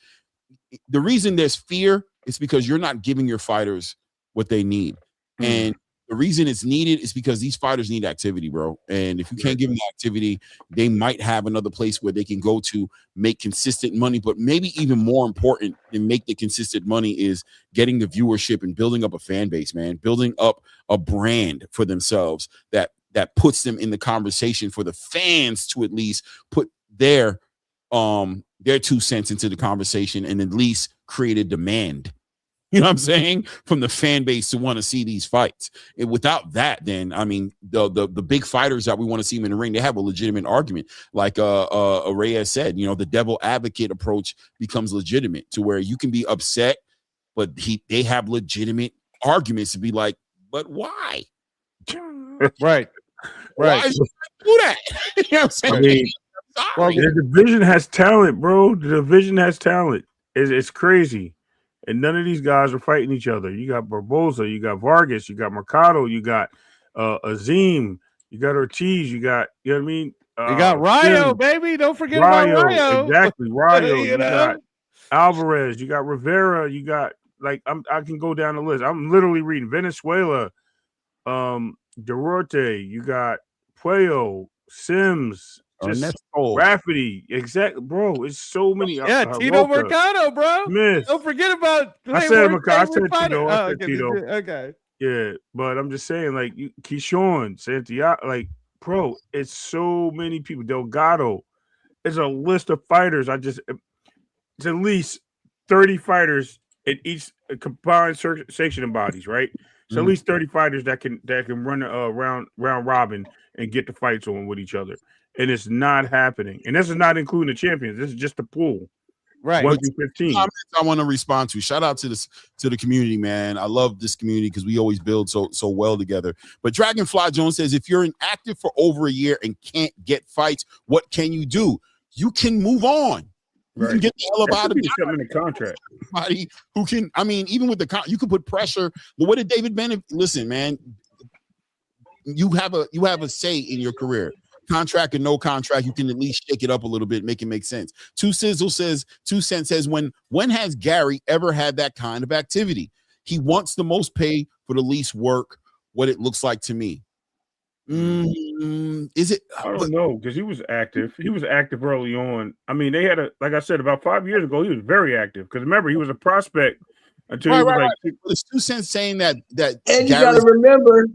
B: the reason there's fear is because you're not giving your fighters what they need, and the reason it's needed is because these fighters need activity, bro. And if you can't give them activity, they might have another place where they can go to make consistent money. But maybe even more important than make the consistent money is getting the viewership and building up a fan base, man. Building up a brand for themselves that puts them in the conversation for the fans to at least put their 2 cents into the conversation and at least create a demand. You know what I'm saying? From the fan base to want to see these fights. And without that, then I mean, the big fighters that we want to see them in the ring, they have a legitimate argument. Like Reyes said, the devil advocate approach becomes legitimate to where you can be upset, but they have legitimate arguments to be like, but why?
D: Right.
B: Why is you do that? You know what I'm saying?
C: I mean, well, the division has talent, bro. The division has talent. It's crazy. And none of these guys are fighting each other. You got Barboza, you got Vargas, you got Mercado, you got Azim, you got Ortiz, you know what I mean?
D: You got Rayo, baby. Don't forget about Rayo.
C: Exactly, Rayo. You got Alvarez, you got Rivera, you got I can go down the list. I'm literally reading Venezuela, Duarte, you got Puello, Sims, just Rafferty, exactly, bro. It's so many.
D: Tito Mercado, bro.
C: Smith.
D: Don't forget about.
C: I said Tito. I said Tito.
D: Okay.
C: Yeah, but I'm just saying, like KEYSHAWN, Santiago, like, bro, it's so many people. Delgado. It's a list of fighters. It's at least 30 fighters in each combined sanctioning bodies, right? So at least 30 fighters that can run round robin and get the fights on with each other. And it's not happening. And this is not including the champions. This is just the pool.
D: Right.
C: 1 through 15.
B: Comments I want to respond to. Shout out to the community, man. I love this community because we always build so well together. But Dragonfly Jones says, if you're inactive for over a year and can't get fights, what can you do? You can move on. You can get the hell up out of it.
C: Something in the contract.
B: Somebody who can, I mean, even with you can put pressure. But what did David Bennett? Listen, man, you have a say in your career. Contract and no contract, you can at least shake it up a little bit, make it make sense. 2 Cent says, when has Gary ever had that kind of activity? He wants the most pay for the least work. What it looks like to me. Is it?
C: I don't know, because he was active. He was active early on. I mean, they had like I said, about 5 years ago, he was very active. Because remember, he was a prospect until he was like.
B: There's 2 Cents saying that.
F: And you got to remember.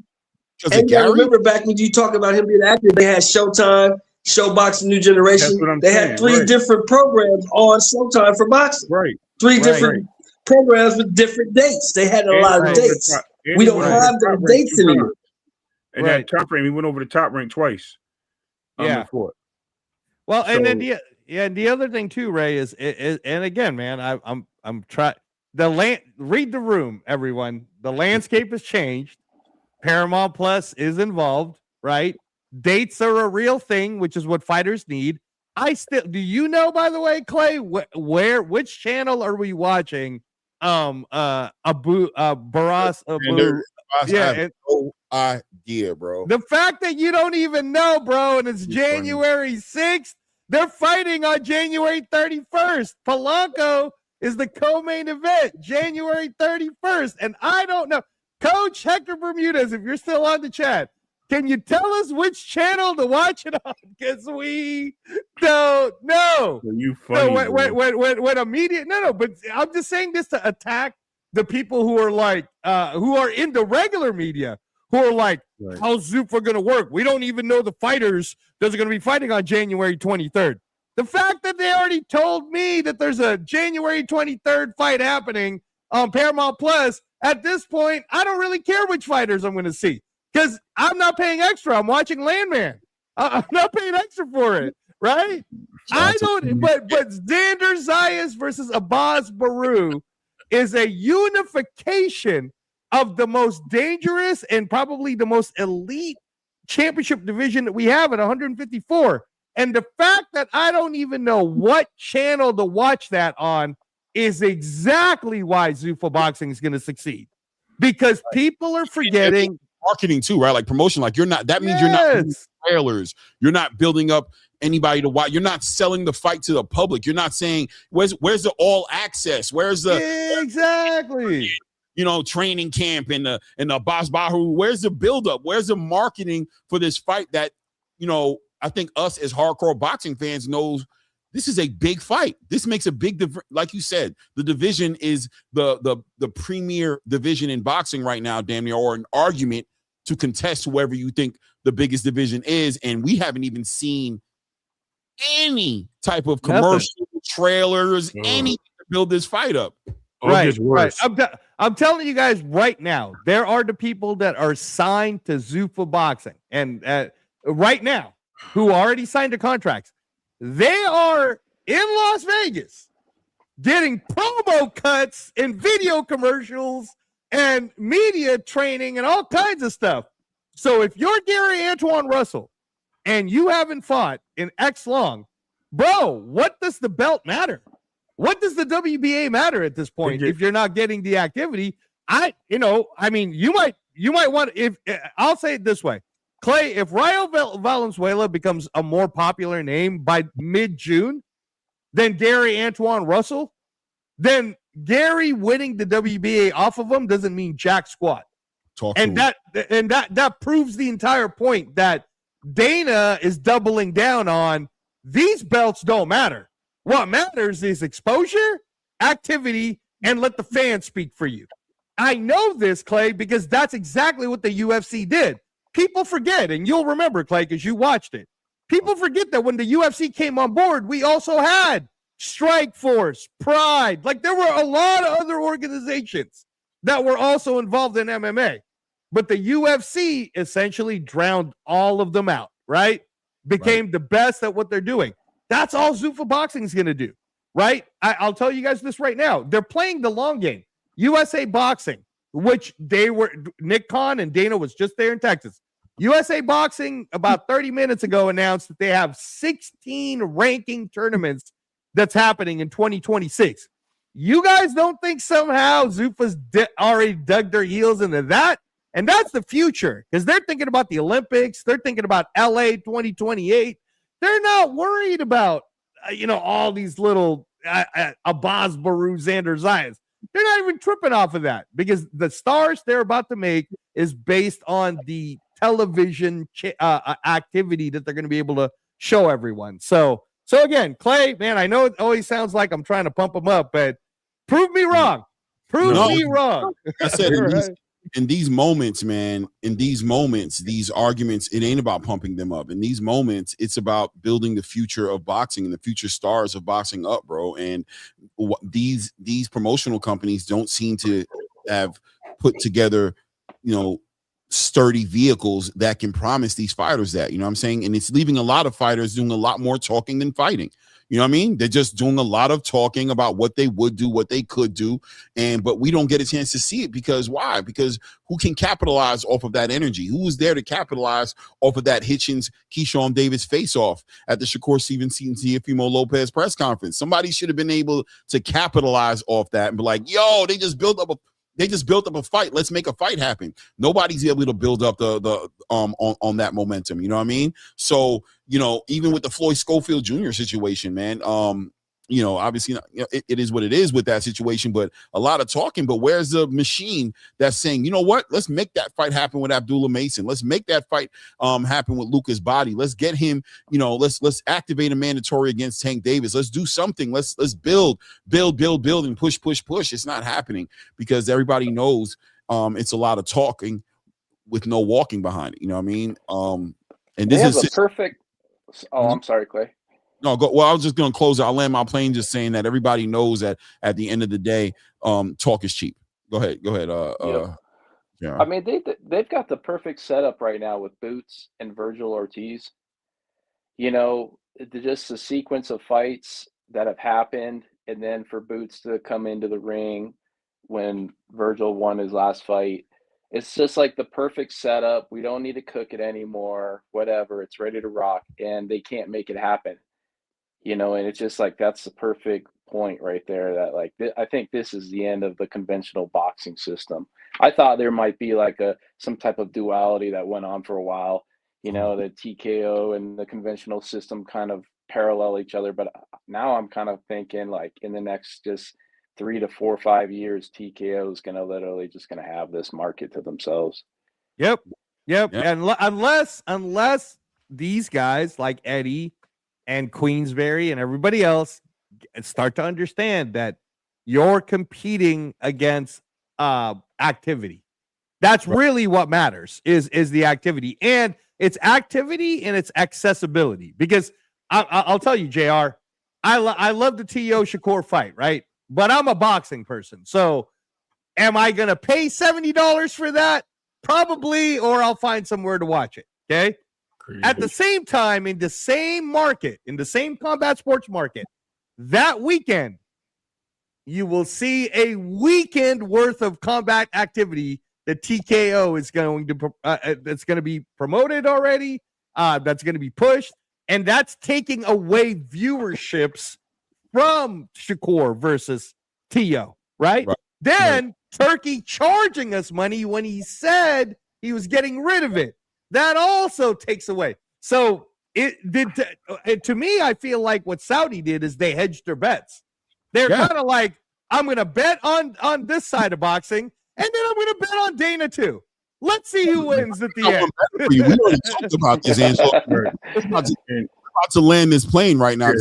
F: And I remember back when you talk about him being active, they had Showtime, Showboxing New Generation. They had 3 different programs on Showtime for boxing.
C: Right.
F: 3 different programs with different dates. They had a lot of dates. We don't have those dates anymore.
C: And that top rank, he went over the top rank twice. Before.
D: Well, and then the other thing too, Ray, is and again, man, I'm trying read the room, everyone. The landscape has changed. Paramount Plus is involved, right? Dates are a real thing, which is what fighters need. Do you know, by the way, Clay, which channel are we watching? Barras Abu.
B: Yeah, no idea, bro.
D: The fact that you don't even know, bro, and it's January 6th, they're fighting on January 31st. Polanco is the co-main event, January 31st, and I don't know. Coach Hector Bermudez, if you're still on the chat, can you tell us which channel to watch it on? Because we don't know.
C: Are you funny?
D: No, when a media, no, but I'm just saying this to attack the people who are like, who are in the regular media, who are like, how's Zuffa going to work? We don't even know the fighters that are going to be fighting on January 23rd. The fact that they already told me that there's a January 23rd fight happening on Paramount Plus, at this point, I don't really care which fighters I'm going to see because I'm not paying extra. I'm watching Landman. I'm not paying extra for it. right? I don't, but Xander Zayas versus Abbas Baru is a unification of the most dangerous and probably the most elite championship division that we have at 154. And the fact that I don't even know what channel to watch that on is exactly why Zuffa Boxing is going to succeed. Because people are forgetting
B: marketing too, right? Like promotion. Like you're not. That means you're not building trailers. You're not building up anybody to watch. You're not selling the fight to the public. You're not saying where's the all access? Where's the
D: exactly?
B: You know, training camp and the Boss Bahu. Where's the buildup? Where's the marketing for this fight that, you know, I think us as hardcore boxing fans knows this is a big fight. This makes a big like you said, the division is the premier division in boxing right now, damn near, or an argument to contest whoever you think the biggest division is. And we haven't even seen any type of commercial trailers, anything to build this fight up.
D: Right. I'm telling you guys right now, there are the people that are signed to Zuffa Boxing, and right now, who already signed the contracts. They are in Las Vegas getting promo cuts and video commercials and media training and all kinds of stuff. So if you're Gary Antoine Russell and you haven't fought in X long, bro, what does the belt matter? What does the WBA matter at this point if you're not getting the activity? I mean, you might want, if I'll say it this way, Clay, if Rayo Valenzuela becomes a more popular name by mid-June than Gary Antoine Russell, then Gary winning the WBA off of him doesn't mean jack squat. That proves the entire point that Dana is doubling down on. These belts don't matter. What matters is exposure, activity, and let the fans speak for you. I know this, Clay, because that's exactly what the UFC did. People forget, and you'll remember, Clay, because you watched it. People forget that when the UFC came on board, we also had Strikeforce, Pride. Like, there were a lot of other organizations that were also involved in MMA. But the UFC essentially drowned all of them out, right? Became the best at what they're doing. That's all Zuffa Boxing is going to do, right? I'll tell you guys this right now. They're playing the long game. USA Boxing, which Nick Khan and Dana was just there in Texas. USA Boxing about 30 minutes ago announced that they have 16 ranking tournaments that's happening in 2026. You guys don't think somehow Zuffa's already dug their heels into that? And that's the future, because they're thinking about the Olympics. They're thinking about LA 2028. They're not worried about, all these little Abbas Baru, Xander Zayas. They're not even tripping off of that, because the stars they're about to make is based on the television activity that they're going to be able to show everyone. So again, Clay, man, I know it always sounds like I'm trying to pump them up, but prove me wrong. Prove me wrong.
B: I said in these moments, man, these arguments, it ain't about pumping them up. In these moments, it's about building the future of boxing and the future stars of boxing up, bro. And these promotional companies don't seem to have put together, sturdy vehicles that can promise these fighters that, you know what I'm saying? And it's leaving a lot of fighters doing a lot more talking than fighting. You know what I mean? They're just doing a lot of talking about what they would do, what they could do. But we don't get a chance to see it because why? Because who can capitalize off of that energy? Who was there to capitalize off of that Hitchins, KEYSHAWN Davis face-off at the Shakur Stevenson and TEOFIMO Lopez press conference? Somebody should have been able to capitalize off that and be like, yo, they just built up a fight. Let's make a fight happen. Nobody's able to build up the on that momentum. You know what I mean? So, even with the Floyd Schofield Jr. situation, man, obviously it is what it is with that situation, but a lot of talking. But where's the machine that's saying, you know what? Let's make that fight happen with Abdullah Mason. Let's make that fight happen with Lucas Body. Let's get him, let's activate a mandatory against Tank Davis. Let's do something. Let's build and push. It's not happening because everybody knows it's a lot of talking with no walking behind it. You know what I mean? And this is
E: perfect. Oh, I'm sorry, Clay.
B: No, go. Well, I was just going to close. I'll land my plane just saying that everybody knows that at the end of the day, talk is cheap. Go ahead. Yeah.
E: I mean, they've got the perfect setup right now with Boots and Virgil Ortiz. just the sequence of fights that have happened, and then for Boots to come into the ring when Virgil won his last fight. It's just like the perfect setup. We don't need to cook it anymore. Whatever, it's ready to rock, and they can't make it happen. And it's just like that's the perfect point right there. That like I think this is the end of the conventional boxing system. I thought there might be like some type of duality that went on for a while. The TKO and the conventional system kind of parallel each other, but now I'm kind of thinking like in the next just 3 to 4 or 5 years, TKO is gonna literally just gonna have this market to themselves.
D: Yep. And unless these guys like Eddie and Queensberry and everybody else start to understand that you're competing against activity. That's really what matters is the activity, and it's activity and it's accessibility. Because I'll tell you, JR, I love the T.O. Shakur fight, right? But I'm a boxing person. So am I going to pay $70 for that? Probably, or I'll find somewhere to watch it. Okay. Crazy. At the same time, in the same market, in the same combat sports market, that weekend, you will see a weekend worth of combat activity that TKO is going to, that's going to be promoted already. That's going to be pushed. And that's taking away viewerships from Shakur versus T.O., right? Then Turkey charging us money when he said he was getting rid of it. That also takes away. So to me, I feel like what Saudi did is they hedged their bets. They're kind of like, I'm going to bet on this side of boxing, and then I'm going to bet on Dana too. Let's see who wins at the end.
B: We already talked about this, Angelo. We're about to land this plane right now.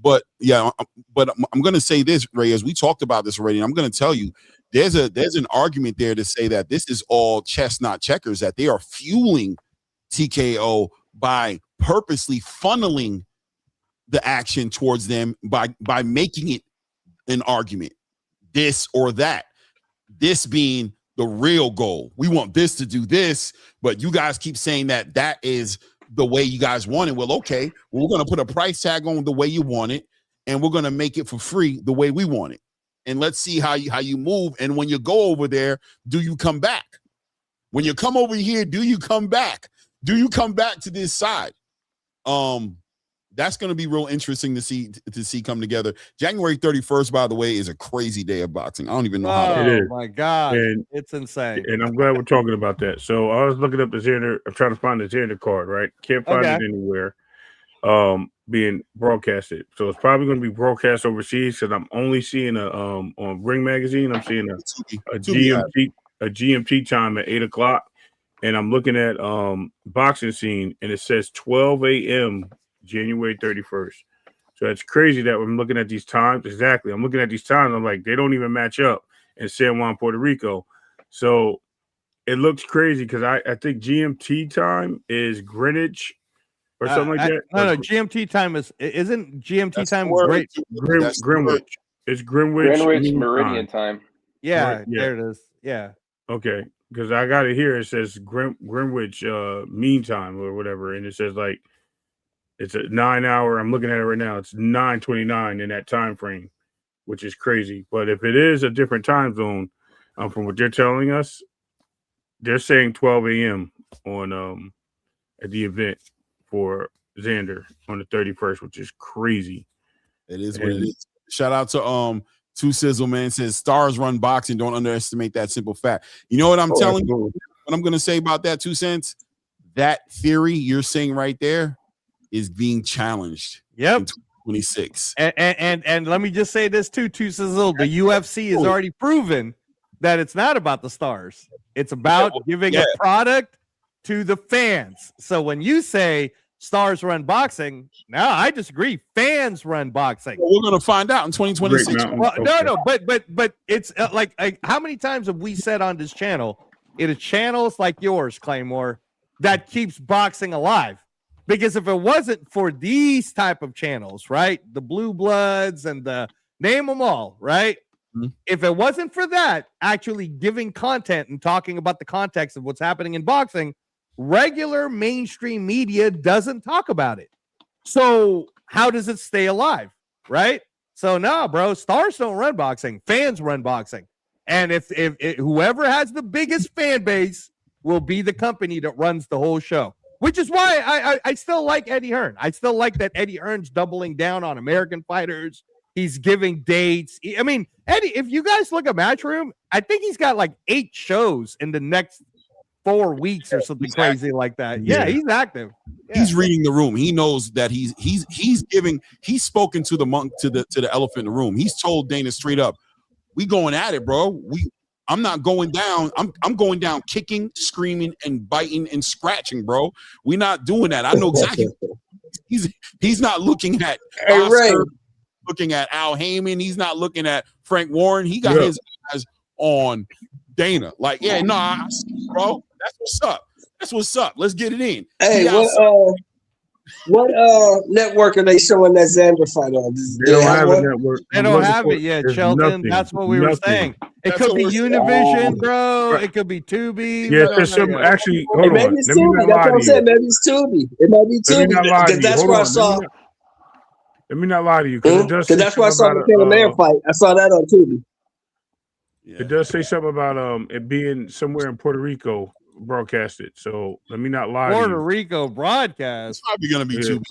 B: But I'm going to say this, Ray, as we talked about this already, and I'm going to tell you, there's an argument there to say that this is all chess, not checkers, that they are fueling TKO by purposely funneling the action towards them by making it an argument, this or that, this being the real goal. We want this to do this, but you guys keep saying that is the way you guys want it. Well, okay, we're going to put a price tag on the way you want it, and we're going to make it for free the way we want it. And let's see how you move. And when you go over there, do you come back? When you come over here, do you come back? Do you come back to this side? That's going to be real interesting to see come together. January 31st, by the way, is a crazy day of boxing. I don't even know how
D: it is. Oh my God, it's insane.
C: And I'm glad we're talking about that. So I was looking up the Xander. I'm trying to find the Xander card. Right, can't find it anywhere. Being broadcasted, so it's probably going to be broadcast overseas. Because I'm only seeing on Ring Magazine. I'm seeing a GMT time at 8 o'clock, and I'm looking at Boxing Scene, and it says 12 a.m. January 31st. So that's crazy that I'm looking at these times. Exactly. I'm looking at these times. I'm like, they don't even match up in San Juan, Puerto Rico. So it looks crazy because I think GMT time is Greenwich or something like that.
D: No, GMT time isn't GMT time great.
C: Greenwich. It's Greenwich
E: Meridian time.
D: Yeah,
C: right, yeah,
D: there it is. Yeah.
C: Okay. Because I got it here. It says Greenwich mean time or whatever. And it says like, it's a 9 hour. I'm looking at it right now. It's 9:29 in that time frame, which is crazy. But if it is a different time zone, from what they're telling us, they're saying 12 a.m. on at the event for Xander on the 31st, which is crazy.
B: It is what it is. Shout out to Two Sizzle, man. Says stars run boxing. Don't underestimate that simple fact. You know what I'm telling you? What I'm going to say about that, 2 cents? That theory you're saying right there is being challenged.
D: Yep.
B: In 2026.
D: And let me just say this too, Sizzle. The UFC has already proven that it's not about the stars. It's about giving a product to the fans. So when you say stars run boxing, no, I disagree. Fans run boxing.
B: Well, we're going to find out in 2026.
D: Well, no, but it's like how many times have we said on this channel, it is channels like yours, Claymore, that keeps boxing alive? Because if it wasn't for these type of channels, right, the Blue Bloods and the name them all, right? Mm-hmm. If it wasn't for that, actually giving content and talking about the context of what's happening in boxing, regular mainstream media doesn't talk about it. So how does it stay alive, right? So no, bro, stars don't run boxing, fans run boxing. And if whoever has the biggest fan base will be the company that runs the whole show, which is why I still like Eddie Hearn. I still like that Eddie Hearn's doubling down on American fighters. He's giving dates. I mean, Eddie, if you guys look at Matchroom, I think he's got like 8 shows in the next 4 weeks or something crazy like that. Yeah, he's active. Yeah.
B: He's reading the room. He knows that he's spoken to the elephant in the room. He's told Dana straight up, we going at it, bro. I'm not going down. I'm going down kicking, screaming, and biting and scratching, bro. We're not doing that. I know exactly. He's not looking at Oscar, looking at Al Heyman. He's not looking at Frank Warren. He got his eyes on Dana. Like, yeah, no, bro. That's what's up. That's what's up. Let's get it in.
F: Hey, what network are they showing that Xander fight on?
C: They don't have a network.
D: They don't have it yet, Sheldon.
C: Nothing.
D: That's what we were saying. It could be Univision, bro. It could be Tubi.
C: Yeah, there's some actually. Hold on.
F: Maybe it's Tubi. That's what I'm saying. Maybe it's Tubi. It might be Tubi. Because that's where I saw.
C: Let me not lie to you.
F: Because that's where I saw the Michaela Mayer fight. I saw that on Tubi.
C: It does say something about it being somewhere in Puerto Rico broadcasted. So let me not lie.
D: Puerto Rico broadcast.
B: It's probably gonna be Tubi,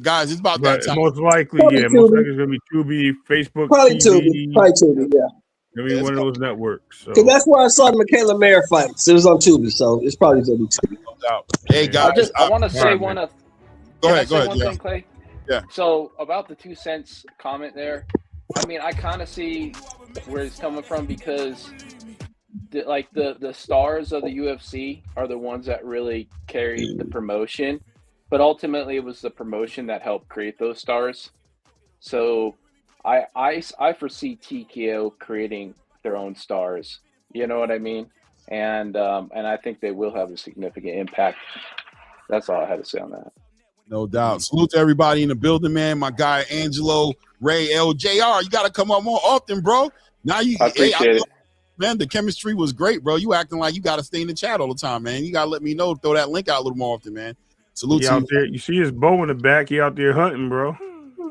B: guys. It's about that time.
C: Most likely, it's gonna be Tubi, Facebook,
F: probably
C: TV,
F: Tubi, probably Tubi. Yeah.
C: I mean, one of those networks.
F: So that's where I saw the Michaela Mayer fights. It was on Tubi, so it's probably gonna be Tubi.
B: Hey guys,
E: I want to say one of.
B: Go ahead.
E: Thing, Clay?
B: Yeah.
E: So about the 2 cents comment there, I mean, I kind of see where it's coming from because, the stars of the UFC are the ones that really carried the promotion, but ultimately it was the promotion that helped create those stars. So I foresee TKO creating their own stars. You know what I mean? And I think they will have a significant impact. That's all I had to say on that.
B: No doubt. Salute to everybody in the building, man. My guy Angelo, Ray, LJR. You got to come up more often, bro. Now
E: I appreciate it.
B: Man, the chemistry was great, bro. You acting like you got to stay in the chat all the time, man. You got to let me know. Throw that link out a little more often, man. Salute to
C: out there. You see his bow in the back. He out there hunting, bro.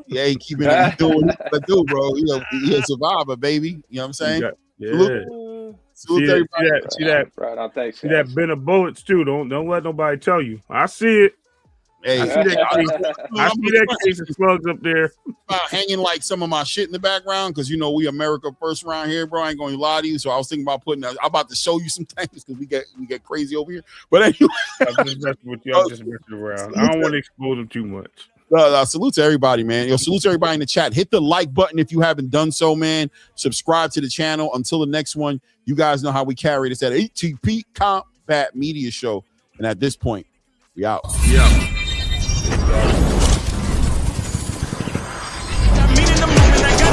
B: Yeah, he keeping it doing what he do, bro. He a survivor, baby. You know what I'm saying?
C: See that?
E: Right on. Thanks.
C: See that bin of bullets too. Don't let nobody tell you. I see it.
B: Hey,
C: I see that case of slugs up there.
B: Hanging like some of my shit in the background because we America first around here, bro. I ain't going to lie to you. So I was thinking about I'm about to show you some things because we get crazy over here. But anyway,
C: I'm just messing with you. I'm just messing around. I don't want to expose them too much.
B: Salute to everybody, man. Salute to everybody in the chat. Hit the like button if you haven't done so, man. Subscribe to the channel. Until the next one, you guys know how we carry this at ATP Combat Media Show. And at this point, we out.
A: Yeah.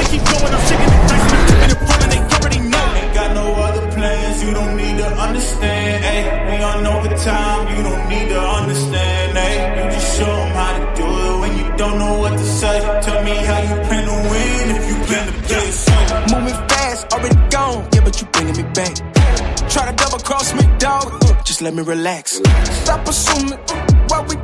A: Keep going, I'm shaking the dice, in the front and they already know. Ain't got no other plans, you don't need to understand, ayy. We on overtime, you don't need to understand, ayy. You just show them how to do it when you don't know what to say. Tell me how you plan to win if you plan to play safe.
G: Moving fast, already gone, yeah, but you bringing me back. Try to double cross me, dog, just let me relax. Stop assuming, what we